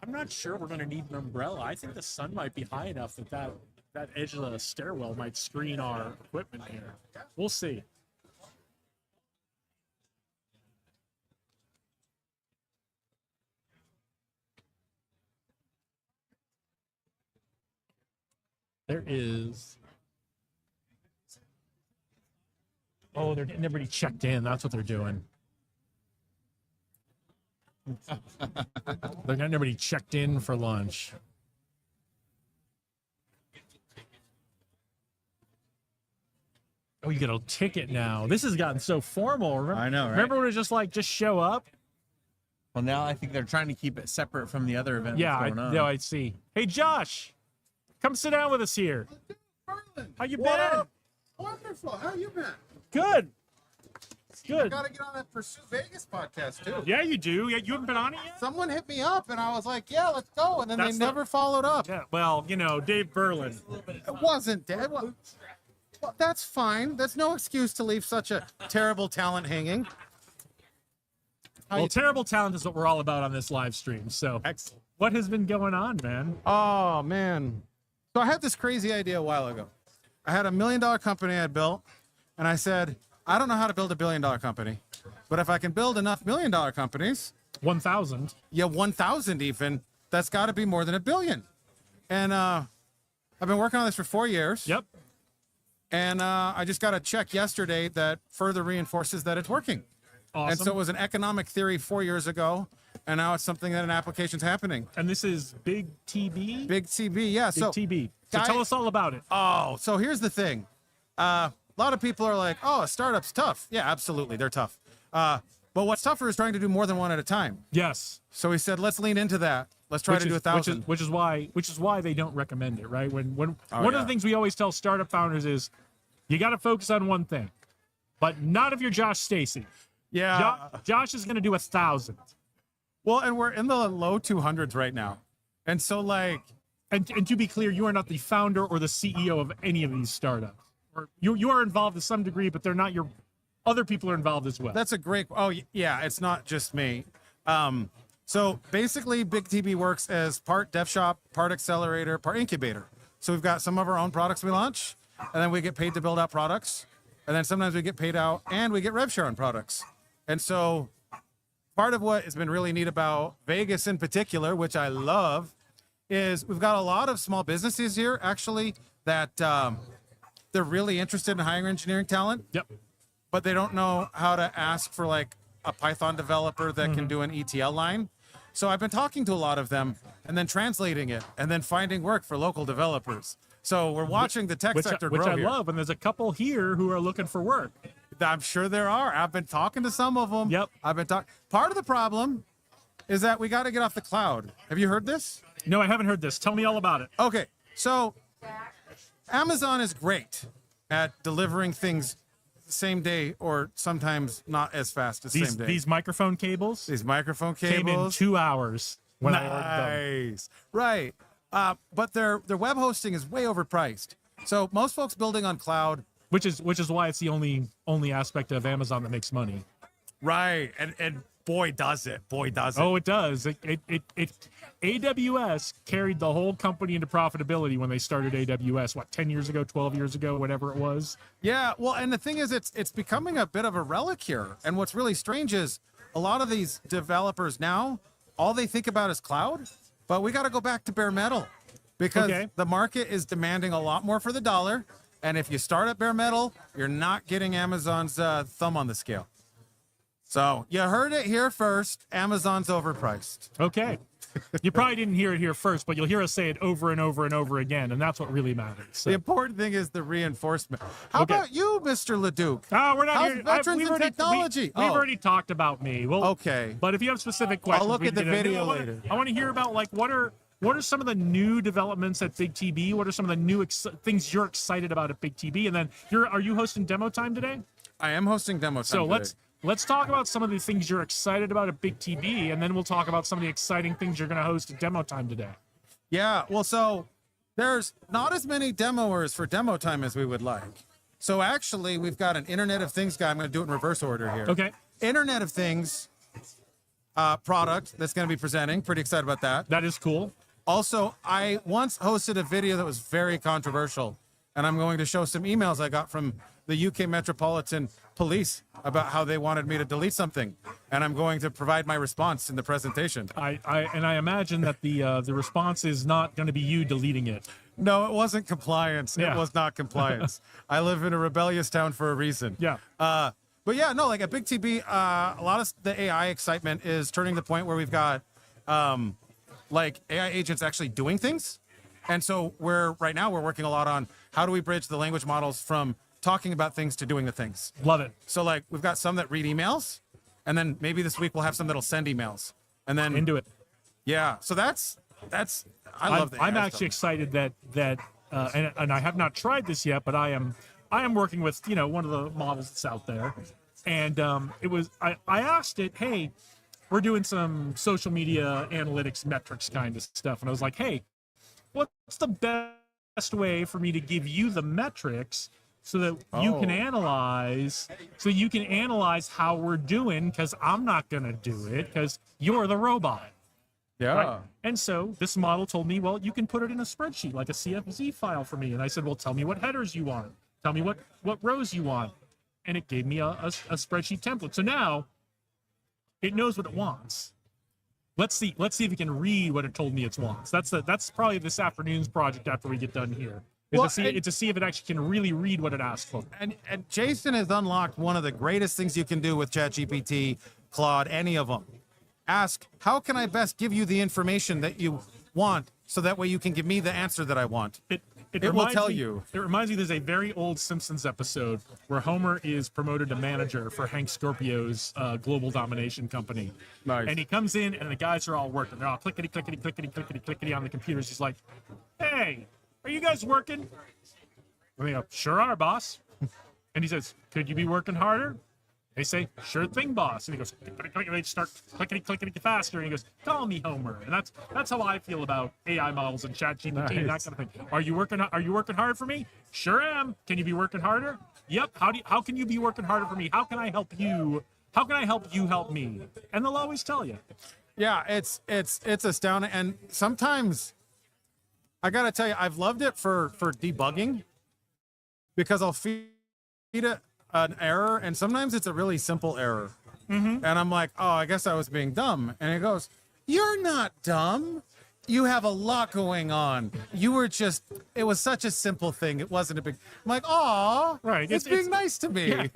I'm not sure we're going to need an umbrella. I think the sun might be high enough that edge of the stairwell might screen our equipment here. We'll see. There is. Oh, they're getting everybody checked in. That's what they're doing. They're getting everybody checked in for lunch. Oh, you get a ticket now. This has gotten so formal. Remember, I know, right? Remember when it was just like, just show up? Well, now I think they're trying to keep it separate from the other event Yeah, that's going on. I see. Hey, Josh, come sit down with us here. How you What been? up? Wonderful. How you been? Good. Good. gotta get on that Pursue Vegas podcast too. Yeah, you do. Yeah, you haven't been on it yet? Someone hit me up and I was like, yeah, let's go. And then That's they the- never followed up. Yeah. Well, you know, Dave Berlin. It wasn't dead. Well, that's fine. That's no excuse to leave such a terrible talent hanging. Well, terrible talent is what we're all about on this live stream. So, Excellent. what has been going on, man? Oh, man. So I had this crazy idea a while ago. I had $1 million company I had built, and I said, I don't know how to build $1 billion company, but if I can build enough $1 million companies, 1,000. yeah, 1,000 even, that's got to be more than $1 billion. And I've been working on this for 4 years. Yep. And I just got a check yesterday that further reinforces that it's working. Awesome. And so it was an economic theory 4 years ago, and now it's something that an application's happening. And this is Big TB? Big TB, yeah. Big So TB. So guy- tell us all about it. Oh, so here's the thing. A lot of people are like, oh, a startup's tough. Yeah, absolutely. They're tough. But what's tougher is trying to do more than one at a time. Yes. So we said, let's lean into that. Let's try to do 1,000. Which is why they don't recommend it, right? When Oh, one yeah. of the things we always tell startup founders is you got to focus on one thing, but not if you're Josh Stacy. Yeah. Josh is going to do 1,000. Well, and we're in the low 200s right now. And so, like, And to be clear, you are not the founder or the CEO of any of these startups. Or you are involved to some degree, but they're not your. Other people are involved as well. that's a great. Oh, yeah. It's not just me. So basically, Big TB works as part dev shop, part accelerator, part incubator. So we've got some of our own products we launch, and then we get paid to build out products. And then sometimes we get paid out and we get rev share on products. And so part of what has been really neat about Vegas in particular, which I love, is we've got a lot of small businesses here actually that they're really interested in hiring engineering talent. Yep. But they don't know how to ask for like a Python developer that can do an ETL line. So I've been talking to a lot of them and then translating it and then finding work for local developers. So we're watching the tech sector which grow I here. love, and there's a couple here who are looking for work. I'm sure there are. I've been talking to some of them. Yep. I've been talking. Part of the problem is that we got to get off the cloud. Have you heard this? No, I haven't heard this. Tell me all about it. Okay. So Amazon is great at delivering things the same day or sometimes not as fast as same day. These microphone cables These microphone came in cables. 2 hours when I ordered them. Nice. Right. But their web hosting is way overpriced. So most folks building on cloud. Which is why it's the only aspect of Amazon that makes money. Right. And boy does it. Boy does it. Oh, it does. AWS carried the whole company into profitability when they started AWS. What, 10 years ago, 12 years ago, whatever it was. Yeah, well, and the thing is, it's becoming a bit of a relic here. And what's really strange is a lot of these developers now, all they think about is cloud. But we got to go back to bare metal because Okay. the market is demanding a lot more for the dollar. And if you start at bare metal, you're not getting Amazon's thumb on the scale. So you heard it here first. Amazon's overpriced. Okay. You probably didn't hear it here first, but you'll hear us say it over and over and over again, and that's what really matters. So. The important thing is the reinforcement. How Okay. about you, Mr. Leduc? Oh, we're not How's here. veterans we've in already, technology? We've Oh. already talked about me. Well, Okay. But if you have specific questions, look we at can the get into- video I wanna- later. I want to hear about like what are some of the new developments at Big TB? What are some of the new things you're excited about at Big TB? And then are you hosting demo time today? I am hosting demo time So today. let's talk about some of the things you're excited about at Big TB, and then we'll talk about some of the exciting things you're going to host at demo time today. Yeah, well, so there's not as many demoers for demo time as we would like. So actually, we've got an Internet of Things guy. I'm going to do it in reverse order here. Okay. Internet of Things product that's going to be presenting. Pretty excited about that. That is cool. Also, I once hosted a video that was very controversial, and I'm going to show some emails I got from the UK Metropolitan Police about how they wanted me to delete something, and I'm going to provide my response in the presentation. I imagine that the response is not going to be you deleting it. No, it wasn't compliance. Yeah. It was not compliance. I live in a rebellious town for a reason. Yeah. But yeah, no, like at Big TB, a lot of the AI excitement is turning the point where we've got like AI agents actually doing things. And so right now we're working a lot on how do we bridge the language models from talking about things to doing the things. Love it. So like we've got some that read emails, and then maybe this week we'll have some that'll send emails. And then Into it. yeah, so that's I love that. I'm actually excited that and I have not tried this yet, but I am working with one of the models that's out there, And it was I asked it, hey, we're doing some social media analytics metrics kind of stuff, and I was like, hey, what's the best way for me to give you the metrics so that you can analyze how we're doing, because I'm not going to do it because you're the robot. Yeah. Right? And so this model told me, well, you can put it in a spreadsheet, like a CSV file for me. And I said, well, tell me what headers you want. Tell me what rows you want. And it gave me a spreadsheet template. So now it knows what it wants. Let's see if it can read what it told me it wants. That's probably this afternoon's project after we get done here. To see if it actually can really read what it asked for. And Jason has unlocked one of the greatest things you can do with ChatGPT, Claude, any of them. Ask, how can I best give you the information that you want so that way you can give me the answer that I want? It will tell you. It reminds me there's a very old Simpsons episode where Homer is promoted to manager for Hank Scorpio's global domination company. Nice. And he comes in and the guys are all working. They're all clickety, clickety, clickety, clickety, clickety on the computers. He's like, hey, are you guys working? And they go, sure are, boss. And he says, could you be working harder? They say, sure thing, boss. And he goes, clickety, clickety. They start clickety, clickety faster. And he goes, call me Homer. And that's how I feel about AI models and ChatGPT and that kind of thing. Are you working hard for me? Sure am. Can you be working harder? Yep. How can you be working harder for me? How can I help you? How can I help you help me? And they'll always tell you. Yeah, it's astounding. And sometimes I gotta tell you, I've loved it for debugging, because I'll feed it an error, and sometimes it's a really simple error. And I'm like, oh, I guess I was being dumb. And it goes, you're not dumb. You have a lot going on. You were just, it was such a simple thing. It wasn't a big, I'm like, aw, right. It's being nice to me. Yeah,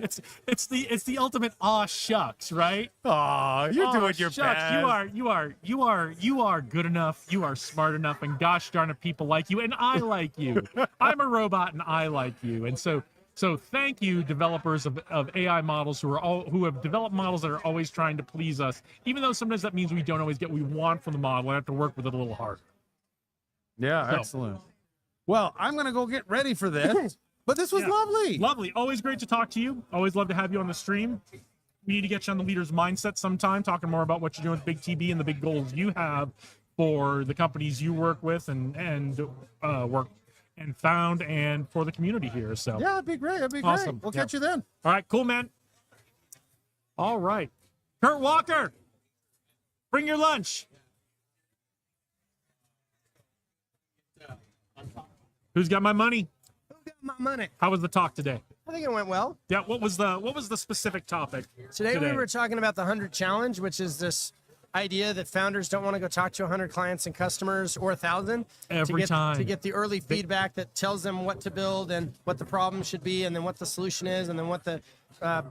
it's the ultimate aw shucks, right? Aw, you're doing your shucks. best. You are good enough. You are smart enough, and gosh darn it, people like you, and I like you. I'm a robot, and I like you, and so thank you, developers of AI models who have developed models that are always trying to please us, even though sometimes that means we don't always get what we want from the model. I have to work with it a little harder. Yeah, excellent. Well, I'm gonna go get ready for this. But this was lovely. Lovely. Always great to talk to you. Always love to have you on the stream. We need to get you on the Leader's Mindset sometime, talking more about what you're doing with Big TB and the big goals you have for the companies you work with and work and found, and for the community here. So yeah, it'd be great. It'd be awesome. Great. We'll catch you then. All right, cool, man. All right, Kurt Walker, bring your lunch. Who's got my money? Who got my money? How was the talk today? I think it went well. Yeah. What was the specific topic? Today we were talking about the 100 challenge, which is this idea that founders don't want to go talk to 100 clients and customers or 1,000 to get the early feedback that tells them what to build and what the problem should be, and then what the solution is, and then what the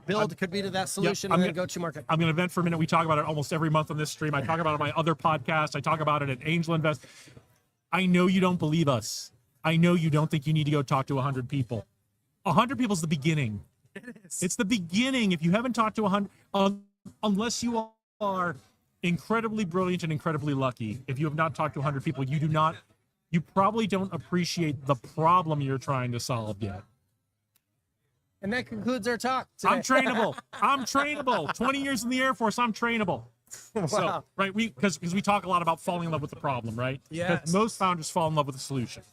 build could be to that solution, and then go to market. I'm going to vent for a minute. We talk about it almost every month on this stream. I talk about it on my other podcast. I talk about it at Angel Invest. I know you don't believe us. I know you don't think you need to go talk to 100 people. 100 people is the beginning. It's the beginning. If you haven't talked to 100, unless you are incredibly brilliant and incredibly lucky, if you have not talked to 100 people, you probably don't appreciate the problem you're trying to solve yet. And that concludes our talk today. I'm trainable. I'm trainable. 20 years in the Air Force, I'm trainable. Wow. So, right, because we talk a lot about falling in love with the problem, right? Yes. Most founders fall in love with the solution.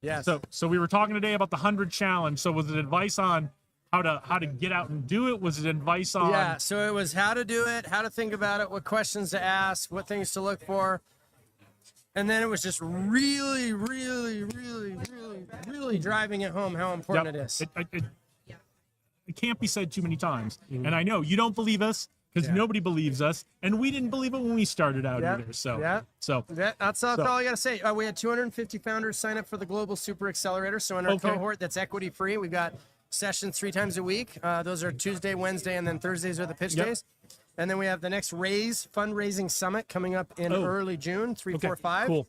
Yes. So we were talking today about the 100 challenge. So was it advice on how to get out and do it? Was it advice on? Yeah. So it was how to do it, how to think about it, what questions to ask, what things to look for, and then it was just really, really, really, really, really driving it home how important it is. It can't be said too many times. And I know you don't believe us because nobody believes us, and we didn't believe it when we started out either. So that's all I got to say. We had 250 founders sign up for the Global Super Accelerator. So in our cohort that's equity free, we've got sessions 3 times a week. Those are Tuesday, Wednesday, and then Thursdays are the pitch days. And then we have the next fundraising summit coming up in early June, 3, 4, 5. Cool.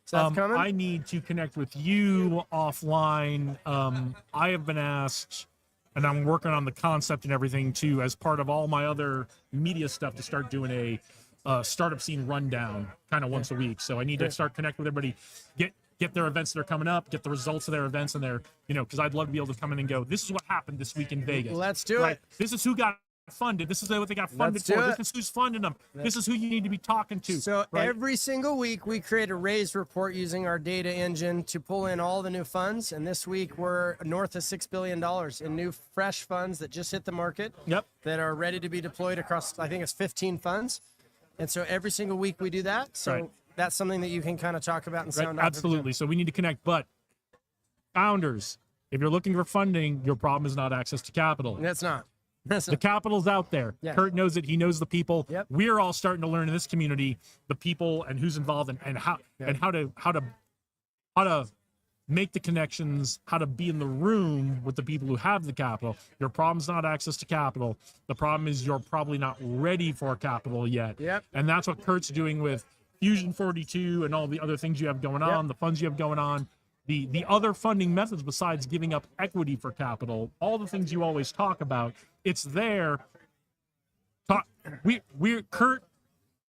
So that's coming. I need to connect with you offline. I have been asked, and I'm working on the concept and everything too, as part of all my other media stuff, to start doing a startup scene rundown kind of once a week. So I need to start connecting with everybody, get their events that are coming up, get the results of their events and their, because I'd love to be able to come in and go, this is what happened this week in Vegas. Let's do Right? it. This is who got funded. This is what they got funded Let's do for. it. This is who's funding them. This is who you need to be talking to. So right? every single week we create a raise report using our data engine to pull in all the new funds. And this week we're north of $6 billion in new fresh funds that just hit the market. Yep. That are ready to be deployed across, I think it's 15 funds. And so every single week we do that. So Right. that's something that you can kind of talk about and Right, sound off. absolutely. So we need to connect. But founders, if you're looking for funding, your problem is not access to capital. That's not. That's The not. capital's out there. Yeah. Kurt knows it. He knows the people. Yep. We're all starting to learn in this community the people and who's involved and how and how to make the connections, how to be in the room with the people who have the capital. Your problem's not access to capital. The problem is you're probably not ready for capital yet. Yep. And that's what Kurt's doing with Fusion 42 and all the other things you have going on, the funds you have going on. The other funding methods besides giving up equity for capital, all the things you always talk about, it's there. We're Kurt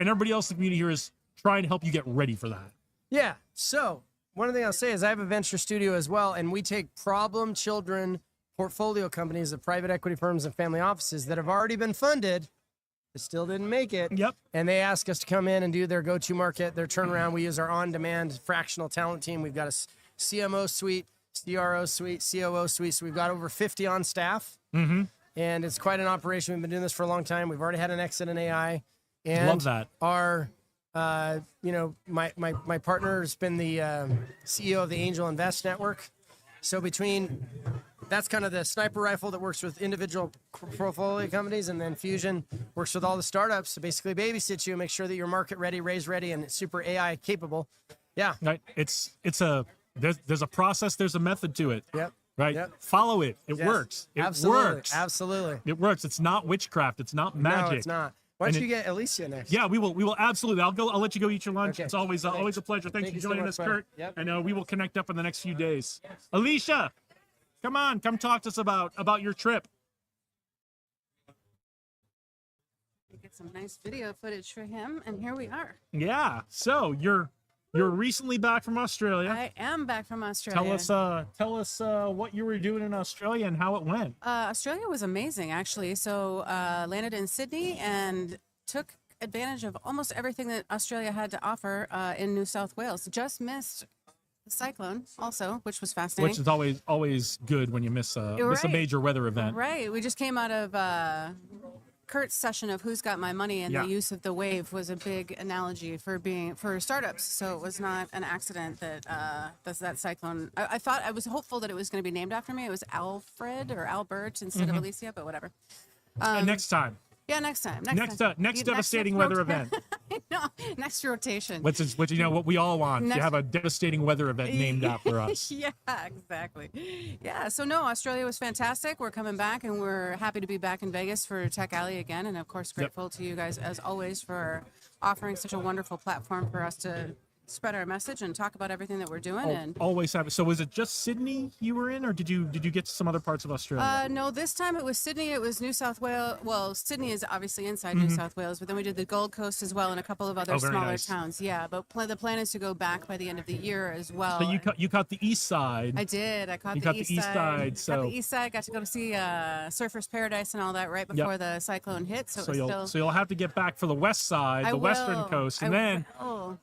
and everybody else in the community here is trying to help you get ready for that. Yeah. So one thing I'll say is I have a venture studio as well, and we take problem children portfolio companies of private equity firms and family offices that have already been funded, but still didn't make it. Yep. And they ask us to come in and do their go-to market, their turnaround. We use our on-demand fractional talent team. We've got a CMO suite, CRO suite, COO suite. So we've got over 50 on staff. Mm-hmm. And it's quite an operation. We've been doing this for a long time. We've already had an exit in AI. And Love that. Our, my partner's been the CEO of the Angel Invest Network. So that's kind of the sniper rifle that works with individual portfolio companies, and then Fusion works with all the startups to basically babysit you and make sure that you're market ready, raise ready, and super AI capable. Yeah. Right. There's a process, there's a method to it. Yep. Right. Yep. Follow it. It Yes. works. It Absolutely. works. Absolutely. It works. It's not witchcraft. It's not magic. No, it's not. Why And don't you get Alicia next? Yeah, we will absolutely. I'll let you go eat your lunch. Okay. It's always always a pleasure. Thanks Thank you for so joining much, us, bud. Kurt. Yep. And we will connect up in the next few days. Alicia, come on, come talk to us about your trip. Get some nice video footage for him, and here we are. Yeah. So you're recently back from Australia. I am back from Australia. Tell us what you were doing in Australia and how it went. Australia was amazing, actually. So landed in Sydney and took advantage of almost everything that Australia had to offer in New South Wales. Just missed the cyclone, also, which was fascinating. Which is always good when you miss a Right. major weather event. Right. We just came out of Kurt's session of Who's Got My Money, and Yeah. the use of the wave was a big analogy for startups. So it was not an accident that that cyclone. I was hopeful that it was going to be named after me. It was Alfred or Albert instead of Mhm. Alicia, but whatever. Next time. Yeah, next time. Next devastating weather event. No, next rotation. Which you know what we all want. Next- You have a devastating weather event named after us. Yeah, exactly. Yeah, so no, Australia was fantastic. We're coming back, and we're happy to be back in Vegas for Tech Alley again. And of course, grateful to you guys as always for offering such a wonderful platform for us to spread our message and talk about everything that we're doing. And Always have it. So was it just Sydney you were in, or did you get to some other parts of Australia? no, this time it was Sydney. It was New South Wales. Well, Sydney is obviously inside New Mhm. South Wales, but then we did the Gold Coast as well and a couple of other Oh, very smaller nice. towns. Yeah, but the plan is to go back by the end of the year as well. So you caught the east side. I did. I caught You the caught east the east side. side, Got so- the east side. Got to go to see Surfers Paradise and all that right Yep. before the cyclone hit. So, it was still. you'll have to get back for the west side, I the western will. coast, and I then will.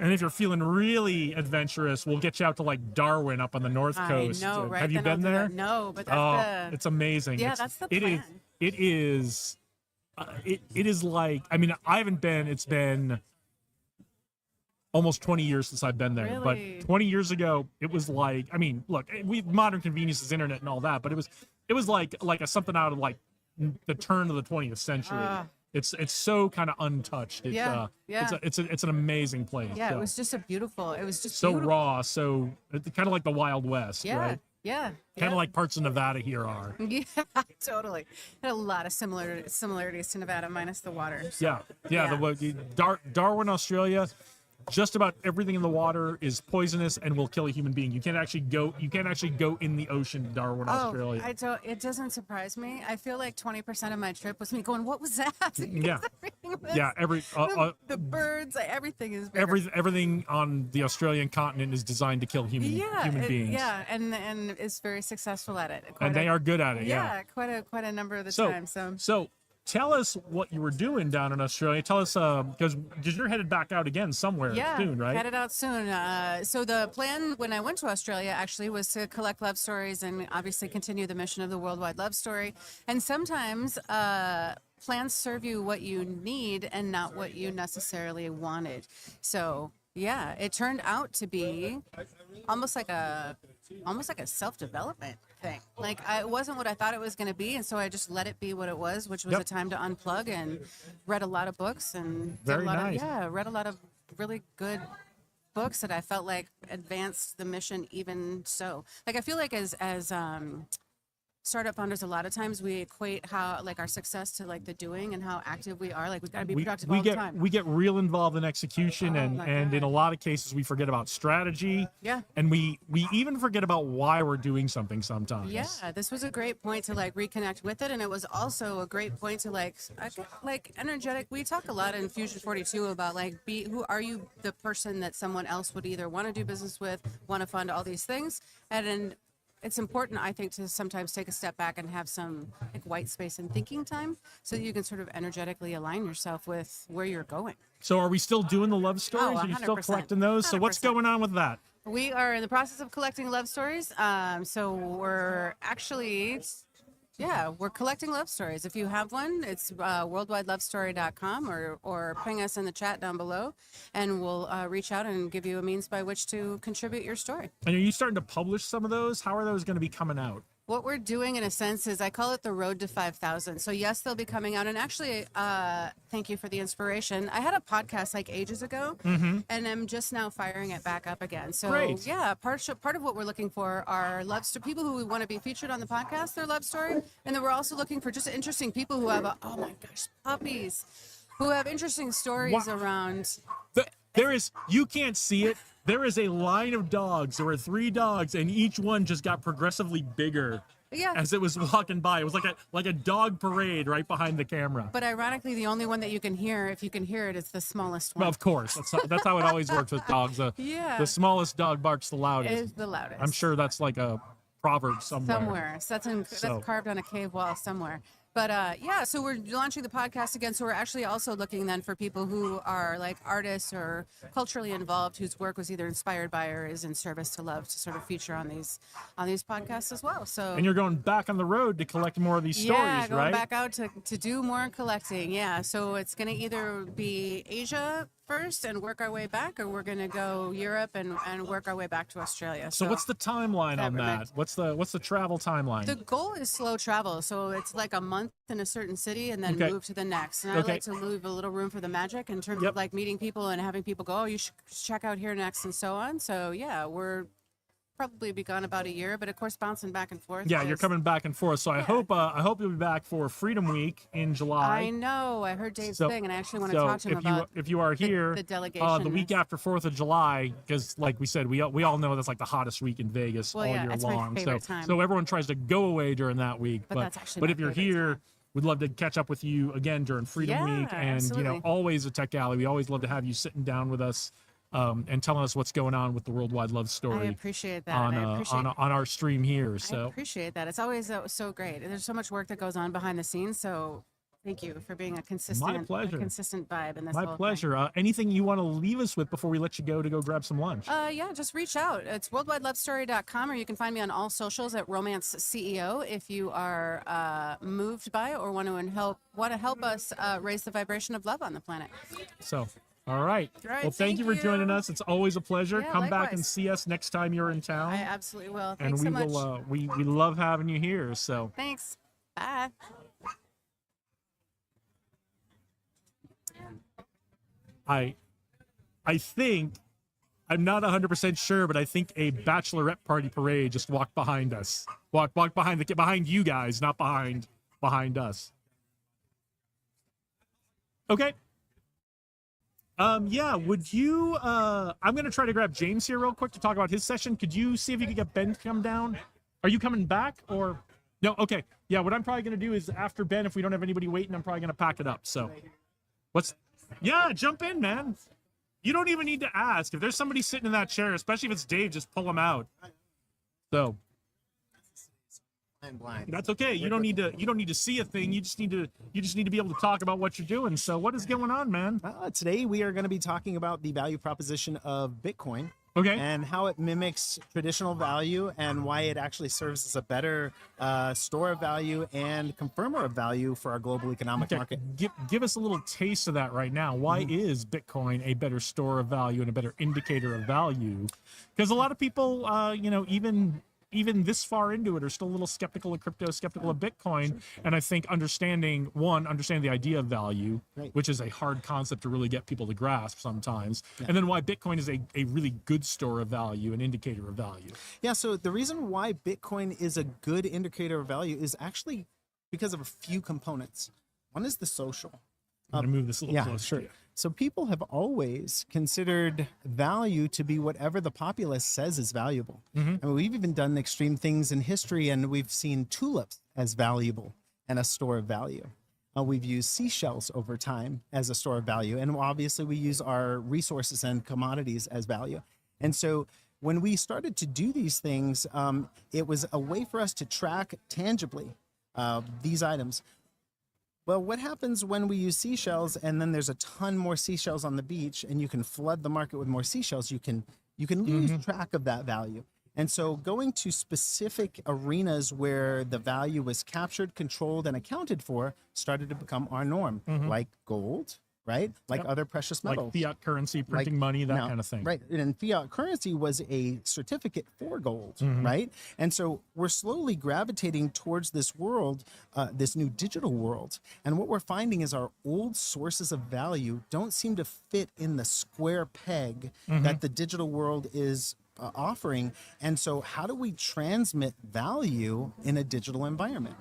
and if you're feeling really adventurous, we'll get you out to like Darwin up on the north coast. I know, right? Have you then I'll been do there? that. No, but that's the. It's amazing. Yeah, It's- that's the it is- plan. It is. It is like, I mean, I haven't been. It's been almost 20 years since I've been there. Really? But 20 years ago, it was like, I mean, look, we have modern conveniences, internet, and all that, but it was like something out of like the turn of the 20th century. Ah. It's so kind of untouched. It's, Yeah, yeah. It's an amazing place. Yeah, so. it was just It was just so beautiful. raw, so kind of like the Wild West, Yeah, right? yeah. Kind of like parts of Nevada here are. Yeah, totally. Had a lot of similarities to Nevada, minus the water. So, Yeah. The Darwin, Australia, just about everything in the water is poisonous and will kill a human being. You can't actually go in the ocean in Darwin, Australia. I don't. It doesn't surprise me. I feel like 20% of my trip was me going, "What was that?" Yeah. Everything was- Yeah, the birds, everything is bigger. everything on the Australian continent is designed to kill human beings. Yeah, and is very successful at it. And they are good at it. Yeah. Quite a number of the So, time. So so tell us what you were doing down in Australia. Tell us, because you're headed back out again somewhere soon, right? headed out soon. So the plan when I went to Australia actually was to collect love stories and obviously continue the mission of the Worldwide Love Story. And sometimes plans serve you what you need and not what you necessarily wanted. So yeah, it turned out to be almost like a self-development thing. Like it wasn't what I thought it was going to be, and so I just let it be what it was, which was a time to unplug and read a lot of books and Very nice. read a lot of really good books that I felt like advanced the mission even so. Like I feel like as startup founders, a lot of times we equate how like our success to like the doing and how active we are. Like we've got to be productive all the time. We get real involved in execution, and in a lot of cases we forget about strategy. Yeah. And we even forget about why we're doing something sometimes. Yeah, this was a great point to like reconnect with it, and it was also a great point to like energetic. We talk a lot in Fusion 42 about like who are you the person that someone else would either want to do business with, want to fund all these things, and then it's important, I think, to sometimes take a step back and have some like white space and thinking time so that you can sort of energetically align yourself with where you're going. So are we still doing the love stories? Are you still 100%. collecting those? So what's 100%. going on with that? We are in the process of collecting love stories. So we're actually, we're collecting love stories. If you have one, it's worldwidelovestory.com or ping us in the chat down below, and we'll reach out and give you a means by which to contribute your story. And are you starting to publish some of those? How are those going to be coming out? What we're doing, in a sense, is I call it the road to 5,000. So yes, they'll be coming out. And actually, thank you for the inspiration. I had a podcast like ages ago, and I'm just now firing it back up again. So Great. yeah, part of what we're looking for are people who want to be featured on the podcast, their love story, and then we're also looking for just interesting people who have puppies, who have interesting stories around. You can't see it. There is a line of dogs. There were 3 dogs, and each one just got progressively bigger as it was walking by. It was like a dog parade right behind the camera. But ironically, the only one that you can hear, if you can hear it, is the smallest one. Well, of course, that's how it always works with dogs. The smallest dog barks the loudest. Is the loudest. I'm sure that's like a proverb somewhere. So that's carved on a cave wall somewhere. But so we're launching the podcast again. So we're actually also looking then for people who are like artists or culturally involved, whose work was either inspired by or is in service to love, to sort of feature on these podcasts as well. So and you're going back on the road to collect more of these stories, yeah, going right? back out to do more collecting. Yeah, so it's going to either be Asia first and work our way back, or we're going to go Europe and work our way back to Australia. So what's the timeline on that? What's the travel timeline? The goal is slow travel, so it's like a month in a certain city and then move to the next. And I like to leave a little room for the magic in terms of like meeting people and having people go, oh, you should check out here next, and so on. So yeah, we're probably be gone about a year, but of course bouncing back and forth. Yeah, you're coming back and forth. So I hope you'll be back for Freedom Week in July. I know. I heard Dave's thing, and I actually want to talk to him about if you are here, the delegation. the week after 4th of July, because like we said, we all know that's like the hottest week in Vegas all year it's long. My favorite time. So everyone tries to go away during that week. But that's actually but my if you're favorite here, time. we'd love to catch up with you again during Freedom Week, and absolutely. always at Tech Alley. We always love to have you sitting down with us. And telling us what's going on with the Worldwide Love Story. I appreciate that. On our stream here. So I appreciate that. It's always so great. There's so much work that goes on behind the scenes. So thank you for being a consistent vibe in this. My pleasure. Anything you want to leave us with before we let you go grab some lunch? Just reach out. It's worldwidelovestory.com, or you can find me on all socials at Romance CEO if you are moved by or want to help us raise the vibration of love on the planet. So. All right. Well, thank you for joining us. It's always a pleasure. Yeah, Come back likewise. and see us next time you're in town. I absolutely will. And Thanks we so much. will. We love having you here. So. Thanks. Bye. I think, I'm not 100% sure, but I think a bachelorette party parade just walked behind us. Walked behind you guys, not behind us. Okay. Yeah, would you I'm gonna try to grab James here real quick to talk about his session. Could you see if you could get Ben to come down? Are you coming back or no? Okay. Yeah, what I'm probably gonna do is after Ben, if we don't have anybody waiting, I'm probably gonna pack it up. So yeah, jump in, man. You don't even need to ask. If there's somebody sitting in that chair, especially if it's Dave, just pull him out. So Blind. that's okay. You don't need to see a thing. You just need to be able to talk about what you're doing. So what is going on, man? Today we are going to be talking about the value proposition of Bitcoin. Okay. And how it mimics traditional value and why it actually serves as a better store of value and confirmer of value for our global economic market. Give us a little taste of that right now. Why is Bitcoin a better store of value and a better indicator of value? Because a lot of people, even this far into it, are still a little skeptical of crypto, skeptical of Bitcoin. And I think understanding the idea of value, which is a hard concept to really get people to grasp sometimes. And then why Bitcoin is a really good store of value, an indicator of value. Yeah, so the reason why Bitcoin is a good indicator of value is actually because of a few components. One is the social. I'm gonna move this a little closer. Sure. So people have always considered value to be whatever the populace says is valuable. I mean, we've even done extreme things in history, and we've seen tulips as valuable and a store of value. We've used seashells over time as a store of value, and obviously we use our resources and commodities as value. And so when we started to do these things, it was a way for us to track tangibly these items. Well, what happens when we use seashells and then there's a ton more seashells on the beach and you can flood the market with more seashells? You can lose track of that value. And so going to specific arenas where the value was captured, controlled, and accounted for started to become our norm, like gold, right? Like other precious metals. Like fiat currency, printing money, that kind of thing. Right. And fiat currency was a certificate for gold, right? And so we're slowly gravitating towards this world, this new digital world. And what we're finding is our old sources of value don't seem to fit in the square peg that the digital world is offering. And so how do we transmit value in a digital environment?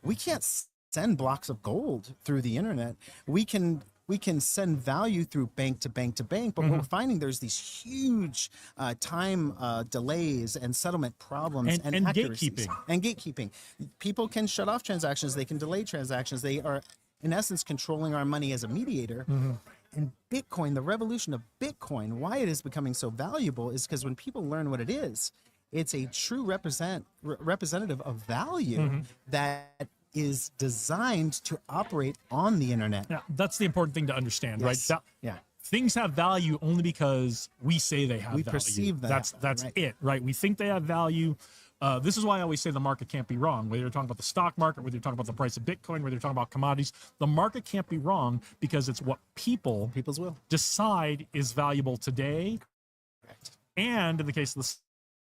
We can't send blocks of gold through the internet. We can send value through bank to bank to bank, but what we're finding, there's these huge time delays and settlement problems and gatekeeping. And gatekeeping. People can shut off transactions. They can delay transactions. They are, in essence, controlling our money as a mediator. And Bitcoin, the revolution of Bitcoin, why it is becoming so valuable is because when people learn what it is, it's a true representative of value that is designed to operate on the internet. Yeah, that's the important thing to understand, right? Yeah. Things have value only because we say they have value. We perceive that. That's it, right? We think they have value. This is why I always say the market can't be wrong. Whether you're talking about the stock market, whether you're talking about the price of Bitcoin, whether you're talking about commodities, the market can't be wrong because it's what people's will decide is valuable today. Correct. And in the case of the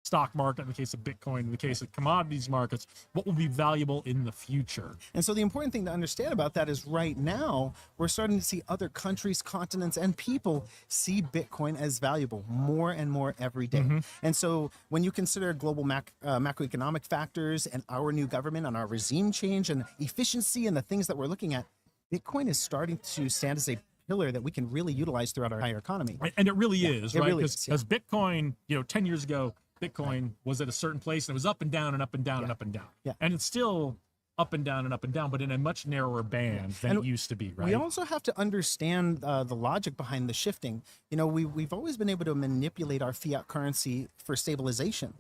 stock market, in the case of Bitcoin, in the case of commodities markets, what will be valuable in the future. And so the important thing to understand about that is right now, we're starting to see other countries, continents, and people see Bitcoin as valuable more and more every day. And so when you consider global macroeconomic factors and our new government and our regime change and efficiency and the things that we're looking at, Bitcoin is starting to stand as a pillar that we can really utilize throughout our entire economy. And it really is, right? Really Because Bitcoin, 10 years ago, Bitcoin was at a certain place and it was up and down and up and down and up and down. Yeah. And it's still up and down and up and down, but in a much narrower band than it used to be, right? We also have to understand the logic behind the shifting. We've always been able to manipulate our fiat currency for stabilization.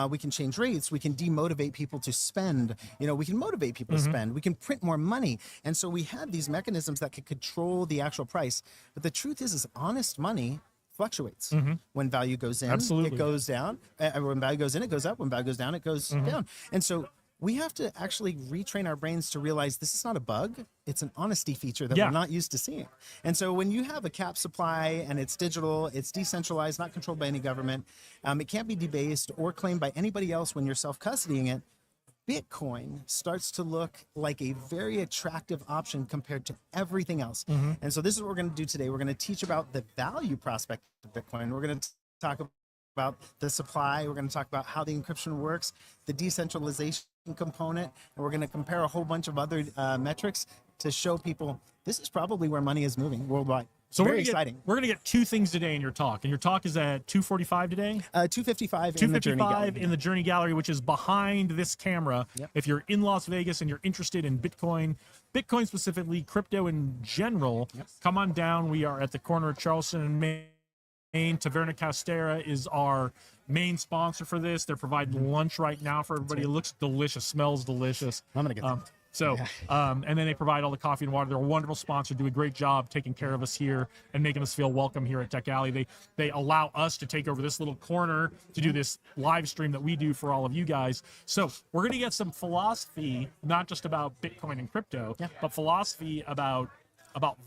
We can change rates. We can demotivate people to spend. We can motivate people to spend. We can print more money. And so we have these mechanisms that can control the actual price. But the truth is honest money fluctuates. When value goes in, it goes down. When value goes in, it goes up. When value goes down, it goes down. And so we have to actually retrain our brains to realize this is not a bug. It's an honesty feature that we're not used to seeing. And so when you have a cap supply and it's digital, it's decentralized, not controlled by any government, it can't be debased or claimed by anybody else when you're self-custodying it, Bitcoin starts to look like a very attractive option compared to everything else. And so this is what we're going to do today. We're going to teach about the value prospect of Bitcoin. We're going to talk about the supply. We're going to talk about how the encryption works, the decentralization component, and we're going to compare a whole bunch of other metrics to show people this is probably where money is moving worldwide. So Very we're gonna exciting. We're gonna get two things today in your talk, and your talk is at 2:45 today. 255 in the Journey 255 Gallery. in the Journey Gallery, which is behind this camera. Yep. If you're in Las Vegas and you're interested in Bitcoin specifically, crypto in general, come on down. We are at the corner of Charleston and Main. Taverna Castera is our main sponsor for this. They're providing lunch right now for everybody. It looks delicious, smells delicious. I'm gonna get that. And then they provide all the coffee and water. They're a wonderful sponsor, do a great job taking care of us here and making us feel welcome here at Tech Alley. They allow us to take over this little corner to do this live stream that we do for all of you guys. So we're going to get some philosophy, not just about Bitcoin and crypto, but philosophy about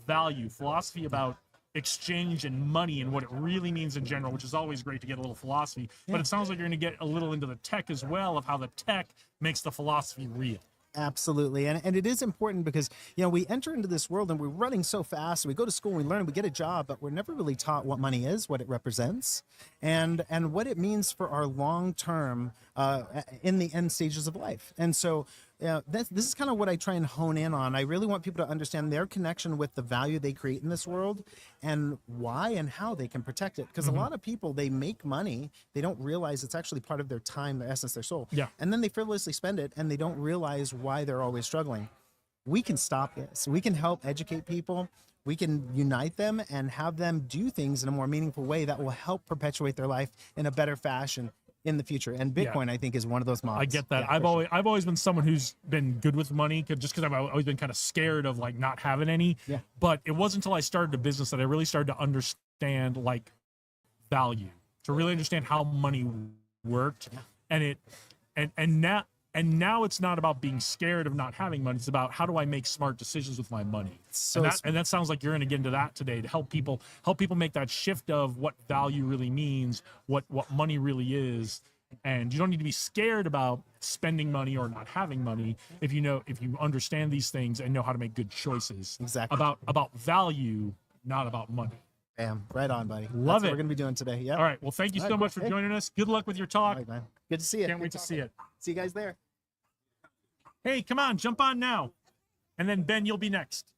value, philosophy about exchange and money and what it really means in general, which is always great to get a little philosophy. But it sounds like you're going to get a little into the tech as well, of how the tech makes the philosophy real. Absolutely. And it is important because, we enter into this world and we're running so fast. We go to school, we learn, we get a job, but we're never really taught what money is, what it represents, and what it means for our long-term in the end stages of life. And so this is kind of what I try and hone in on. I really want people to understand their connection with the value they create in this world and why and how they can protect it. Because a lot of people, they make money, they don't realize it's actually part of their time, their essence, their soul. Yeah. And then they frivolously spend it and they don't realize why they're always struggling. We can stop this. We can help educate people. We can unite them and have them do things in a more meaningful way that will help perpetuate their life in a better fashion in the future. And Bitcoin, I think, is one of those models. I get that. Yeah, I've always been someone who's been good with money, just because I've always been kind of scared of like not having any. Yeah. But it wasn't until I started a business that I really started to understand like value, to really understand how money worked. And now it's not about being scared of not having money. It's about how do I make smart decisions with my money. So and that sounds like you're going to get into that today to help people make that shift of what value really means, what money really is. And you don't need to be scared about spending money or not having money if you understand these things and know how to make good choices. Exactly. About value, not about money. Bam. Right on, buddy. Love That's it. what we're going to be doing today. Yeah. All right. Well, thank you so much for joining us. Good luck with your talk. All right, man. Good to see you. Can't wait to see it. See you guys there. Hey, come on, jump on now. And then Ben, you'll be next.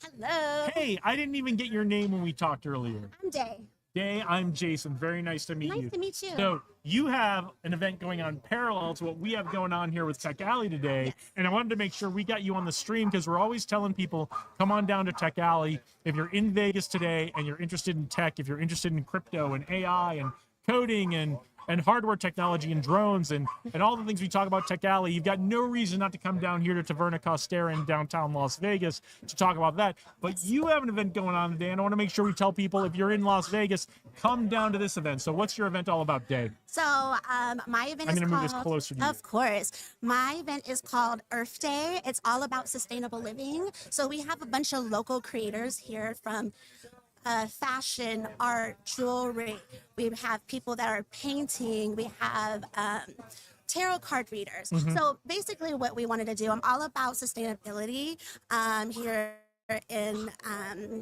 Hello. Hey, I didn't even get your name when we talked earlier. I'm Day. Day, I'm Jason. Very nice to meet you. Nice to meet you. So you have an event going on parallel to what we have going on here with Tech Alley today. Yes. And I wanted to make sure we got you on the stream because we're always telling people, come on down to Tech Alley. If you're in Vegas today and you're interested in tech, if you're interested in crypto and AI and coding and hardware technology and drones and all the things we talk about Tech Alley, you've got no reason not to come down here to Taverna Costera in downtown Las Vegas to talk about that. But you have an event going on today, and I want to make sure we tell people, if you're in Las Vegas, come down to this event. So what's your event all about, Day? So my event I'm is going to called, move this closer to you. of course, my event is called Earth Day. It's all about sustainable living. So we have a bunch of local creators here from fashion, art, jewelry. We have people that are painting. We have tarot card readers. So basically what we wanted to do, I'm all about sustainability here in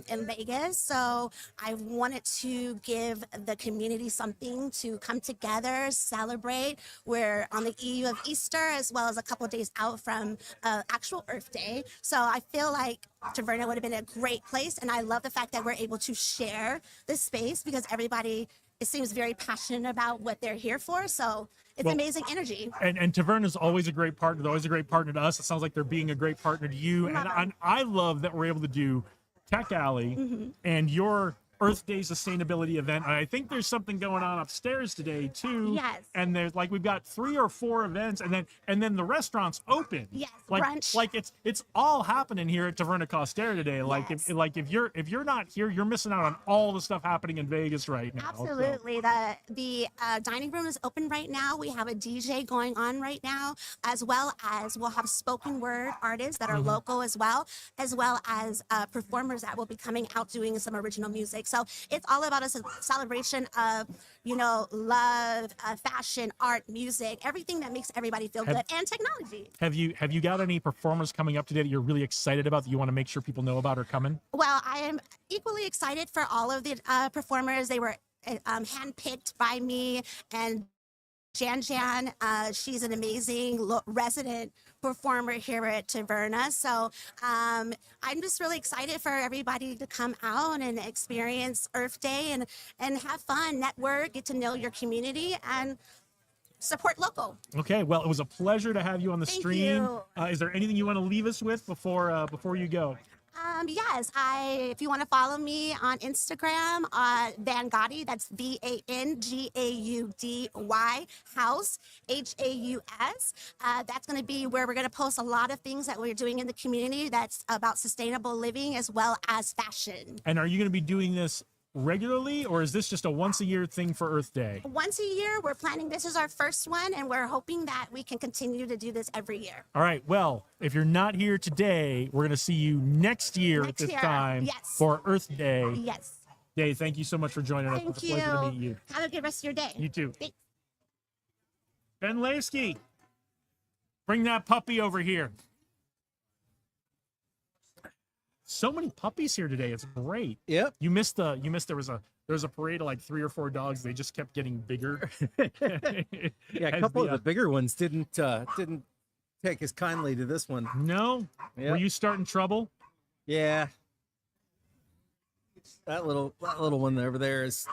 Vegas. So I wanted to give the community something to come together, celebrate. We're on the eve of Easter, as well as a couple of days out from actual Earth Day. So I feel like Taverna would have been a great place. And I love the fact that we're able to share this space because everybody, it seems, very passionate about what they're here for. So it's amazing energy. And Taverna is always a great partner. They're always a great partner to us. It sounds like they're being a great partner to you. And I love that we're able to do Tech Alley and your Earth Day sustainability event. And I think there's something going on upstairs today too. Yes. And there's like, we've got 3 or 4 events and then the restaurant's open. Yes. Like, Brunch. like it's all happening here at Taverna Costera today. Like if you're not here, you're missing out on all the stuff happening in Vegas right now. Absolutely. The dining room is open right now. We have a DJ going on right now, as well as we'll have spoken word artists that are local as well as performers that will be coming out doing some original music. So it's all about a celebration of, love, fashion, art, music, everything that makes everybody feel good, and technology. Have you got any performers coming up today that you're really excited about that you want to make sure people know about or coming? Well, I am equally excited for all of the performers. They were handpicked by me, and Jan, she's an amazing resident performer here at Taverna. So I'm just really excited for everybody to come out and experience Earth Day and have fun, network, get to know your community, and support local. Okay, well, it was a pleasure to have you on the Thank stream. you. Is there anything you want to leave us with before you go? Yes, if you want to follow me on Instagram, Van Gaudy, that's VANGAUDY House, HAUS. That's going to be where we're going to post a lot of things that we're doing in the community that's about sustainable living as well as fashion. And are you going to be doing this regularly, or is this just a once a year thing for Earth Day? Once a year, we're planning, this is our first one, and we're hoping that we can continue to do this every year. All right, well, if you're not here today, we're going to see you next year at this time for Earth Day. Yes. Dave, thank you so much for joining us. Thank It's a pleasure to meet you. Have a good rest of your day. You too. Thanks. Ben Laskey, bring that puppy over here. So many puppies here today. It's great. Yep. You missed there was a parade of like 3 or 4 dogs. They just kept getting bigger. Yeah, a couple of the bigger ones didn't take as kindly to this one. No. Yep. Were you starting trouble? Yeah. That little one over there is.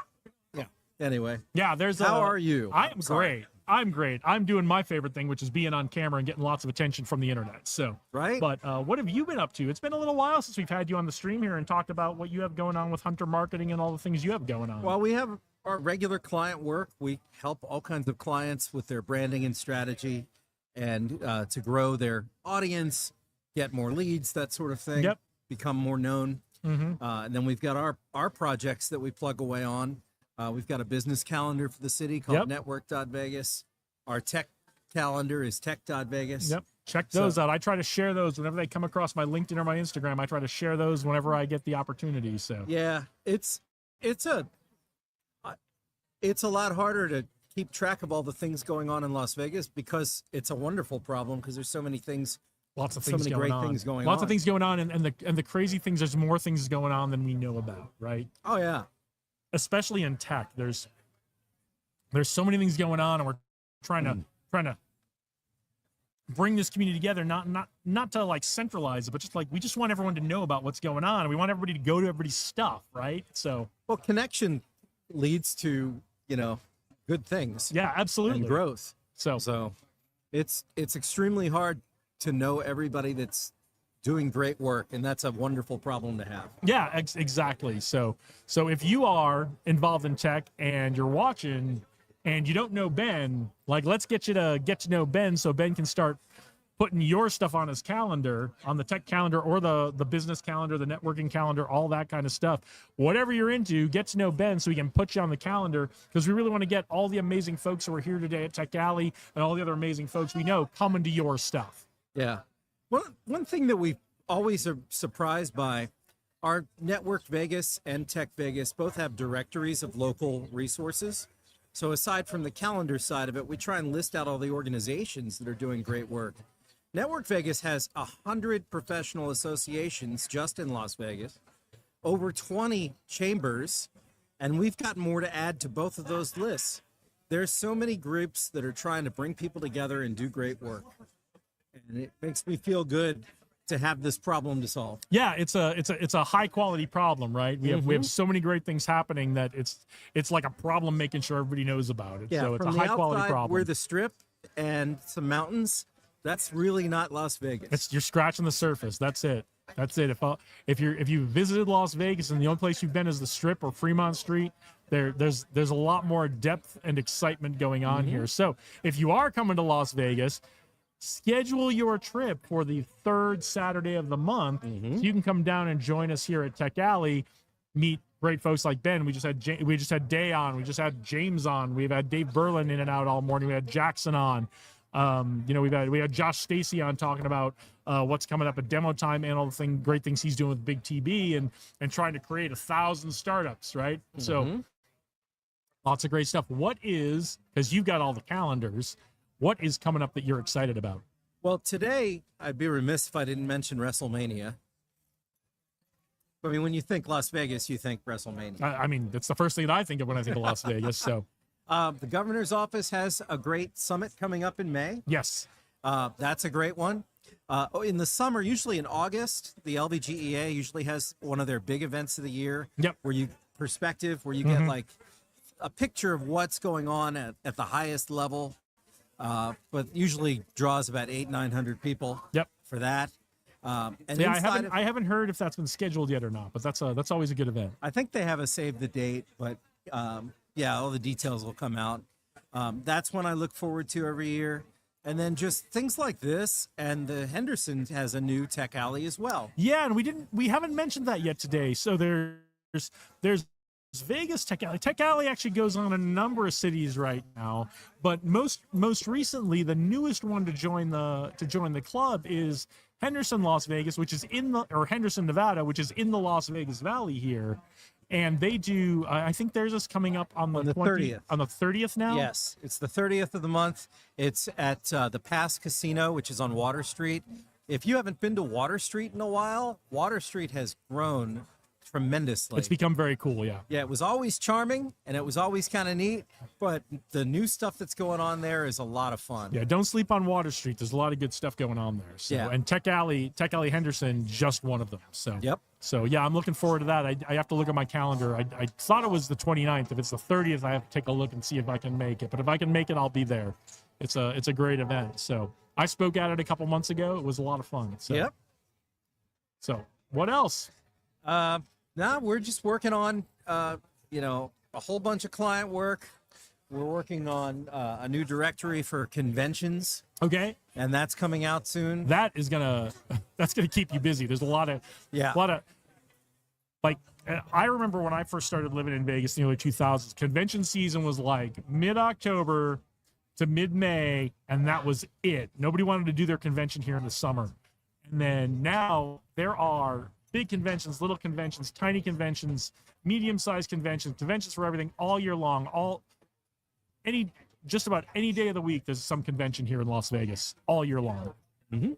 Yeah. Anyway. Yeah. How are you? I am Sorry. great. I'm great. I'm doing my favorite thing, which is being on camera and getting lots of attention from the internet. So, right. But what have you been up to? It's been a little while since we've had you on the stream here and talked about what you have going on with Hunter Marketing and all the things you have going on. Well, we have our regular client work. We help all kinds of clients with their branding and strategy and to grow their audience, get more leads, that sort of thing. Yep. Become more known. Mm-hmm. And then we've got our projects that we plug away on. We've got a business calendar for the city called Network.Vegas. Our tech calendar is Tech.Vegas. Yep. Check those out. I try to share those whenever they come across my LinkedIn or my Instagram. I try to share those whenever I get the opportunity. So yeah, it's a lot harder to keep track of all the things going on in Las Vegas because it's a wonderful problem because there's so many things. Lots of so things many going great on. things going Lots on. of things going on, and the crazy things. There's more things going on than we know about, right? Oh yeah. Especially in tech, there's so many things going on, and we're trying to bring this community together. Not to like centralize it, but just like we just want everyone to know about what's going on, and we want everybody to go to everybody's stuff, right? So well, connection leads to good things. Yeah, absolutely. And growth. So it's extremely hard to know everybody that's doing great work, and that's a wonderful problem to have. Yeah, exactly. So if you are involved in tech and you're watching and you don't know Ben, like let's get you to get to know Ben so Ben can start putting your stuff on his calendar, on the tech calendar or the business calendar, the networking calendar, all that kind of stuff. Whatever you're into, get to know Ben so we can put you on the calendar because we really want to get all the amazing folks who are here today at Tech Alley and all the other amazing folks we know coming to your stuff. Yeah. One thing that we always are surprised by, our Network Vegas and Tech Vegas both have directories of local resources. So aside from the calendar side of it, we try and list out all the organizations that are doing great work. Network Vegas has 100 professional associations just in Las Vegas, over 20 chambers, and we've got more to add to both of those lists. There's so many groups that are trying to bring people together and do great work. And it makes me feel good to have this problem to solve. Yeah, it's a high quality problem, right? We have so many great things happening that it's like a problem making sure everybody knows about it. Yeah, so it's a from the high quality outside, problem. we're the Strip and some mountains. That's really not Las Vegas. You're scratching the surface. That's it. That's it. If you visited Las Vegas and the only place you've been is the Strip or Fremont Street, there's a lot more depth and excitement going on here. So if you are coming to Las Vegas, schedule your trip for the 3rd Saturday of the month so you can come down and join us here at Tech Alley, meet great folks like Ben. We just had Day on, we just had James on, we've had Dave Berlin in and out all morning, we had Jackson on. We had Josh Stacy on talking about what's coming up at demo time and all the great things he's doing with Big TB and trying to create 1,000 startups, right? So lots of great stuff. What is, because you've got all the calendars, what is coming up that you're excited about? Well, today, I'd be remiss if I didn't mention WrestleMania. I mean, when you think Las Vegas, you think WrestleMania. I mean, that's the first thing that I think of when I think of Las Vegas. So The governor's office has a great summit coming up in May. Yes. That's a great one. In the summer, usually in August, the LVGEA usually has one of their big events of the year. Yep. Where you Mm-hmm. get like a picture of what's going on at the highest level. But usually draws about 800-900 people. Yep. For that. And Yeah, inside I haven't heard if that's been scheduled yet or not, but that's always a good event. I think they have a save the date, but yeah, all the details will come out. That's one I look forward to every year. And then just things like this, and the Henderson has a new tech alley as well. Yeah, and we haven't mentioned that yet today. So there's Vegas Tech Alley. Tech Alley actually goes on in a number of cities right now, but most recently, the newest one to join the club is Henderson, Las Vegas, which is Henderson, Nevada, which is in the Las Vegas Valley here. And they do, I think theirs is coming up on the 30th. On the 30th now? Yes, it's the 30th of the month. It's at the Pass Casino, which is on Water Street. If you haven't been to Water Street in a while, Water Street has grown tremendously. It's become very cool, yeah. Yeah, it was always charming and it was always kind of neat, but the new stuff that's going on there is a lot of fun. Yeah, don't sleep on Water Street. There's a lot of good stuff going on there. So, Yeah. And Tech Alley Henderson, just one of them. So, yep. So, yeah, I'm looking forward to that. I have to look at my calendar. I thought it was the 29th. If it's the 30th, I have to take a look and see if I can make it. But if I can make it, I'll be there. It's a great event. So, I spoke at it a couple months ago. It was a lot of fun. So, Yep. So, what else? Now we're just working on, a whole bunch of client work. We're working on a new directory for conventions. Okay. And that's coming out soon. That's gonna keep you busy. There's a lot of like I remember when I first started living in Vegas in the early 2000s. Convention season was like mid-October to mid-May, and that was it. Nobody wanted to do their convention here in the summer. And then now there are big conventions, little conventions, tiny conventions, medium-sized conventions, conventions for everything all year long. Just about any day of the week, there's some convention here in Las Vegas all year long. Mm-hmm.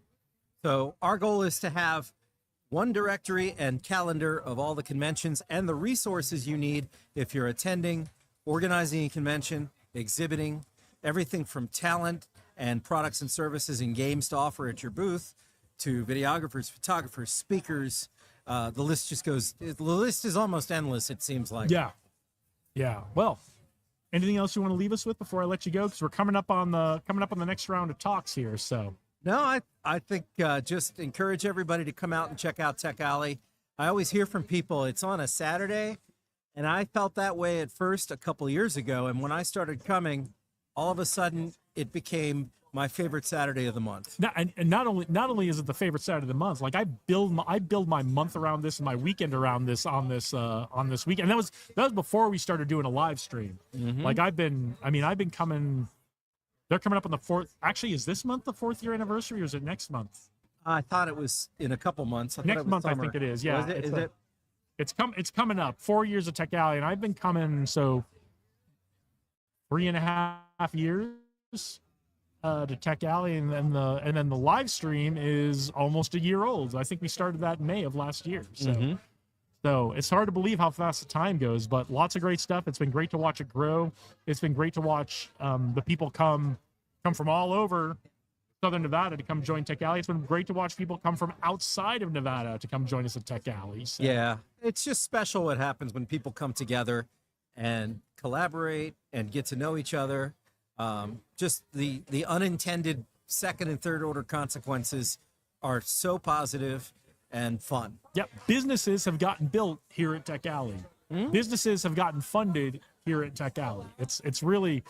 So our goal is to have one directory and calendar of all the conventions and the resources you need if you're attending, organizing a convention, exhibiting, everything from talent and products and services and games to offer at your booth to videographers, photographers, speakers. The list is almost endless, it seems like. Yeah. Well, anything else you want to leave us with before I let you go? Because we're coming up on the next round of talks here. So no, I think just encourage everybody to come out and check out Tech Alley. I always hear from people it's on a Saturday, and I felt that way at first a couple years ago. And when I started coming, all of a sudden it became my favorite Saturday of the month. And not only is it the favorite Saturday of the month, like I build my month around this and my weekend around this on this weekend. And that was before we started doing a live stream. Mm-hmm. Like I've been coming. They're coming up on the 4th. Actually, is this month the 4th year anniversary, or is it next month? I thought it was in a couple months. Next month, summer. I think it is. Yeah, Is it? It's coming up. 4 years of Tech Alley, and I've been coming 3.5 years. To Tech Alley, and then the live stream is almost a year old. I think we started that in May of last year. So, So it's hard to believe how fast the time goes, but lots of great stuff. It's been great to watch it grow. It's been great to watch the people come from all over Southern Nevada to come join Tech Alley. It's been great to watch people come from outside of Nevada to come join us at Tech Alley. So. Yeah, it's just special what happens when people come together and collaborate and get to know each other. Just the unintended second and third order consequences are so positive and fun. Yep. Businesses have gotten built here at Tech Alley. Businesses have gotten funded here at Tech Alley. It's really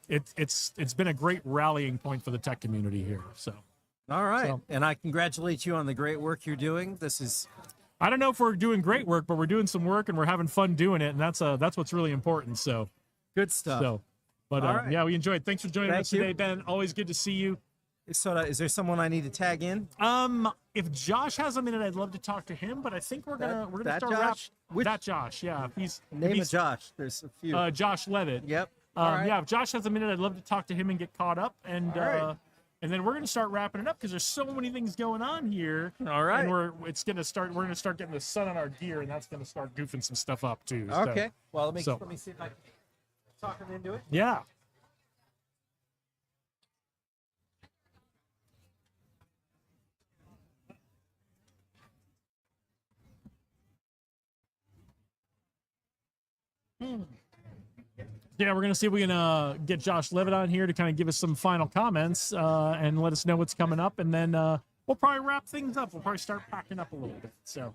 been a great rallying point for the tech community here. So all right. And I congratulate you on the great work you're doing. I don't know if we're doing great work, but we're doing some work and we're having fun doing it, and that's what's really important. So good stuff. But right. Yeah, we enjoyed it. Thanks for joining us today, Ben. Always good to see you. So is there someone I need to tag in? If Josh has a minute, I'd love to talk to him, but I think we're gonna that start Josh? that Josh. Yeah, Name of Josh. There's a few. Josh Levitt. Yep. Yeah, if Josh has a minute, I'd love to talk to him and get caught up, and then we're gonna start wrapping it up because there's so many things going on here. All right. And we're gonna start getting the sun on our gear, and that's gonna start goofing some stuff up too. Okay. So, Well, let me see if I can. talking into it. Yeah. Yeah, we're gonna see if we can get Josh Levitt on here to kind of give us some final comments and let us know what's coming up, and then we'll probably wrap things up. We'll probably start packing up a little bit. So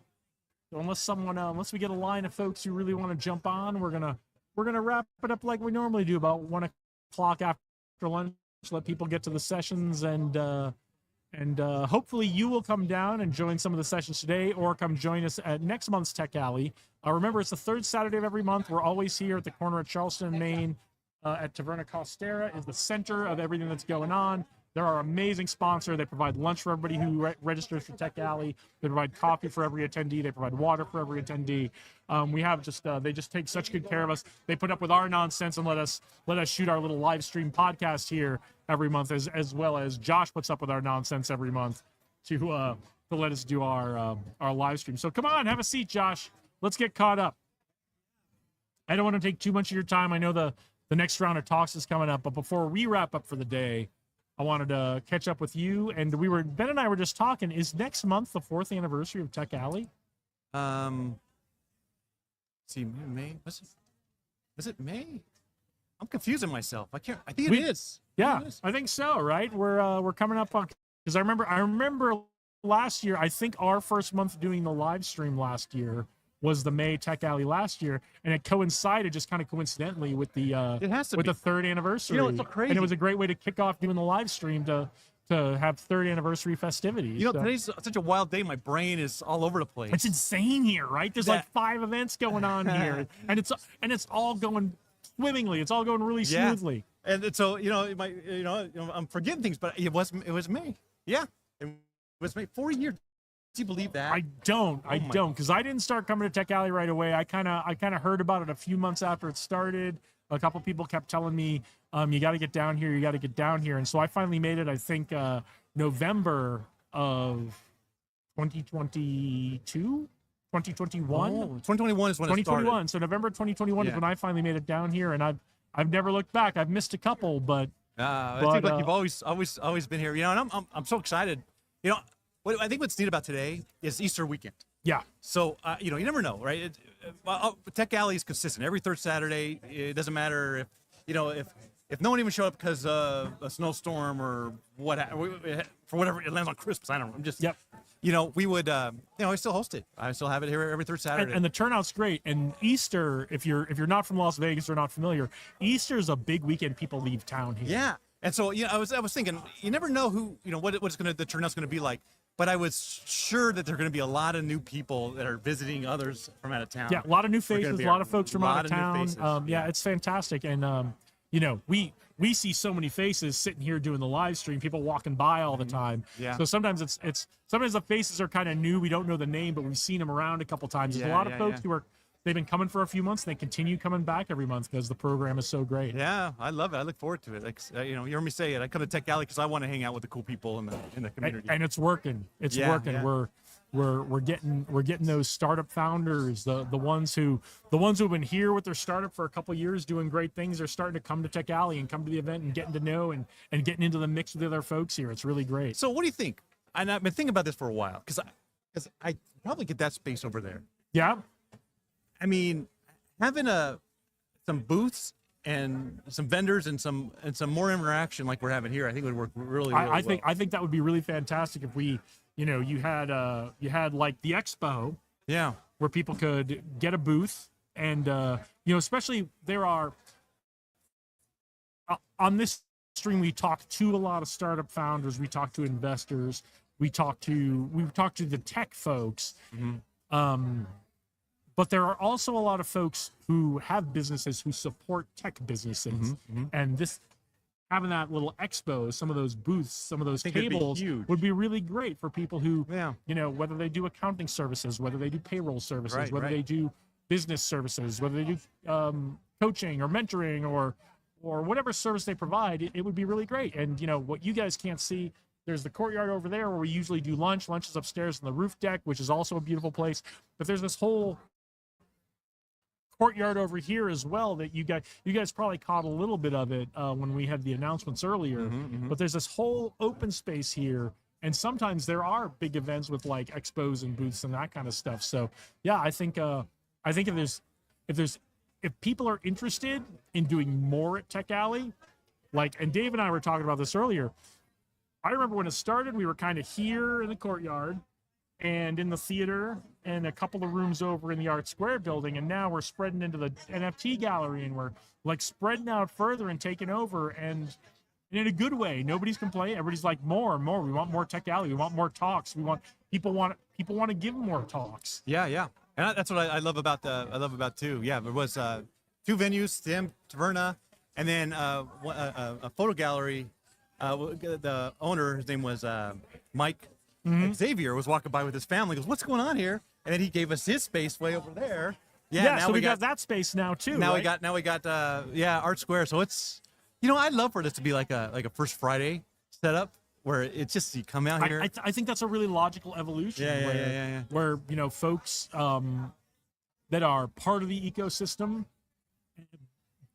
unless we get a line of folks who really want to jump on, we're gonna wrap it up like we normally do, about 1 o'clock after lunch. Let people get to the sessions, and hopefully you will come down and join some of the sessions today, or come join us at next month's Tech Alley. Remember, it's the third Saturday of every month. We're always here at the corner of Charleston and Main at Taverna Costera. Is the center of everything that's going on. They're our amazing sponsor. They provide lunch for everybody who registers for Tech Alley. They provide coffee for every attendee. They provide water for every attendee. We have they just take such good care of us. They put up with our nonsense and let us shoot our little live stream podcast here every month, as well as Josh puts up with our nonsense every month to let us do our live stream. So come on, have a seat, Josh. Let's get caught up. I don't want to take too much of your time. I know the next round of talks is coming up, but before we wrap up for the day, I wanted to catch up with you. And Ben and I were just talking. Is next month the 4th anniversary of Tech Alley? See, May. Was it May? I'm confusing myself. I think it is. Yeah, I think so. Right? We're coming up on, because I remember last year. I think our first month doing the live stream last year was the May Tech Alley last year, and it coincided just kind of coincidentally with the it has to with be. the 3rd anniversary. You know, it's so crazy. And it was a great way to kick off doing the live stream to have 3rd anniversary festivities. You know, So- today's such a wild day. My brain is all over the place. It's insane here, right? There's like 5 events going on here, and it's all going swimmingly. It's all going really Yeah. smoothly. And so I'm forgetting things, but it was May. Yeah, it was May. 4 years. Do you believe that? I don't, Oh my- because I didn't start coming to Tech Alley right away. I kind of heard about it a few months after it started. A couple people kept telling me, you got to get down here. You got to get down here. And so I finally made it, I think, November of 2022, 2021. 2021 is when it 2021. started. So November 2021 is Yeah. when I finally made it down here, and I've never looked back. I've missed a couple, but It seems like you've always been here. You know, and I'm so excited. You know, what I think what's neat about today is Easter weekend. Yeah. So you never know, right? Tech Alley is consistent every 3rd Saturday. It doesn't matter if no one even showed up because of a snowstorm or for whatever, it lands on Christmas. I don't know. I'm just we would I still host it. I still have it here every 3rd Saturday. and the turnout's great. And Easter, if you're not from Las Vegas or not familiar, Easter's a big weekend. People leave town here. Yeah. And so I was thinking, you never know the turnout's gonna be like. But I was sure that there are going to be a lot of new people that are visiting others from out of town. Yeah, a lot of new We're gonna faces, be a lot of folks from out of new town. faces. Yeah, it's fantastic. And we see so many faces sitting here doing the live stream, people walking by all the time. Yeah. So sometimes sometimes the faces are kind of new. We don't know the name, but we've seen them around a couple times. There's a lot of folks who they've been coming for a few months. And they continue coming back every month because the program is so great. Yeah, I love it. I look forward to it. Like, you heard me say it. I come to Tech Alley because I want to hang out with the cool people in the community. And it's working. It's Yeah, working. yeah. We're getting those startup founders, the ones who've been here with their startup for a couple years doing great things. They're starting to come to Tech Alley and come to the event and getting to know and getting into the mix with the other folks here. It's really great. So what do you think? And I've been thinking about this for a while because I probably get that space over there. Yeah. I mean, having some booths and some vendors and some more interaction like we're having here, I think would work really well. I think that would be really fantastic if we, you had like the expo, yeah, where people could get a booth, and especially there are on this stream we talk to a lot of startup founders, we talk to investors, we talk to the tech folks. But there are also a lot of folks who have businesses who support tech businesses, and having that little expo, some of those booths, some of those I think it'd be tables huge. would be really great for people who, whether they do accounting services, whether they do payroll services, Right, whether right. they do business services, whether they do coaching or mentoring or whatever service they provide. It would be really great. And what you guys can't see, there's the courtyard over there where we usually do lunch. Lunch is upstairs on the roof deck, which is also a beautiful place. But there's this whole courtyard over here as well that you guys probably caught a little bit of it when we had the announcements earlier. But there's this whole open space here, and sometimes there are big events with like expos and booths and that kind of stuff. So yeah, I think if people are interested in doing more at Tech Alley, and Dave and I were talking about this earlier. I remember when it started, we were kind of here in the courtyard and in the theater and a couple of rooms over in the Art Square building, and now we're spreading into the NFT gallery, and we're like spreading out further and taking over, and in a good way. Nobody's complaining. Everybody's like, more and more. We want more Tech Alley. We want more talks. People want to give more talks. Yeah, and that's what I love about too. Yeah, there was 2 venues, Tim Taverna, and then a photo gallery. The owner, his name was Mike Xavier, was walking by with his family. He goes, "What's going on here?" And then he gave us his space way over there. Yeah, so we got that space now too. Now right? we got Art Square. So it's, I'd love for this to be like a First Friday setup where it's just you come out here. I think that's a really logical evolution. Where folks that are part of the ecosystem,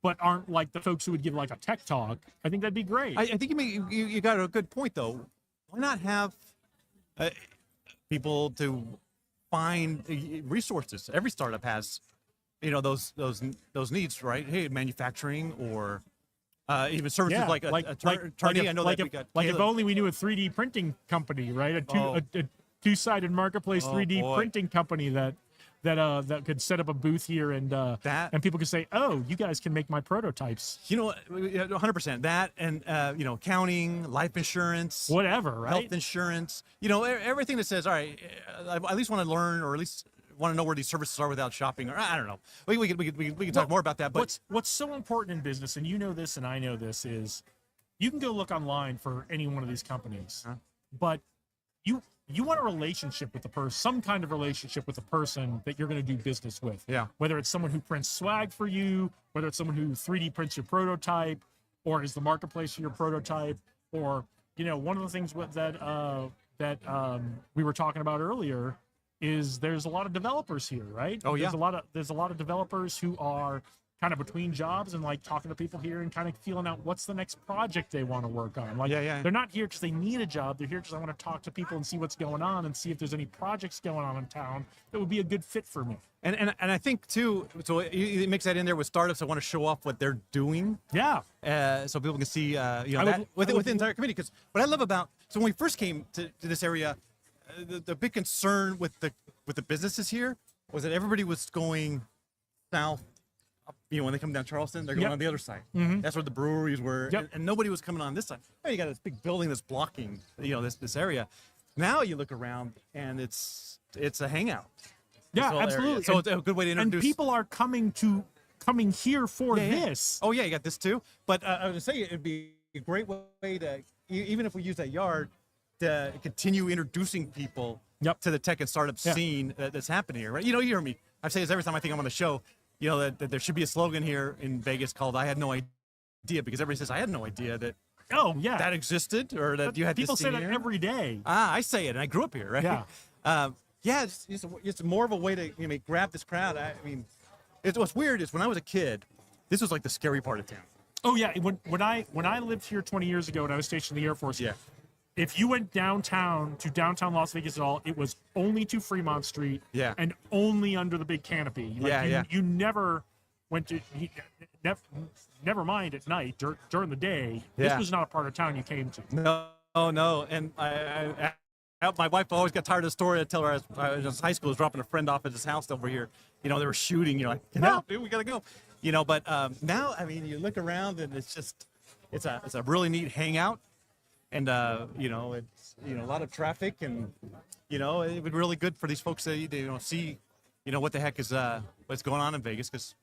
but aren't like the folks who would give like a tech talk. I think that'd be great. I think you got a good point though. Why not have people to find resources? Every startup has, those needs, right? Hey, manufacturing or even services like attorney. I know that we got if only we knew a 3D printing company, right? A two-sided marketplace 3D printing company that could set up a booth here and people could say, "Oh, you guys can make my prototypes." 100%. That and accounting, life insurance, whatever, right? Health insurance. Everything that says, "All right, I at least want to learn, or at least want to know where these services are without shopping." Or I don't know. We can talk more about that. But what's so important in business, and you know this, and I know this, is you can go look online for any one of these companies, but you want a relationship with the person, some kind of relationship with the person that you're going to do business with. Yeah. Whether it's someone who prints swag for you, whether it's someone who 3D prints your prototype, or is the marketplace for your prototype, or one of the things that we were talking about earlier is there's a lot of developers here, right? Oh yeah. There's a lot of developers who are kind of between jobs and like talking to people here and kind of feeling out what's the next project they want to work on. They're not here because they need a job. They're here because I want to talk to people and see what's going on and see if there's any projects going on in town that would be a good fit for me. And I think too, so you mix that in there with startups that want to show off what they're doing. Yeah. So people can see, within the entire community. Because what I love about, so when we first came to this area, the big concern with the businesses here was that everybody was going south. When they come down Charleston, they're going on the other side. That's where the breweries were, and nobody was coming on this side. Now you got this big building that's blocking, this area. Now you look around, and it's a hangout. Yeah, absolutely. Area. So it's a good way to introduce. And people are coming here for this. Oh yeah, you got this too. But I was gonna say it'd be a great way to, even if we use that yard, to continue introducing people to the tech and startup scene that's happening here. Right? You hear me. I say this every time I think I'm on the show. That there should be a slogan here in Vegas called "I had no idea," because everybody says I had no idea that that existed or that you had people this say scene that here. every day. I say it, and I grew up here, right? Yeah. It's more of a way to grab this crowd. I mean, what's weird is when I was a kid, this was like the scary part of town. Oh yeah, when I lived here 20 years ago when I was stationed in the Air Force. Yeah. If you went downtown Las Vegas at all, it was only to Fremont Street and only under the big canopy. You never went to, never mind at night, during the day. This was not a part of town you came to. No. And my wife always got tired of the story. I tell her I was in high school, I was dropping a friend off at his house over here. They were shooting. You're like, get out, dude, we got to go. But now, I mean, you look around and it's a really neat hangout. And it's a lot of traffic, and it would be really good for these folks to see, what the heck is what's going on in Vegas, because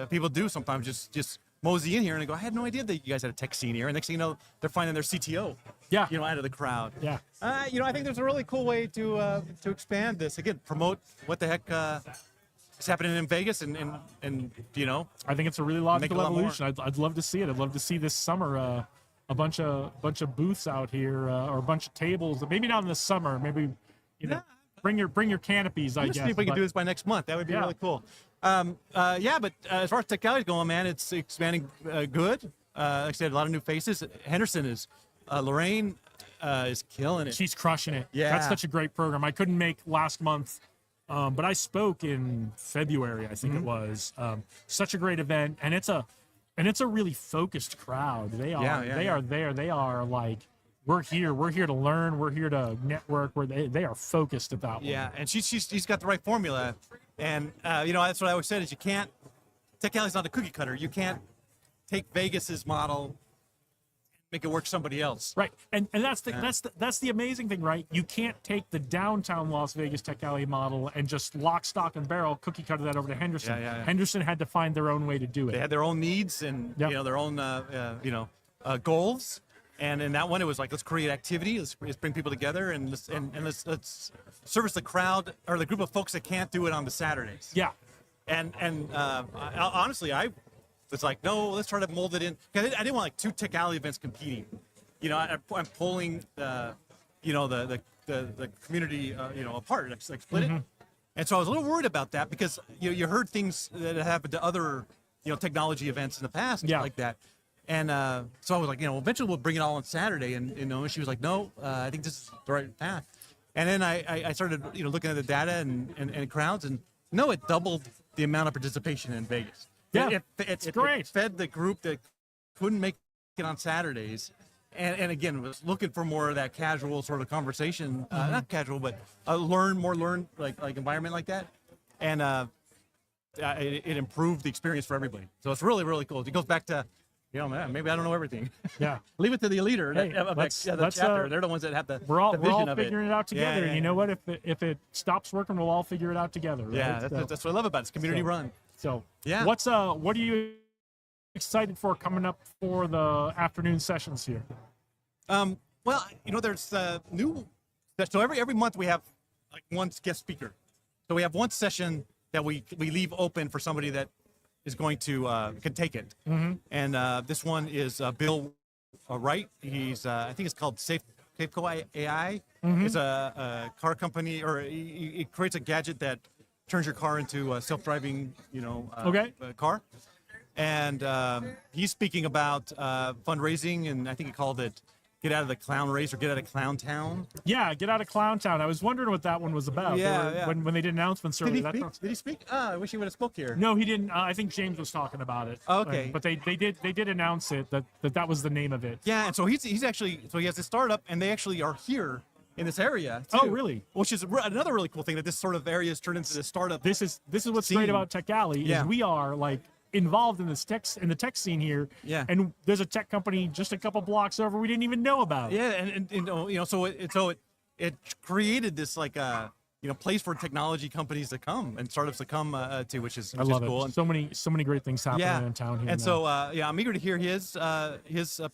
people do sometimes just mosey in here and they go, I had no idea that you guys had a tech scene here, and next thing you know, they're finding their CTO, out of the crowd. Yeah. I think there's a really cool way to expand this again, promote what the heck is happening in Vegas, and I think it's a really logical evolution. I'd love to see it. I'd love to see this summer. A bunch of booths out here, or a bunch of tables. Maybe not in the summer. Maybe bring your canopies. I guess. See if we can do this by next month. That would be really cool. Yeah, but as far as Tech Alley is going, man, it's expanding good. Like I said, a lot of new faces. Henderson is, Lorraine is killing it. She's crushing it. Yeah. That's such a great program. I couldn't make last month, but I spoke in February, I think it was. Such a great event, and it's a really focused crowd. They are are there. They are like, we're here to learn, we're here to network. They are focused at that one. Yeah, and she's got the right formula, and that's what I always said is you can't. Tech Alley's not a cookie cutter. You can't take Vegas's model, make it work somebody else. Right, and that's the amazing thing, right? You can't take the downtown Las Vegas Tech Alley model and just lock, stock, and barrel cookie cutter that over to Henderson. Yeah. Henderson had to find their own way to do it. They had their own needs and their own goals. And in that one, it was like, let's create activity, let's bring people together, and let's service the crowd or the group of folks that can't do it on the Saturdays. Yeah. And honestly, I was like, no, let's try to mold it in. 'Cause I didn't want like two Tech Alley events competing. I'm pulling the community apart, like split it. And so I was a little worried about that because you heard things that happened to other technology events in the past like that. And so I was like, eventually we'll bring it all on Saturday. And she was like, no, I think this is the right path. And then I started, looking at the data and crowds, and no, it doubled the amount of participation in Vegas. Yeah, it's great. It fed the group that couldn't make it on Saturdays. And again, was looking for more of that casual sort of conversation, not casual, but learn like environment like that. And it improved the experience for everybody. So it's really, really cool. It goes back to, man, maybe I don't know everything. Yeah. Leave it to the leader Hey, of let's- the let's, chapter. They're the ones that have the We're all vision of figuring it out together. Yeah, And you know what? If it stops working, we'll all figure it out together. Right? Yeah, that's what I love about it. It's community run. So yeah. What are you excited for coming up for the afternoon sessions here? Well, there's new. So every month we have like one guest speaker. So we have one session that we leave open for somebody that is going to can take it. And this one is Bill Wright. He's I think it's called Safeco AI. It's a car company, or he creates a gadget that turns your car into a self-driving, car. And he's speaking about fundraising, and I think he called it "Get Out of the Clown Race" or "Get Out of Clown Town." Yeah, Get Out of Clown Town. I was wondering what that one was about. Yeah. When they did announcements earlier. Did he speak? I wish he would have spoke here. No, he didn't. I think James was talking about it. Okay. But they did announce it that was the name of it. Yeah, and so he's actually he has a startup, and they actually are here in this area too, Oh, really? Which is another really cool thing, that this sort of area has turned into this startup. This is what's great about Tech Alley is we are like involved in the tech scene here. Yeah. And there's a tech company just a couple blocks over we didn't even know about. Yeah, and so it created this like place for technology companies to come and startups to come to, which is I love cool. it. And So many great things happening in town here. And now. so I'm eager to hear his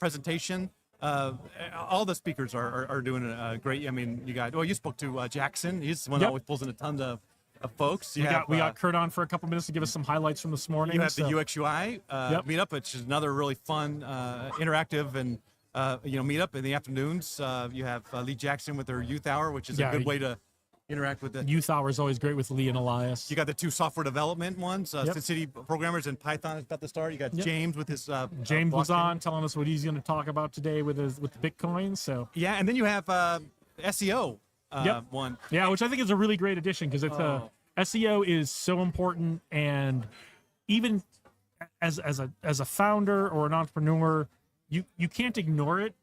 presentation. All the speakers are doing great. You spoke to Jackson. He's the one that always pulls in a ton of folks. We got Kurt on for a couple minutes to give us some highlights from this morning. You have the UXUI meetup, which is another really fun, interactive and meetup in the afternoons. You have Lee Jackson with their Youth Hour, which is a good way to interact with the Youth Hour is always great with Lee and Elias. You got the two software development ones, Sin City Programmers and Python is about to start. You got James with his James was blockchain. on telling us what he's going to talk about today with the Bitcoin. So yeah, and then you have SEO one. Yeah, which I think is a really great addition because it's SEO is so important, and even as a founder or an entrepreneur, you can't ignore it.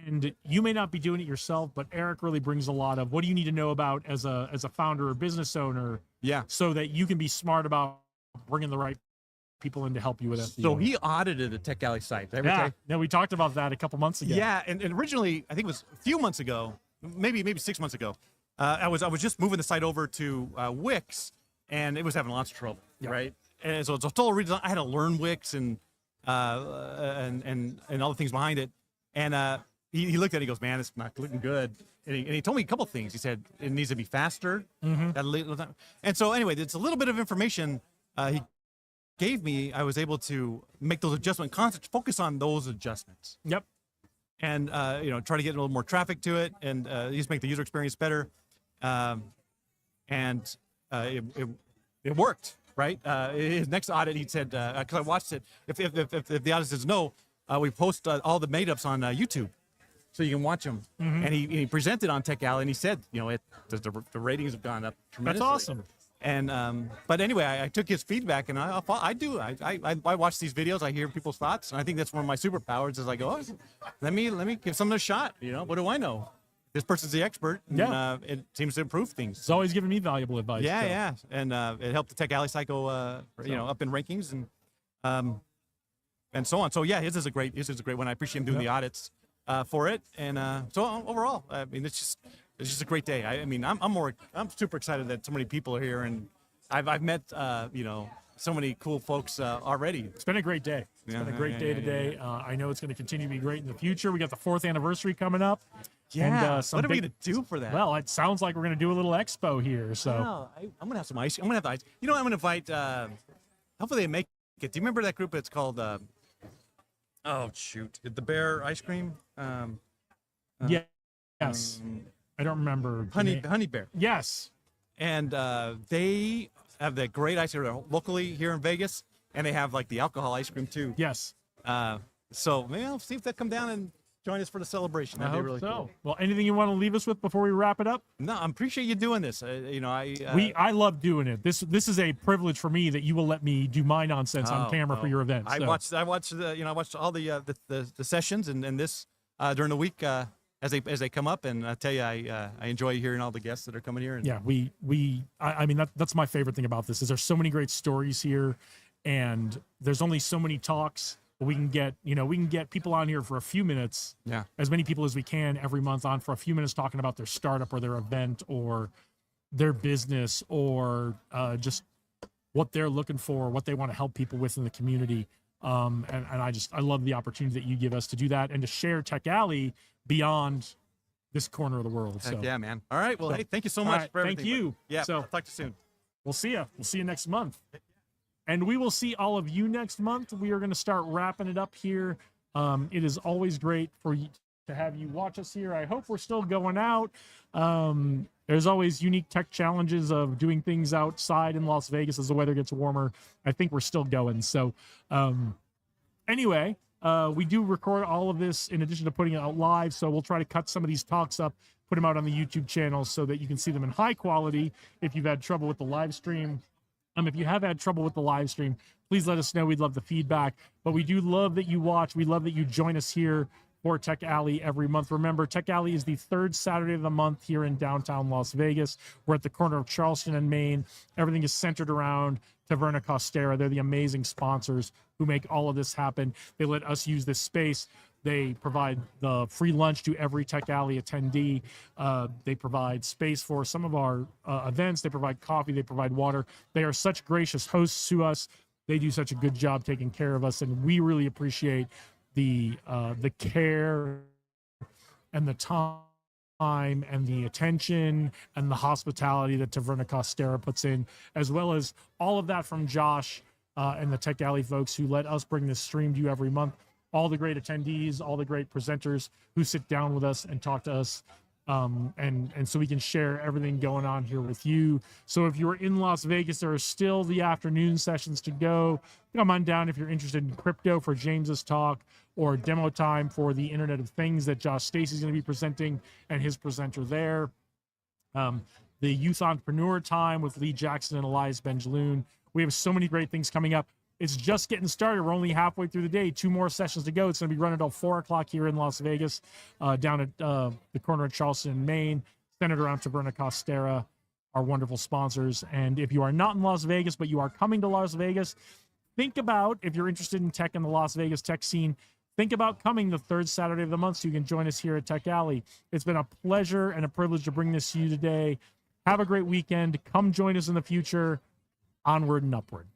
And you may not be doing it yourself, but Eric really brings a lot of what do you need to know about as a founder or business owner. Yeah. So that you can be smart about bringing the right people in to help you with SEO. So he audited the Tech Alley site. Did I ever tell you? We talked about that a couple months ago. Yeah, and originally I think it was a few months ago, maybe 6 months ago. I was just moving the site over to Wix, and it was having lots of trouble, right? And so it's a total redesign. I had to learn Wix and all the things behind it. And he looked at it, he goes, man, it's not looking good. And he told me a couple things. He said it needs to be faster. And so anyway, it's a little bit of information he gave me. I was able to make those adjustments, focus on those adjustments. Yep. And try to get a little more traffic to it, and just make the user experience better. it worked, right? His next audit, he said, because I watched it, if the audit says no, we post all the made-ups on YouTube, so you can watch them. Mhm. And he presented on Tech Alley, and he said, the ratings have gone up tremendously. That's awesome. And but anyway, I took his feedback, and I watch these videos. I hear people's thoughts, and I think that's one of my superpowers. Is I go, let me give something a shot. What do I know? This person's the expert. And, Yeah. it seems to improve things. It's always giving me valuable advice. Yeah, so. yeah, and it helped the Tech Alley cycle, up in rankings and so on. So yeah, his is a great one. I appreciate him doing the audits for it, and so overall, I mean, it's just a great day. I'm super excited that so many people are here, and I've met so many cool folks already. It's been a great day. It's been a great day today. I know it's going to continue to be great in the future. We got the 4th anniversary coming up. Yeah. And, some what are we big- gonna do for that? Well, it sounds like we're going to do a little expo here. So I'm gonna have some ice. I'm gonna have ice. I'm gonna invite. Hopefully they make it. Do you remember that group? It's called. Oh shoot! The Bear Ice Cream. Yes. I don't remember. the name. Honey Bear. Yes. And they have that great ice cream locally here in Vegas, and they have like the alcohol ice cream too. Yes. So maybe I'll see if they'll come down and join us for the celebration. I That'd be hope really so. cool. Well, anything you want to leave us with before we wrap it up? No, I appreciate you doing this. I love doing it. This is a privilege for me that you will let me do my nonsense on camera for your event. I so. watched all the sessions and this during the week as they come up, and I tell you, I enjoy hearing all the guests that are coming here. And Yeah, I mean that's my favorite thing about this is there's so many great stories here, and there's only so many talks. But we can get people on here for a few minutes. Yeah. As many people as we can every month on for a few minutes talking about their startup or their event or their business or just what they're looking for, what they want to help people with in the community. And I love the opportunity that you give us to do that and to share Tech Alley beyond this corner of the world. Heck So yeah, man. All right. Well, So- hey, thank you so all much right, for thank everything. you. Yeah. So- I'll talk to you soon. We'll see you. We'll see you next month. And we will see all of you next month. We are going to start wrapping it up here. It is always great for you to have you watch us here. I hope we're still going out. There's always unique tech challenges of doing things outside in Las Vegas as the weather gets warmer. I think we're still going. So anyway, we do record all of this in addition to putting it out live. So we'll try to cut some of these talks up, put them out on the YouTube channel so that you can see them in high quality if you've had trouble with the live stream. If you have had trouble with the live stream, please let us know. We'd love the feedback. But we do love that you watch. We love that you join us here for Tech Alley every month. Remember, Tech Alley is the 3rd Saturday of the month here in downtown Las Vegas. We're at the corner of Charleston and Main. Everything is centered around Taverna Costera. They're the amazing sponsors who make all of this happen. They let us use this space. They provide the free lunch to every Tech Alley attendee. They provide space for some of our events. They provide coffee. They provide water. They are such gracious hosts to us. They do such a good job taking care of us, and we really appreciate the care and the time and the attention and the hospitality that Taverna Costera puts in, as well as all of that from Josh and the Tech Alley folks who let us bring this stream to you every month. All the great attendees, all the great presenters who sit down with us and talk to us. And so we can share everything going on here with you. So if you're in Las Vegas, there are still the afternoon sessions to go. Come on down if you're interested in crypto for James's talk or demo time for the Internet of Things that Josh Stacy's going to be presenting and his presenter there. The Youth Entrepreneur Time with Lee Jackson and Elias Benjaloon. We have so many great things coming up. It's just getting started. We're only halfway through the day. 2 more sessions to go. It's going to be running until 4 o'clock here in Las Vegas, down at the corner of Charleston and Main, centered around Taverna Costera, our wonderful sponsors. And if you are not in Las Vegas, but you are coming to Las Vegas, think about, if you're interested in tech and the Las Vegas tech scene, think about coming the 3rd Saturday of the month so you can join us here at Tech Alley. It's been a pleasure and a privilege to bring this to you today. Have a great weekend. Come join us in the future. Onward and upward.